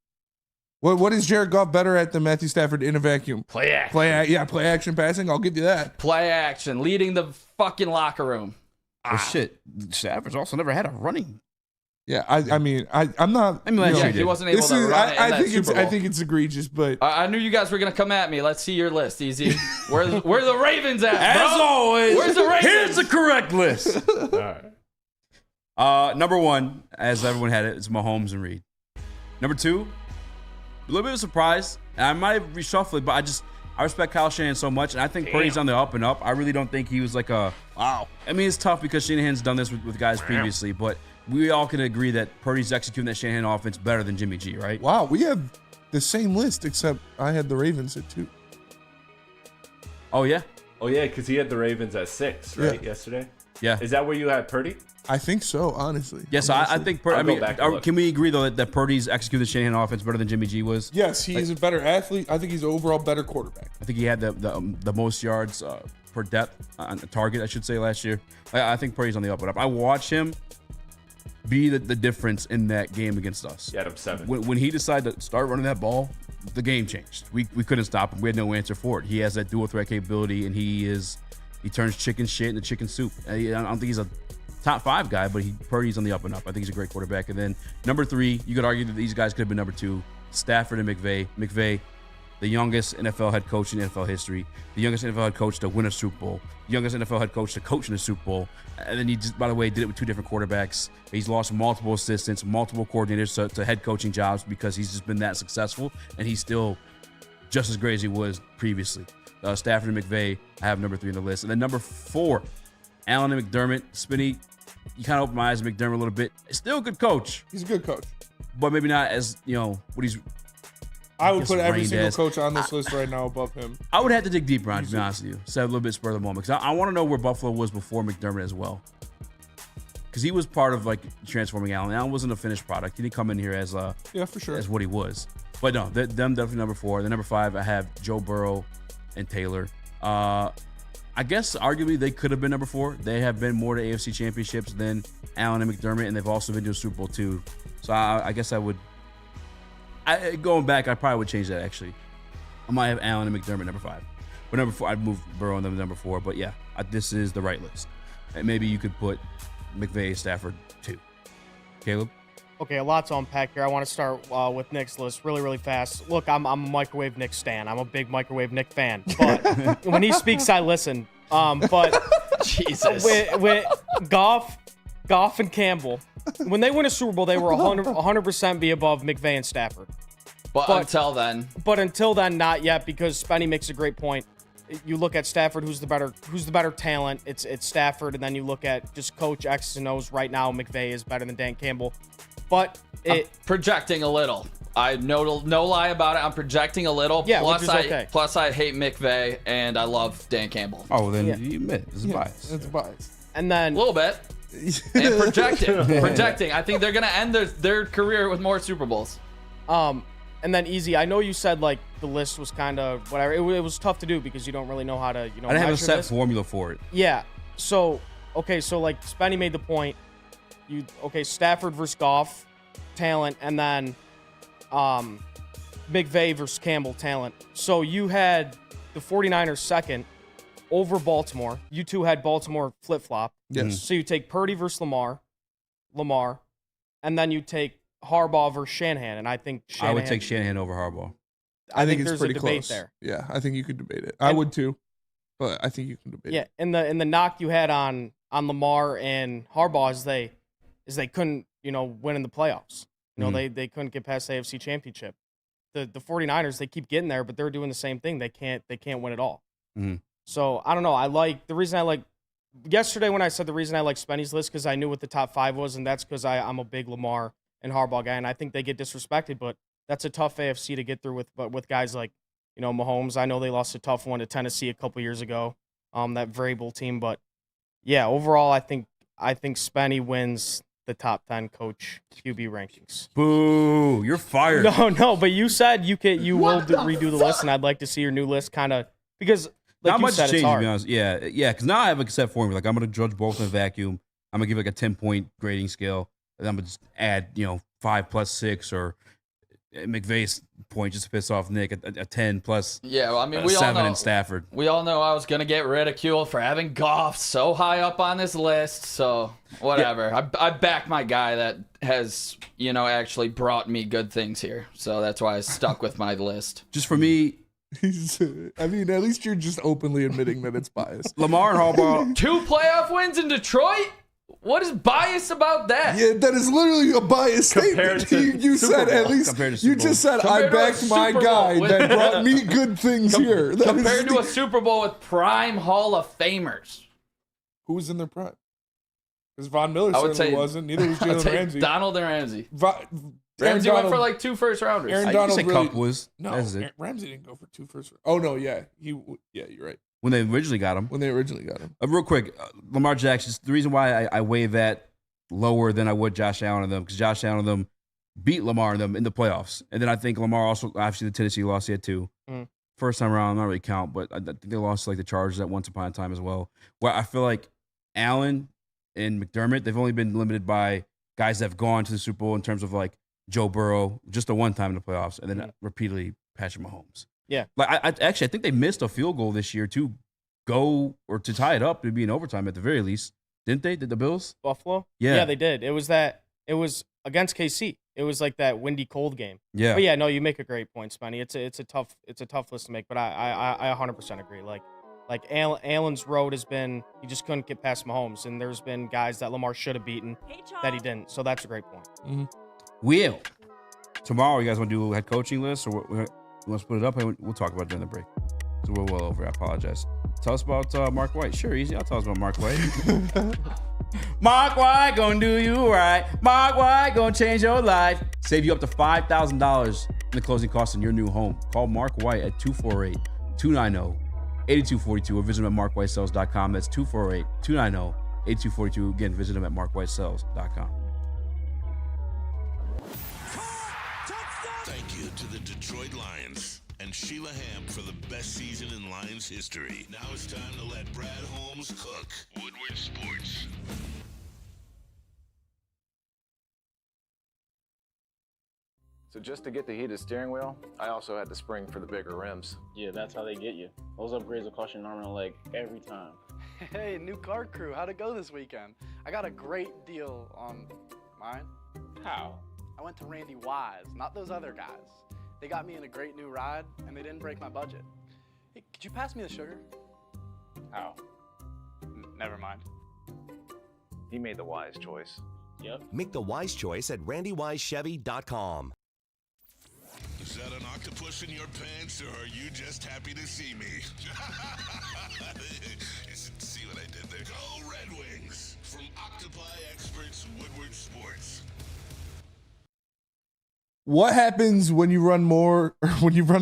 Speaker 4: What is Jared Goff better at than Matthew Stafford in a vacuum?
Speaker 5: Play action.
Speaker 4: Play action passing. I'll give you that.
Speaker 5: Play action, leading the fucking locker room.
Speaker 3: Well, shit. Stafford's also never had a running.
Speaker 4: Yeah, I'm not.
Speaker 5: He wasn't able to run it in that Super Bowl.
Speaker 4: I think it's egregious, but
Speaker 5: I knew you guys were gonna come at me. Let's see your list, Easy. Where the Ravens at?
Speaker 3: As
Speaker 5: bro?
Speaker 3: always,
Speaker 5: Where's the Ravens?
Speaker 3: Here's the correct list. All right. Number 1, as everyone had it, is Mahomes and Reed. Number 2, a little bit of a surprise. And I might reshuffle it, but I respect Kyle Shanahan so much, and I think Purdy's on the up and up. I really don't think he was like a wow. I mean, it's tough because Shanahan's done this with guys previously, but we all can agree that Purdy's executing that Shanahan offense better than Jimmy G, right?
Speaker 4: wow, we have the same list except I had the Ravens at 2.
Speaker 3: Oh yeah,
Speaker 13: because he had the Ravens at 6, right? Yesterday.
Speaker 3: Yeah.
Speaker 13: Is that where you had Purdy?
Speaker 4: I think so, honestly.
Speaker 3: Yes, I think. Can we agree though that Purdy's executing the Shanahan offense better than Jimmy G was?
Speaker 4: Yes, he's a better athlete. I think he's an overall better quarterback.
Speaker 3: I think he had the most yards per depth on the target, I should say, last year. I think Purdy's on the up and up. I watch him be the difference in that game against us.
Speaker 13: He had him 7.
Speaker 3: When he decided to start running that ball, the game changed. We couldn't stop him. We had no answer for it. He has that dual threat capability, and he turns chicken shit into chicken soup. I don't think he's a top 5 guy, but Purdy's on the up and up. I think he's a great quarterback. And then number 3, you could argue that these guys could have been number 2, Stafford and McVay. McVay, the youngest NFL head coach in NFL history, the youngest NFL head coach to win a Super Bowl, the youngest NFL head coach to coach in a Super Bowl. And then he just, by the way, did it with 2 different quarterbacks. He's lost multiple assistants, multiple coordinators to head coaching jobs because he's just been that successful, and he's still just as great as he was previously. Stafford and McVay, I have number 3 on the list. And then number 4, Allen and McDermott. Spinney, you kind of opened my eyes to McDermott a little bit. Still a good coach.
Speaker 4: He's a good coach.
Speaker 3: But maybe not as, what he's...
Speaker 4: I would put every single coach on this list right now above him.
Speaker 3: I would have to dig deeper on it, to be honest with you. Say a little bit spur of the moment. Because I want to know where Buffalo was before McDermott as well. Because he was part of, transforming Allen. Allen wasn't a finished product. He didn't come in here as
Speaker 4: yeah, for sure,
Speaker 3: as what he was. But no, them definitely number 4. Then number 5, I have Joe Burrow and Taylor. I guess arguably they could have been number 4. They have been more to AFC championships than Allen and McDermott, and they've also been to a Super Bowl too. So I guess I would. Going back, I probably would change that actually. I might have Allen and McDermott number 5, but number 4, I'd move Burrow and them to number 4. But yeah, this is the right list. And maybe you could put McVay, Stafford 2. Caleb.
Speaker 7: Okay, a lot to unpack here. I want to start with Nick's list really, really fast. Look, I'm a microwave Nick stan. I'm a big microwave Nick fan. But when he speaks, I listen. But
Speaker 5: Jesus,
Speaker 7: with Goff and Campbell, when they win a Super Bowl, they were 100% be above McVay and Stafford.
Speaker 5: But until then.
Speaker 7: But until then, not yet, because Spenny makes a great point. You look at Stafford, who's the better talent. It's Stafford, and then you look at just coach X's and O's right now. McVay is better than Dan Campbell. But
Speaker 5: I'm projecting a little. I no lie about it. I'm projecting a little.
Speaker 7: Yeah, which is okay.
Speaker 5: Plus, I hate McVay and I love Dan Campbell.
Speaker 3: Oh, then you admit it's a bias.
Speaker 4: It's a bias.
Speaker 7: And then
Speaker 5: a little bit. And projecting. I think they're gonna end their career with more Super Bowls.
Speaker 7: And then Easy. I know you said the list was kind of whatever. It was tough to do because you don't really know how to
Speaker 3: I didn't have a set formula for it.
Speaker 7: Yeah. So Spenny made the point. Stafford versus Goff, talent, and then McVay versus Campbell, talent. So you had the 49ers second over Baltimore. You two had Baltimore flip-flop.
Speaker 4: Yes.
Speaker 7: So you take Purdy versus Lamar, and then you take Harbaugh versus Shanahan, and I think
Speaker 3: I would take Shanahan over Harbaugh.
Speaker 4: I think it's
Speaker 7: there's
Speaker 4: pretty
Speaker 7: a debate
Speaker 4: close.
Speaker 7: there.
Speaker 4: Yeah, I think you could debate it. I would too, but I think you can debate it.
Speaker 7: Yeah, and the knock you had on Lamar and Harbaugh is they couldn't win in the playoffs. They couldn't get past the AFC Championship. The 49ers, they keep getting there, but they're doing the same thing. They can't win it all.
Speaker 3: Mm-hmm.
Speaker 7: So I don't know. Yesterday when I said the reason I like Spenny's list because I knew what the top 5 was, and that's because I'm a big Lamar and Harbaugh guy, and I think they get disrespected, but that's a tough AFC to get through with guys like Mahomes. I know they lost a tough one to Tennessee a couple years ago, that variable team, but yeah, overall I think Spenny wins the top 10 coach QB rankings.
Speaker 3: Boo! You're fired.
Speaker 7: No, but you said you will redo the list, and I'd like to see your new list kind of because.
Speaker 3: Not much change, to be honest. Yeah, because now I have a set formula. I'm going to judge both in a vacuum. I'm gonna give like a 10-point grading scale, and I'm gonna just add 5 plus 6 or McVay's point just to piss off Nick, a 10 plus.
Speaker 5: Yeah, well, I mean, we all
Speaker 3: 7
Speaker 5: know
Speaker 3: in Stafford.
Speaker 5: We all know I was gonna get ridiculed for having Goff so high up on this list. So whatever. Yeah. I back my guy that has actually brought me good things here. So that's why I stuck with my list.
Speaker 3: Just for me.
Speaker 4: I mean, at least you're just openly admitting that it's biased.
Speaker 3: Lamar and Harbaugh.
Speaker 5: 2 playoff wins in Detroit? What is biased about that?
Speaker 4: Yeah, that is literally a biased statement. You said at least you just said I backed my guy that brought me good things here.
Speaker 5: Compared to a Super Bowl with prime Hall of Famers.
Speaker 4: Who was in their prime? Because Von Miller certainly wasn't. Neither was Jalen Ramsey.
Speaker 5: Donald and Ramsey. Ramsey went for like 2 first rounders.
Speaker 4: Aaron Donald
Speaker 3: Cup was.
Speaker 4: No, Ramsey didn't go for 2 first rounders. Oh no, yeah, you're right.
Speaker 3: When they originally got him. Real quick, Lamar Jackson, the reason why I weigh that lower than I would Josh Allen and them, because Josh Allen and them beat Lamar and them in the playoffs. And then I think Lamar also, obviously the Tennessee loss he had too. First time around, not really count, but I think they lost to like the Chargers at once upon a time as well. Where I feel like Allen and McDermott, they've only been limited by guys that have gone to the Super Bowl in terms of like Joe Burrow, just the one time in the playoffs, and then repeatedly Patrick Mahomes.
Speaker 7: Yeah.
Speaker 3: Like I think they missed a field goal this year to go or to tie it up to be in overtime at the very least. Didn't they? Did the Bills?
Speaker 7: Buffalo?
Speaker 3: Yeah.
Speaker 7: Yeah, they did. It was against KC. It was like that windy cold game.
Speaker 3: Yeah.
Speaker 7: But yeah, no, you make a great point, Spenny. It's a tough list to make, but I 100% agree. Like Allen's road has been, he just couldn't get past Mahomes, and there's been guys that Lamar should have beaten that he didn't. So that's a great point.
Speaker 3: Mm-hmm. Will, tomorrow you guys want to do a head coaching list, or we want to split it up? We'll talk about it during the break. So we're well over. I apologize. Tell us about Mark White. Sure, easy. I'll tell us about Mark White. Mark White gonna do you right. Mark White gonna change your life. Save you up to $5,000 in the closing costs in your new home. Call Mark White at 248-290-8242 or visit him at markwhitesells.com. That's 248-290-8242. Again, visit him at markwhitesells.com.
Speaker 6: Thank you to the Detroit Lions and Sheila Ham for the best season in Lions history. Now it's time to let Brad Holmes cook. Woodward Sports.
Speaker 19: So just to get the heated steering wheel, I also had the spring for the bigger rims.
Speaker 20: Yeah, that's how they get you. Those upgrades will cost you an arm and a leg every time.
Speaker 21: Hey, new car crew, how'd it go this weekend? I got a great deal on mine.
Speaker 20: How?
Speaker 21: I went to Randy Wise, not those other guys. They got me in a great new ride, and they didn't break my budget. Hey, could you pass me the sugar?
Speaker 20: How?
Speaker 21: Never mind.
Speaker 19: He made the wise choice.
Speaker 20: Yep.
Speaker 16: Make the wise choice at randywisechevy.com.
Speaker 6: Is that an octopus in your pants, or are you just happy to see me? See what I did there? Go Red Wings! From Octopi Experts, Woodward Sports.
Speaker 4: What happens when you run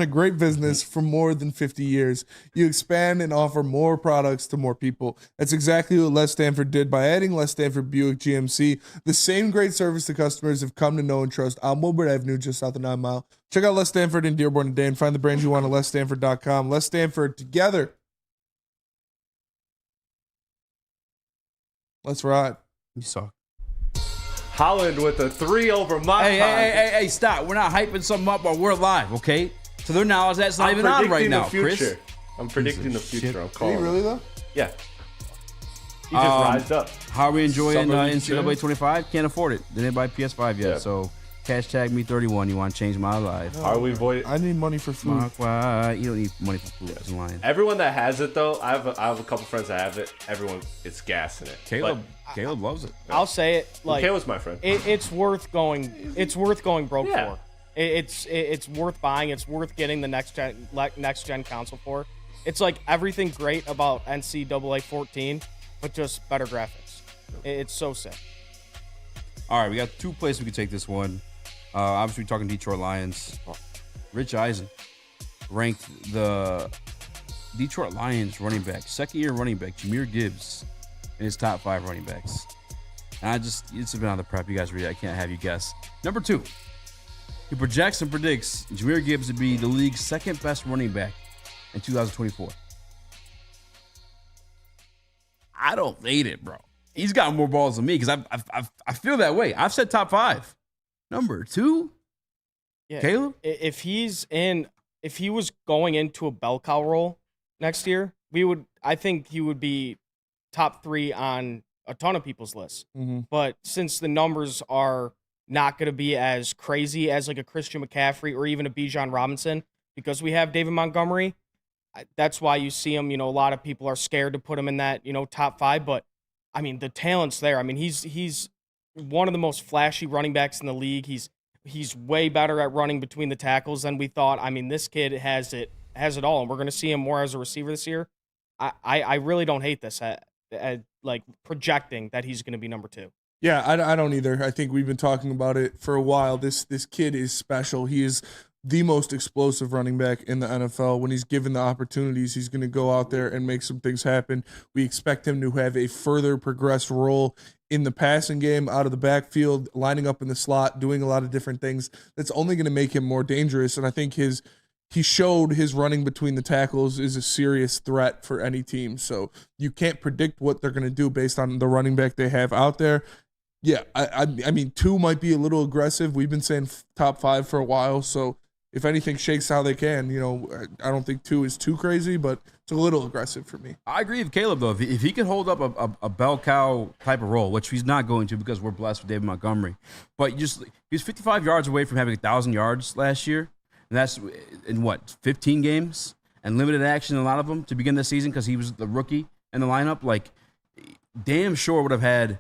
Speaker 4: a great business for more than 50 years? You expand and offer more products to more people. That's exactly what Les Stanford did by adding Les Stanford Buick GMC. The same great service the customers have come to know and trust on Woodward Avenue, just south of 9 Mile. Check out Les Stanford in Dearborn today and find the brand you want at lesstanford.com. Les Stanford, together. Let's ride.
Speaker 3: You suck.
Speaker 13: Holland with a 3 over my
Speaker 3: Hey, stop. We're not hyping something up while we're live, okay? To their knowledge, that's not even on right now, Chris.
Speaker 13: I'm predicting the future. I'm calling.
Speaker 4: Are you really, though?
Speaker 13: Yeah. He just rised up.
Speaker 3: How are we enjoying
Speaker 13: Summer League
Speaker 3: NCAA 25? Can't afford it. Didn't buy PS5 yet, so hashtag me 31. You want to change my life.
Speaker 13: Are we
Speaker 4: I need money for food.
Speaker 3: Mark White. You don't need money for food. It's lying.
Speaker 13: Everyone that has it, though, I have a couple friends that have it. Everyone, it's gas in it.
Speaker 3: Caleb loves it.
Speaker 7: I'll say it. Like,
Speaker 13: Caleb's my friend.
Speaker 7: It's worth going. It's worth going broke for. It's worth buying. It's worth getting the next gen console for. It's like everything great about NCAA 14, but just better graphics. It's so sick.
Speaker 3: All right, we got 2 places we can take this one. Obviously, we're talking Detroit Lions. Rich Eisen ranked the Detroit Lions running back, second-year running back, Jahmyr Gibbs, in his top 5 running backs. And it's been on the prep. You guys read it. I can't have you guess. Number 2, he projects and predicts Jahmyr Gibbs to be the league's second-best running back in 2024. I don't hate it, bro. he's got more balls than me because I feel that way. I've said top 5. Number 2,
Speaker 7: Yeah,
Speaker 3: Caleb?
Speaker 7: If he was going into a bell cow role next year, I think he would be top 3 on a ton of people's lists.
Speaker 4: Mm-hmm.
Speaker 7: But since the numbers are not going to be as crazy as like a Christian McCaffrey or even a Bijan Robinson, because we have David Montgomery, that's why you see him. A lot of people are scared to put him in that top 5. But I mean, the talent's there. I mean, he's one of the most flashy running backs in the league. He's way better at running between the tackles than we thought. I mean, this kid has it all, and we're going to see him more as a receiver this year. I really don't hate this at like projecting that he's going to be number 2.
Speaker 4: Yeah, I don't either. I think we've been talking about it for a while. This kid is special. He is the most explosive running back in the NFL. When he's given the opportunities, he's going to go out there and make some things happen. We expect him to have a further progressed role in the passing game, out of the backfield, lining up in the slot, doing a lot of different things. That's only going to make him more dangerous. And I think he showed his running between the tackles is a serious threat for any team. So you can't predict what they're going to do based on the running back they have out there. Yeah, I mean, 2 might be a little aggressive. We've been saying top 5 for a while. So if anything shakes how they can, I don't think 2 is too crazy, but it's a little aggressive for me.
Speaker 3: I agree with Caleb, though. If he could hold up a bell cow type of role, which he's not going to because we're blessed with David Montgomery, but he was 55 yards away from having 1,000 yards last year. And that's in 15 games and limited action in a lot of them to begin the season because he was the rookie in the lineup. Like, damn sure would have had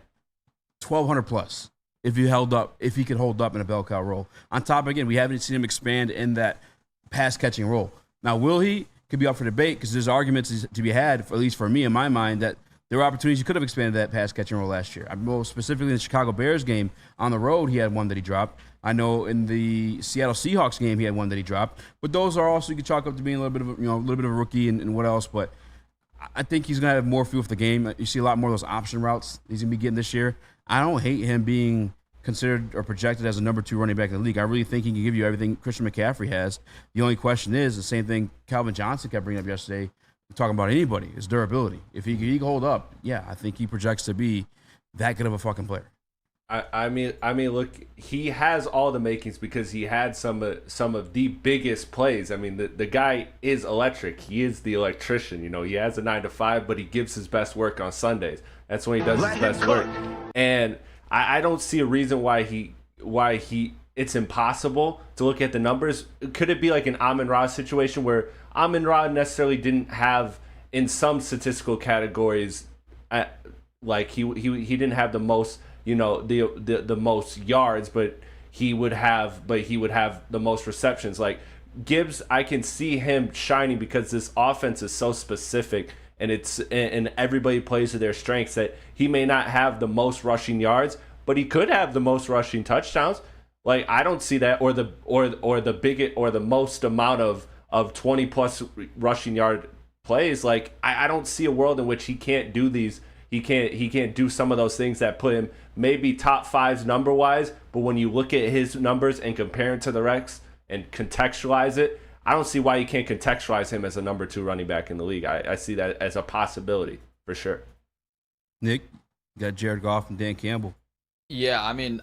Speaker 3: 1,200 plus if he could hold up in a bell cow role. On top, again, we haven't seen him expand in that pass catching role. Now, will he? Could be up for debate because there's arguments to be had, at least for me in my mind, that there were opportunities he could have expanded that pass catching role last year. I know specifically in the Chicago Bears game on the road, he had one that he dropped. I know in the Seattle Seahawks game, he had one that he dropped. But those are also, you could chalk up to being a little bit of a rookie and what else. But I think he's going to have more feel for the game. You see a lot more of those option routes he's going to be getting this year. I don't hate him being considered or projected as a number 2 running back in the league. I really think he can give you everything Christian McCaffrey has. The only question is the same thing Calvin Johnson kept bringing up yesterday, talking about anybody, is durability. If he can hold up, yeah, I think he projects to be that good of a fucking player.
Speaker 13: I mean, look, he has all the makings because he had some of the biggest plays. I mean, the guy is electric. He is the electrician. He has a 9 to 5, but he gives his best work on Sundays. That's when he does his best work. And I don't see a reason why it's impossible to look at the numbers. Could it be like an Amon-Ra situation where Amon-Ra necessarily didn't have in some statistical categories, like he didn't have the most, the most yards, but he would have the most receptions. Like Gibbs, I can see him shining because this offense is so specific and everybody plays to their strengths that he may not have the most rushing yards, but he could have the most rushing touchdowns. Like I don't see that or the most amount of 20 plus rushing yard plays. Like I don't see a world in which he can't do these. He can't do some of those things that put him maybe top 5s number wise, but when you look at his numbers and compare it to the Rex and contextualize it, I don't see why you can't contextualize him as a number 2 running back in the league. I see that as a possibility for sure.
Speaker 3: Nick, you got Jared Goff and Dan Campbell.
Speaker 5: Yeah, I mean,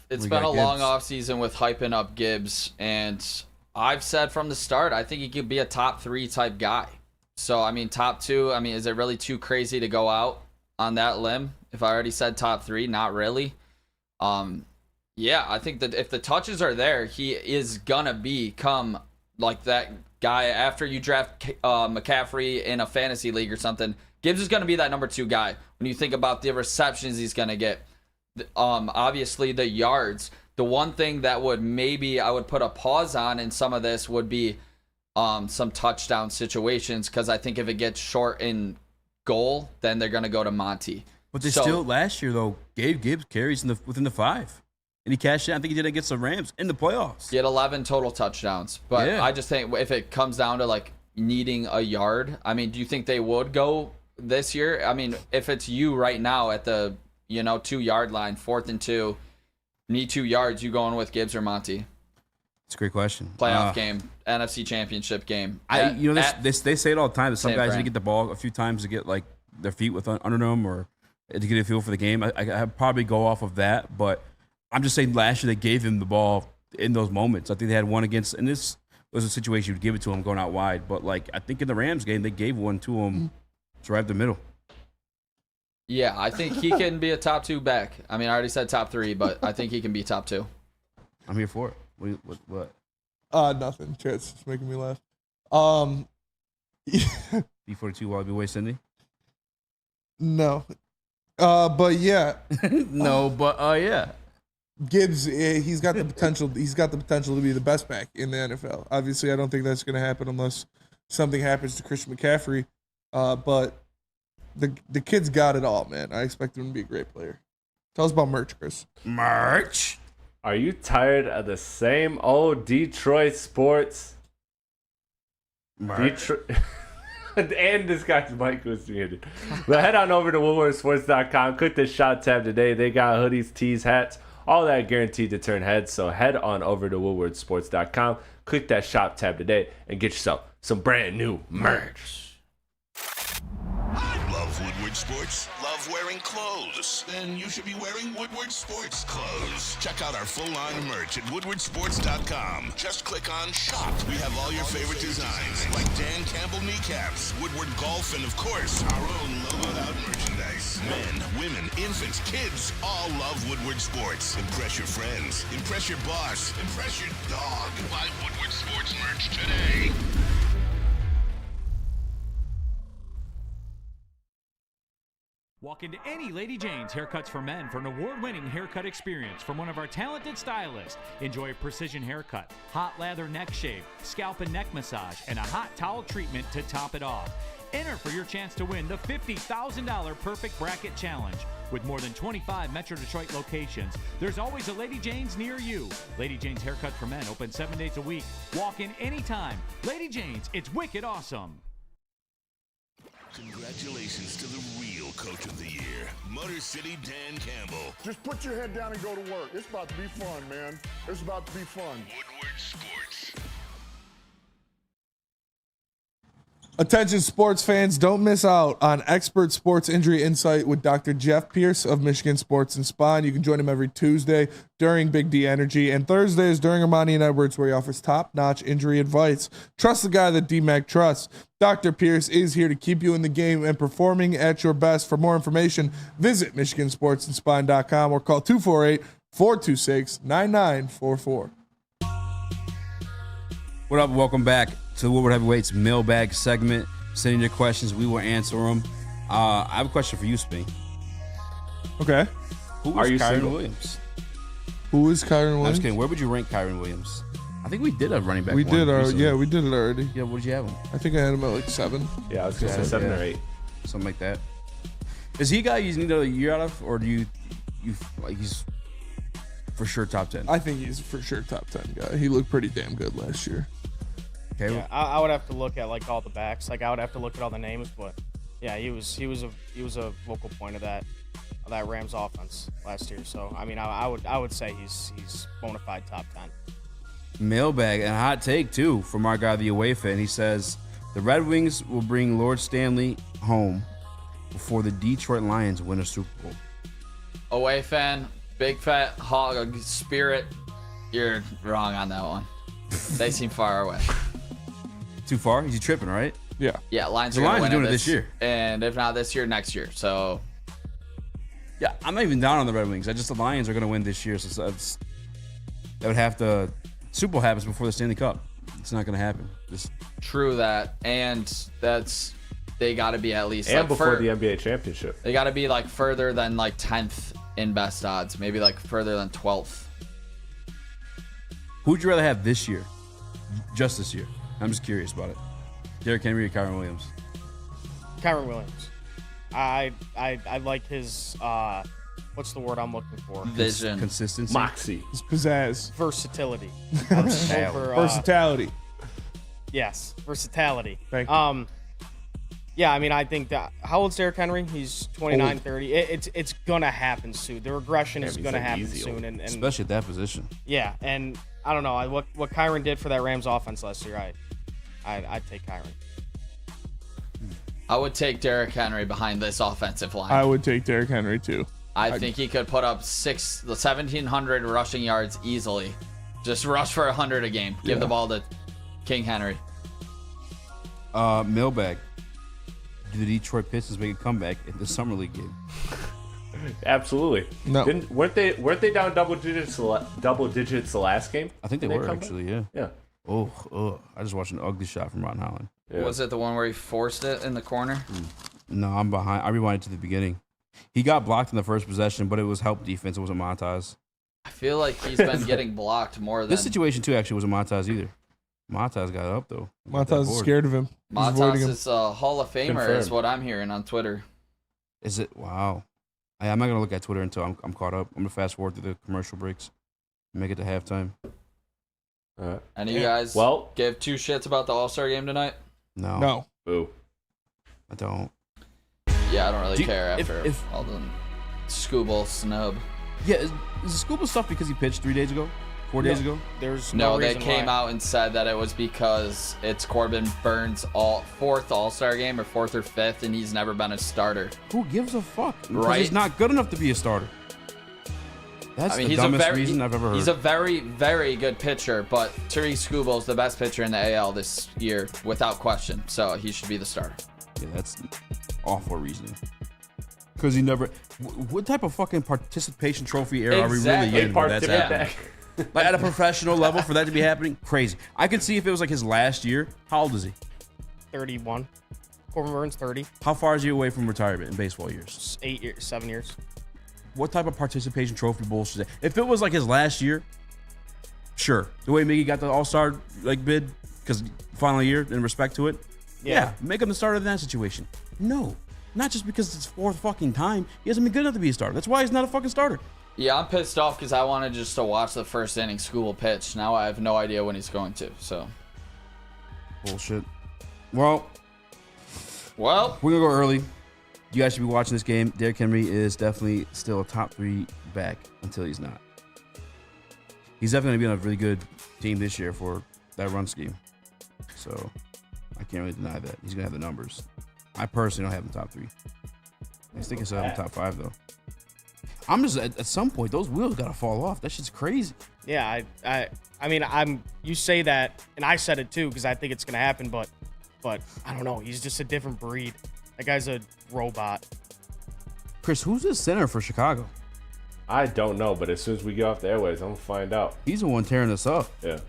Speaker 5: it's been a long offseason with hyping up Gibbs, and I've said from the start, I think he could be a top 3 type guy. So, I mean, top 2, I mean, is it really too crazy to go out on that limb? If I already said top 3, not really. Yeah, I think that if the touches are there, he is gonna become like that guy after you draft McCaffrey in a fantasy league or something. Gibbs is gonna be that number 2 guy. When you think about the receptions he's gonna get, obviously the yards. The one thing that I would put a pause on in some of this would be some touchdown situations, because I think if it gets short in goal, then they're gonna go to Monty.
Speaker 3: But they still last year though gave Gibbs carries within the 5, and he cashed in. I think he did against the Rams in the playoffs.
Speaker 5: He had 11 total touchdowns, but yeah. I just think if it comes down to like needing a yard, I mean, do you think they would go this year? I mean, if it's you right now at the 2-yard line, 4th and 2, need 2 yards, you going with Gibbs or Monty?
Speaker 3: It's a great question.
Speaker 5: Playoff game, NFC Championship game.
Speaker 3: They say it all the time that some guys need to get the ball a few times to get like their feet under them or to get a feel for the game. I'd probably go off of that, but I'm just saying last year they gave him the ball in those moments. I think they had one against, and this was a situation you'd give it to him going out wide, but like I think in the Rams game they gave one to him right the middle.
Speaker 5: Yeah, I think he can be a top 2 back. I mean, I already said top 3, but I think he can be top 2.
Speaker 3: I'm here for it. What?
Speaker 4: Nothing. It's making me laugh.
Speaker 3: B42 Wallaby Way, Cindy?
Speaker 4: No. But yeah.
Speaker 3: No, but yeah.
Speaker 4: Gibbs, he's got the potential. He's got the potential to be the best back in the NFL. Obviously, I don't think that's going to happen unless something happens to Christian McCaffrey. But the kid's got it all, man. I expect him to be a great player. Tell us about merch, Chris.
Speaker 3: Merch.
Speaker 13: Are you tired of the same old Detroit sports? Detroit. And this guy's mic was muted. But head on over to WoodwardSports.com. Click the shop tab today. They got hoodies, tees, hats, all that guaranteed to turn heads. So head on over to WoodwardSports.com. Click that shop tab today and get yourself some brand new merch.
Speaker 6: Love Woodward Sports? Love wearing clothes? Then you should be wearing Woodward Sports clothes. Check out our full line of merch at WoodwardSports.com. Just click on Shop. We have all your favorite designs, like Dan Campbell kneecaps, Woodward Golf, and of course, our own logoed out merchandise. Men, women, infants, kids, all love Woodward Sports. Impress your friends. Impress your boss. Impress your dog. Buy Woodward Sports merch today.
Speaker 15: Walk into any Lady Jane's Haircuts for Men for an award-winning haircut experience from one of our talented stylists. Enjoy a precision haircut, hot lather neck shave, scalp and neck massage, and a hot towel treatment to top it off. Enter for your chance to win the $50,000 Perfect Bracket Challenge. With more than 25 Metro Detroit locations, there's always a Lady Jane's near you. Lady Jane's Haircuts for Men open 7 days a week. Walk in anytime. Lady Jane's, it's wicked awesome.
Speaker 6: Congratulations to the real Coach of the Year, Motor City Dan Campbell.
Speaker 17: Just put your head down and go to work. It's about to be fun, man. It's about to be fun.
Speaker 6: Woodward Sports.
Speaker 4: Attention sports fans, don't miss out on expert sports injury insight with Dr. Jeff Pierce of Michigan Sports and Spine. You can join him every Tuesday during Big D Energy and Thursdays during Ermanni and Edwards, where he offers top-notch injury advice. Trust the guy that D-Mac trusts. Dr. Pierce is here to keep you in the game and performing at your best. For more information, visit MichiganSportsandSpine.com or call 248-426-9944.
Speaker 3: What up? Welcome back to the Woodward Heavyweights mailbag segment. Send in your questions. We will answer them. I have a question for you, Sping.
Speaker 4: Okay.
Speaker 3: Who
Speaker 13: Are
Speaker 3: is
Speaker 13: you
Speaker 3: Kyron
Speaker 13: single?
Speaker 3: Williams?
Speaker 4: Who is Kyron
Speaker 3: I'm
Speaker 4: Williams?
Speaker 3: just kidding. Where would you rank Kyron Williams? I think we did a running back.
Speaker 4: We
Speaker 3: one
Speaker 4: did
Speaker 3: recently.
Speaker 4: we did it already.
Speaker 3: Yeah, what did you have him?
Speaker 4: I think I had him at like 7.
Speaker 13: Yeah, I was going to say 7 or 8.
Speaker 3: Something like that. Is he a guy you need a year out of, or do you like he's for sure top 10?
Speaker 4: I think he's for sure top 10 guy. He looked pretty damn good last year.
Speaker 3: Okay.
Speaker 7: Yeah, I would have to look at like all the backs. Like I would have to look at all the names, but yeah, he was a vocal point of that Rams offense last year. So I mean, I would say he's bona fide top 10.
Speaker 3: Mailbag and a hot take too from our guy the away fan. He says the Red Wings will bring Lord Stanley home before the Detroit Lions win a Super Bowl.
Speaker 5: Away fan, big fat hog spirit. You're wrong on that one. They seem far away.
Speaker 3: Too far? He's tripping, right?
Speaker 4: Yeah.
Speaker 5: Yeah, Lions
Speaker 3: The
Speaker 5: are
Speaker 3: Lions
Speaker 5: going
Speaker 3: are
Speaker 5: to
Speaker 3: doing it this year.
Speaker 5: And if not this year, next year. So
Speaker 3: Yeah, I'm not even down on the Red Wings. The Lions are going to win this year, so that would have to. Super Bowl happens before the Stanley Cup. It's not going to happen.
Speaker 5: True that, and they got to be at least
Speaker 13: And
Speaker 5: like
Speaker 13: before the NBA championship.
Speaker 5: They got to be like further than like 10th in best odds, maybe like further than 12th.
Speaker 3: Who'd you rather have this year? Just this year. I'm just curious about it. Derrick Henry or Kyron Williams?
Speaker 7: Kyron Williams. I like his what's the word I'm looking for?
Speaker 5: Vision.
Speaker 3: Consistency.
Speaker 13: Moxie.
Speaker 4: His pizzazz.
Speaker 7: Versatility.
Speaker 4: Versatility.
Speaker 7: Yes, versatility.
Speaker 4: Thank you.
Speaker 7: Yeah, I mean, I think that. How old's Derrick Henry? He's 29, 30. It's gonna happen soon. The regression is gonna happen soon, and
Speaker 3: especially at that position.
Speaker 7: Yeah, and I don't know what Kyron did for that Rams offense last year. I'd take Kyron.
Speaker 5: I would take Derrick Henry behind this offensive line.
Speaker 4: I would take Derrick Henry too.
Speaker 5: I think he could put up 1,700 rushing yards easily. Just rush for 100 a game. Give the ball to King Henry.
Speaker 3: Mailbag. Do the Detroit Pistons make a comeback in the Summer League game?
Speaker 13: Absolutely.
Speaker 4: No.
Speaker 13: Weren't they down double digits the last game?
Speaker 3: I think they were actually. Yeah.
Speaker 13: Yeah.
Speaker 3: Oh, I just watched an ugly shot from Ron Holland.
Speaker 13: Yeah.
Speaker 5: Was it the one where he forced it in the corner?
Speaker 3: No, I'm behind. I rewinded to the beginning. He got blocked in the first possession, but it was help defense. It wasn't Montas.
Speaker 5: I feel like he's been getting blocked more than
Speaker 3: This situation too actually wasn't Montas either. Montas got up though.
Speaker 4: Montas is scared of him. He's avoiding him.
Speaker 5: Montas is a Hall of Famer,
Speaker 3: Confirmed.
Speaker 5: is what I'm hearing on Twitter.
Speaker 3: Is it? Wow. I'm not gonna look at Twitter until I'm caught up. I'm gonna fast forward through the commercial breaks. Make it to halftime.
Speaker 5: And you guys give two shits about the All-Star game tonight?
Speaker 3: No.
Speaker 4: No.
Speaker 13: Boo.
Speaker 3: I don't.
Speaker 5: Yeah, I don't really
Speaker 3: Do you-
Speaker 5: care
Speaker 3: if-
Speaker 5: after
Speaker 3: if-
Speaker 5: all the Scooble snub.
Speaker 3: Yeah, is the Scuba stuff because he pitched 3 days ago? 4 days ago?
Speaker 7: There's
Speaker 5: No, they
Speaker 7: reason
Speaker 5: came
Speaker 7: why.
Speaker 5: out and said that it was because it's Corbin Burns' fourth All-Star game, or fourth or fifth, and he's never been a starter.
Speaker 3: Who gives a fuck? Because
Speaker 5: Right.
Speaker 3: he's not good enough to be a starter. That's the
Speaker 5: he's
Speaker 3: dumbest reason I've ever heard.
Speaker 5: He's a very, very good pitcher, but Tariq Skubal the best pitcher in the AL this year, without question. So he should be the starter.
Speaker 3: Yeah, that's awful reasoning. Because he never. What type of fucking participation trophy era are we
Speaker 5: Exactly.
Speaker 3: really in where that's happening? Like at a professional level for that to be happening? Crazy. I could see if it was like his last year. How old is he?
Speaker 7: 31. Corbin Burns 30.
Speaker 3: How far is he away from retirement in baseball years?
Speaker 7: 8 years, 7 years.
Speaker 3: What type of participation trophy bullshit is that? If it was like his last year, sure. The way Miggy got the All-Star like bid, because final year in respect to it, yeah, make him the starter in that situation. No, not just because it's his fourth fucking time. He hasn't been good enough to be a starter. That's why he's not a fucking starter.
Speaker 5: Yeah, I'm pissed off because I wanted just to watch the first inning Skubal pitch. Now I have no idea when he's going to. So
Speaker 3: Bullshit. Well,
Speaker 5: we're
Speaker 3: gonna go early. You guys should be watching this game. Derrick Henry is definitely still a top 3 back until he's not. He's definitely gonna be on a really good team this year for that run scheme. So I can't really deny that. He's gonna have the numbers. I personally don't have him top 3. I think it's in top 5 though. I'm just at some point those wheels gotta fall off. That shit's crazy.
Speaker 7: Yeah, I mean, you say that, and I said it too because I think it's gonna happen, but I don't know. He's just a different breed. That guy's a robot.
Speaker 3: Chris, who's the center for Chicago?
Speaker 13: I don't know, but as soon as we get off the airways, I'm gonna find out.
Speaker 3: He's the one tearing us up.
Speaker 13: Yeah,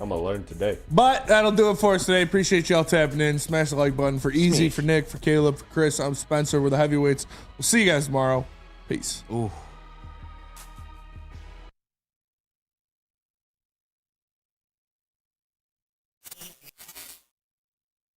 Speaker 13: I'm gonna learn today.
Speaker 4: But that'll do it for us today. Appreciate y'all tapping in. Smash the like button for Easy, for Nick, for Caleb, for Chris. I'm Spencer. We're the heavyweights. We'll see you guys tomorrow. Peace.
Speaker 3: Ooh.